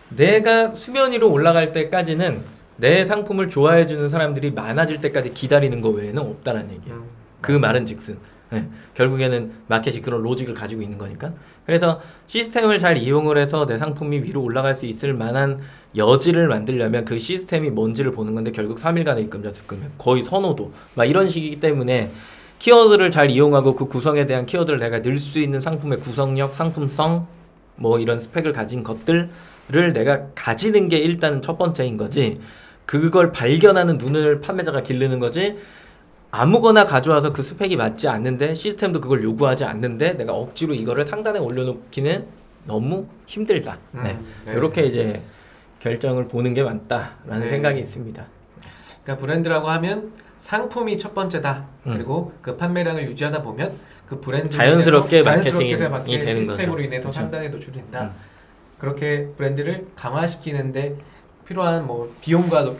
내가 수면 위로 올라갈 때까지는 내 상품을 좋아해주는 사람들이 많아질 때까지 기다리는 거 외에는 없다는 얘기예요. 그 말은 즉슨. 네, 결국에는 마켓이 그런 로직을 가지고 있는 거니까. 그래서 시스템을 잘 이용을 해서 내 상품이 위로 올라갈 수 있을 만한 여지를 만들려면 그 시스템이 뭔지를 보는 건데, 결국 3일간의 입금 저수금액, 거의 선호도 막 이런 식이기 때문에 키워드를 잘 이용하고 그 구성에 대한 키워드를 내가 넣을 수 있는 상품의 구성력, 상품성, 뭐 이런 스펙을 가진 것들을 내가 가지는 게 일단은 첫 번째인 거지. 그걸 발견하는 눈을 판매자가 기르는 거지. 아무거나 가져와서 그 스펙이 맞지 않는데, 시스템도 그걸 요구하지 않는데 내가 억지로 이거를 상단에 올려놓기는 너무 힘들다. 네. 이렇게 이제 결정을 보는 게 맞다라는 네. 생각이 있습니다. 그러니까 브랜드라고 하면 상품이 첫 번째다. 그리고 그 판매량을 유지하다 보면 그 브랜드 자연스럽게 자연스럽게 마케팅이 되는 시스템으로 거죠. 인해서 그렇죠. 상단에 노출된다. 그렇게 브랜드를 강화시키는데 필요한 뭐 비용과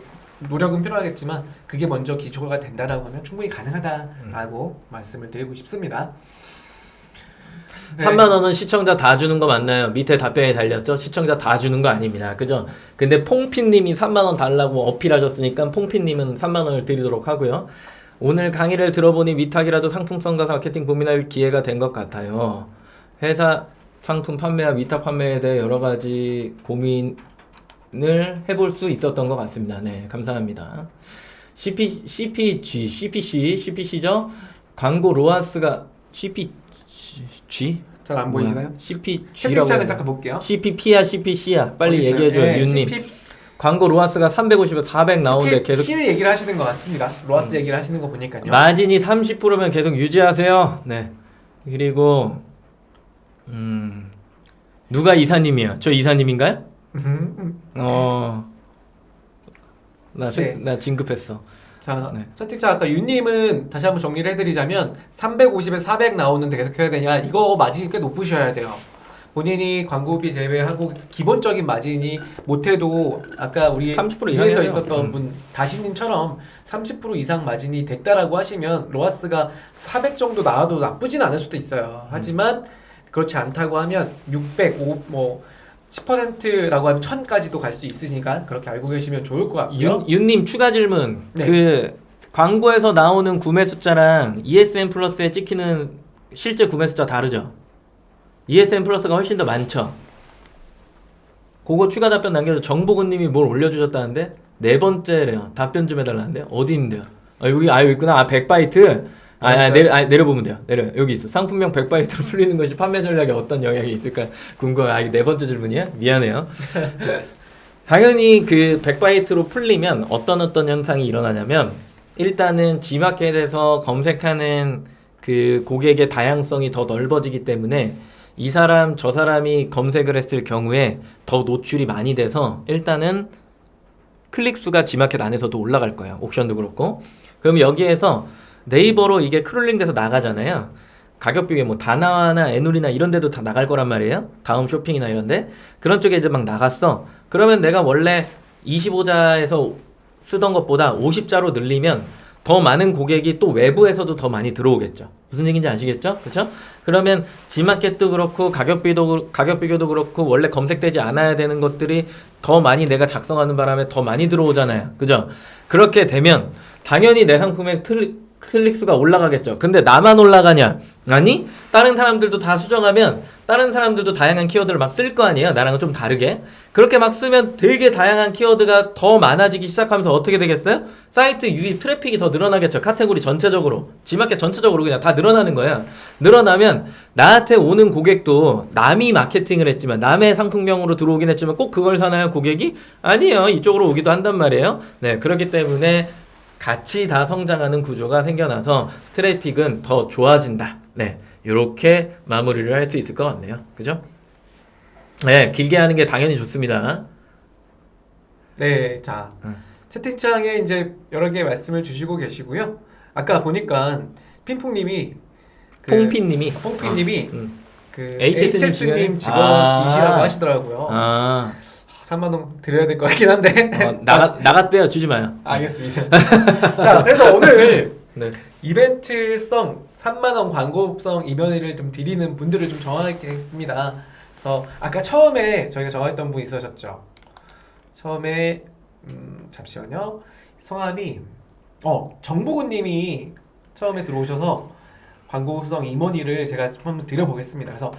노력은 필요하겠지만 그게 먼저 기초가 된다라고 하면 충분히 가능하다라고 말씀을 드리고 싶습니다. 네. 3만 원은 시청자 다 주는 거 맞나요? 밑에 답변이 달렸죠? 시청자 다 주는 거 아닙니다. 그죠? 근데 퐁피님이 3만 원 달라고 어필하셨으니까 퐁피님은 3만 원을 드리도록 하고요. 오늘 강의를 들어보니 위탁이라도 상품성과 마케팅 고민할 기회가 된 것 같아요. 회사 상품 판매와 위탁 판매에 대해 여러 가지 고민을 해볼 수 있었던 것 같습니다. 네, 감사합니다. CPC죠? 광고 로아스가 CPG? 잘 안 보이시나요? CPG라고 채팅창을 잠깐 볼게요. CPP야 CPC야 빨리 어디 있어요? 얘기해줘요. 네, 윤님. CP, 광고 로아스가 350에서 400 나오는데 계속 CPC 얘기를 하시는 것 같습니다. 로아스 얘기를 하시는 거 보니까요. 마진이 30%면 계속 유지하세요. 네. 그리고 누가 이사님이야? 저 이사님인가요? 네. 나 진급했어. 자, 네. 채팅창 아까 윤님은 다시 한번 정리를 해드리자면 350에 400 나오는데 계속 해야 되냐? 이거 마진이 꽤 높으셔야 돼요. 본인이 광고비 제외하고 기본적인 마진이 못해도 아까 우리 30% 위에서 이상이에요. 있었던 분 다시님처럼 30% 이상 마진이 됐다라고 하시면 로아스가 400 정도 나와도 나쁘진 않을 수도 있어요. 하지만 그렇지 않다고 하면 600, 10%라고 하면 1000까지도 갈 수 있으니까 그렇게 알고 계시면 좋을 것 같고요. 윤님 추가 질문. 네. 그 광고에서 나오는 구매 숫자랑 ESN 플러스에 찍히는 실제 구매 숫자 다르죠? ESN 플러스가 훨씬 더 많죠? 그거 추가 답변 남겨줘. 정보근님이 뭘 올려주셨다는데? 네 번째래요. 답변 좀 해달라는데? 어디 있는데요? 여기 있구나. 100바이트? 내려보면 돼요. 여기 있어. 상품명 100바이트로 풀리는 것이 판매 전략에 어떤 영향이 있을까 궁금해. 이게 네 번째 질문이야? 미안해요. 당연히 그 100바이트로 풀리면 어떤 현상이 일어나냐면 일단은 G마켓에서 검색하는 그 고객의 다양성이 더 넓어지기 때문에 이 사람 저 사람이 검색을 했을 경우에 더 노출이 많이 돼서 일단은 클릭 수가 G마켓 안에서도 올라갈 거예요. 옥션도 그렇고. 그럼 여기에서 네이버로 이게 크롤링돼서 나가잖아요. 가격 비교에 뭐 다나와나 에누리나 이런 데도 다 나갈 거란 말이에요. 다음 쇼핑이나 이런데 그런 쪽에 이제 막 나갔어. 그러면 내가 원래 25자에서 쓰던 것보다 50자로 늘리면 더 많은 고객이 또 외부에서도 더 많이 들어오겠죠. 무슨 얘기인지 아시겠죠? 그렇죠? 그러면 G마켓도 그렇고 가격 비교도 그렇고 원래 검색되지 않아야 되는 것들이 더 많이 내가 작성하는 바람에 더 많이 들어오잖아요. 그죠? 그렇게 되면 당연히 내 상품의 클릭 수가 올라가겠죠. 근데 나만 올라가냐? 아니, 다른 사람들도 다 수정하면 다른 사람들도 다양한 키워드를 막 쓸 거 아니에요. 나랑은 좀 다르게. 그렇게 막 쓰면 되게 다양한 키워드가 더 많아지기 시작하면서 어떻게 되겠어요? 사이트 유입 트래픽이 더 늘어나겠죠. 카테고리 전체적으로. G마켓 전체적으로 그냥 다 늘어나는 거예요. 늘어나면 나한테 오는 고객도 남이 마케팅을 했지만 남의 상품명으로 들어오긴 했지만 꼭 그걸 사나요? 고객이? 아니에요. 이쪽으로 오기도 한단 말이에요. 네, 그렇기 때문에 같이 다 성장하는 구조가 생겨나서 트래픽은 더 좋아진다. 네, 이렇게 마무리를 할 수 있을 것 같네요. 그죠? 네, 길게 하는 게 당연히 좋습니다. 네, 자 채팅창에 이제 여러 개 말씀을 주시고 계시고요. 아까 보니까 핑퐁님이 퐁피님이 그 HS님 HS님 직원이시라고 하시더라고요. 3만 원 드려야 될 것 같긴 한데 나갔대요. 주지 마요. 알겠습니다. 자, 그래서 오늘 네. 이벤트성 3만 원 광고성 이벤트를 좀 드리는 분들을 좀 정하겠습니다. 그래서 아까 처음에 저희가 정했던 분 있으셨죠. 처음에 잠시만요. 성함이 정보근님이 처음에 들어오셔서 광고성 임원위를 제가 한번 드려보겠습니다. 그래서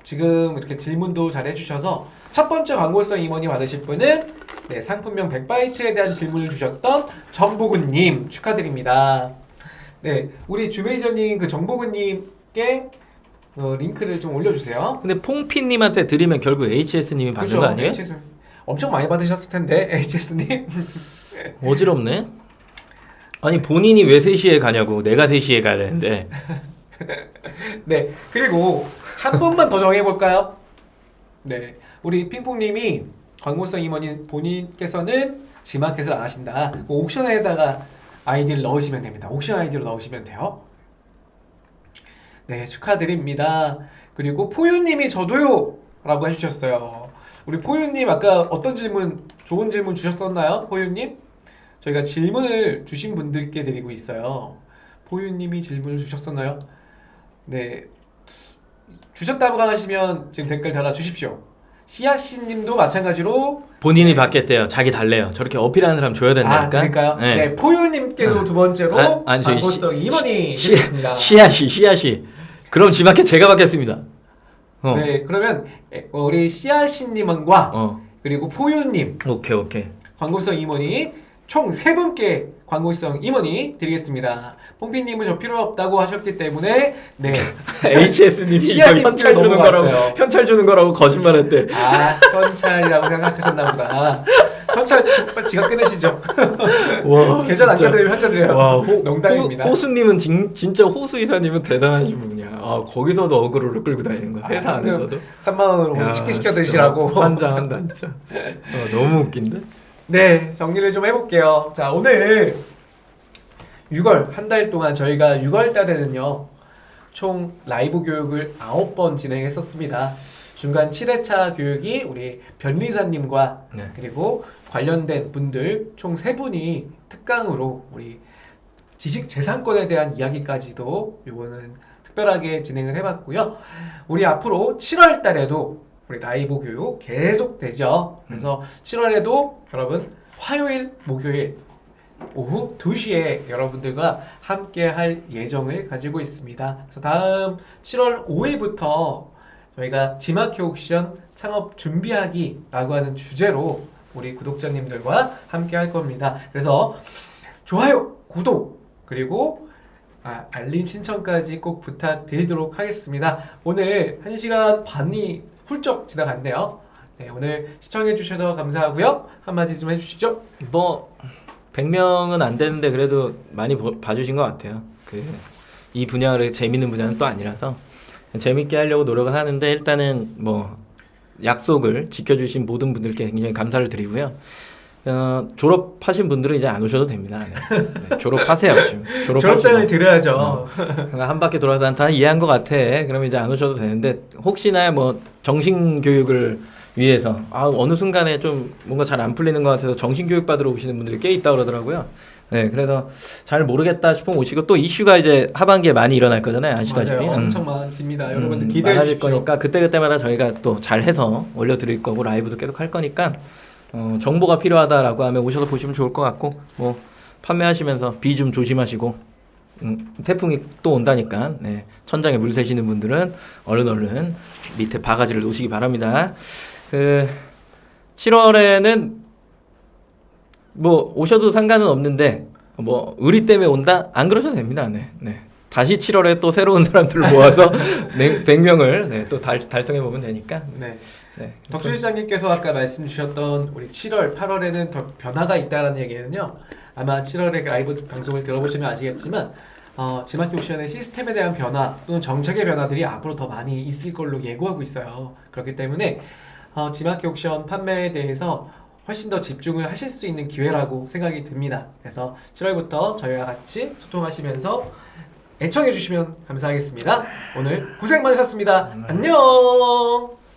지금 이렇게 질문도 잘 해주셔서 첫 번째 광고성 임원위 받으실 분은 네, 상품명 100바이트에 대한 질문을 주셨던 정보근님 축하드립니다. 네, 우리 주메이저님 그 정보근님께 링크를 좀 올려주세요. 근데 퐁피님한테 드리면 결국 HS님이 받는 거 아니에요? HS 엄청 많이 받으셨을 텐데 HS님. 어지럽네. 아니 본인이 왜 3시에 가냐고. 내가 3시에 가야 되는데. 네, 그리고 한 번만 더 정해볼까요? 네, 우리 핑퐁님이 광고성 임원인 본인께서는 G마켓을 안 하신다. 옥션에다가 아이디를 넣으시면 됩니다. 옥션 아이디로 넣으시면 돼요. 네, 축하드립니다. 그리고 포유님이 저도요 라고 해주셨어요. 우리 포유님 아까 어떤 질문, 좋은 질문 주셨었나요? 포유님? 저희가 질문을 주신 분들께 드리고 있어요. 포유님이 질문을 주셨었나요? 네, 주셨다고 하시면 지금 댓글 달아주십시오. 시아씨님도 마찬가지로 본인이 받겠대요. 자기 달래요. 저렇게 어필하는 사람 줘야 된다니까. 그러니까요? 네, 포유님께도 두 번째로 광고성 임원이 드리겠습니다. 시아씨. 그럼 G마켓 제가 받겠습니다. 네, 그러면 우리 시아씨님과 그리고 포유님 오케이. 광고성 임원이 총 3분께 광고성 임원이 드리겠습니다. 뽕피님은 저 필요 없다고 하셨기 때문에 네 HS님이 현찰 주는 거라고 거짓말했대. 현찰이라고 생각하셨나 보다. 현찰 지갑 끊으시죠. 와, 계좌 남겨드리면 현찰 드려요. 와, 농담입니다. 호수님은 진짜 호수 이사님은 대단하신 분이야. 거기서도 어그로를 끌고 다니는 거야. 회사 안에서도 3만 원으로 치킨 시켜 드시라고. 환장한다 진짜. 너무 웃긴데. 네, 정리를 좀 해볼게요. 자, 오늘 6월 한 달 동안 저희가 6월 달에는요 총 라이브 교육을 9번 진행했었습니다. 중간 7회차 교육이 우리 변리사님과 그리고 관련된 분들 총 3분이 특강으로 우리 지식재산권에 대한 이야기까지도 요거는 특별하게 진행을 해봤고요. 우리 앞으로 7월 달에도 우리 라이브 교육 계속 되죠. 그래서 7월에도 여러분 화요일, 목요일 오후 2시에 여러분들과 함께 할 예정을 가지고 있습니다. 그래서 다음 7월 5일부터 저희가 지마켓 옥션 창업 준비하기라고 하는 주제로 우리 구독자님들과 함께 할 겁니다. 그래서 좋아요, 구독, 그리고 알림 신청까지 꼭 부탁드리도록 하겠습니다. 오늘 1시간 반이 훌쩍 지나갔네요. 네, 오늘 시청해 주셔서 감사하고요. 한마디 좀 해주시죠. 뭐 100명은 안 되는데 그래도 많이 봐주신 것 같아요. 이 분야를 재밌는 분야는 또 아니라서 재밌게 하려고 노력은 하는데 일단은 뭐 약속을 지켜주신 모든 분들께 굉장히 감사를 드리고요. 졸업하신 분들은 이제 안 오셔도 됩니다. 네. 네, 졸업하세요. 지금. 졸업장을 드려야죠. 한 바퀴 돌아서 다 이해한 것 같아. 그러면 이제 안 오셔도 되는데 혹시나 뭐 정신교육을 위해서 어느 순간에 좀 뭔가 잘 안 풀리는 것 같아서 정신교육 받으러 오시는 분들이 꽤 있다 그러더라고요. 네, 그래서 잘 모르겠다 싶으면 오시고 또 이슈가 이제 하반기에 많이 일어날 거잖아요. 아시다시피. 맞아요. 엄청 많습니다. 여러분들 기대해 많아질 주십시오. 거니까 그때마다 저희가 또 잘해서 올려드릴 거고 라이브도 계속 할 거니까 정보가 필요하다라고 하면 오셔서 보시면 좋을 것 같고 뭐 판매하시면서 비 좀 조심하시고 태풍이 또 온다니까 네, 천장에 물 새시는 분들은 얼른 밑에 바가지를 놓으시기 바랍니다. 7월에는 뭐 오셔도 상관은 없는데 뭐 의리 때문에 온다? 안 그러셔도 됩니다. 네. 다시 7월에 또 새로운 사람들을 모아서 100명을 또 달성해 보면 되니까. 네. 덕수 시장님께서 아까 말씀 주셨던 우리 7월, 8월에는 더 변화가 있다라는 얘기는요. 아마 7월에 라이브 방송을 들어보시면 아시겠지만 지마켓 옥션의 시스템에 대한 변화 또는 정책의 변화들이 앞으로 더 많이 있을 걸로 예고하고 있어요. 그렇기 때문에 지마켓 옥션 판매에 대해서 훨씬 더 집중을 하실 수 있는 기회라고 생각이 듭니다. 그래서 7월부터 저희와 같이 소통하시면서 애청해 주시면 감사하겠습니다. 오늘 고생 많으셨습니다. 안녕.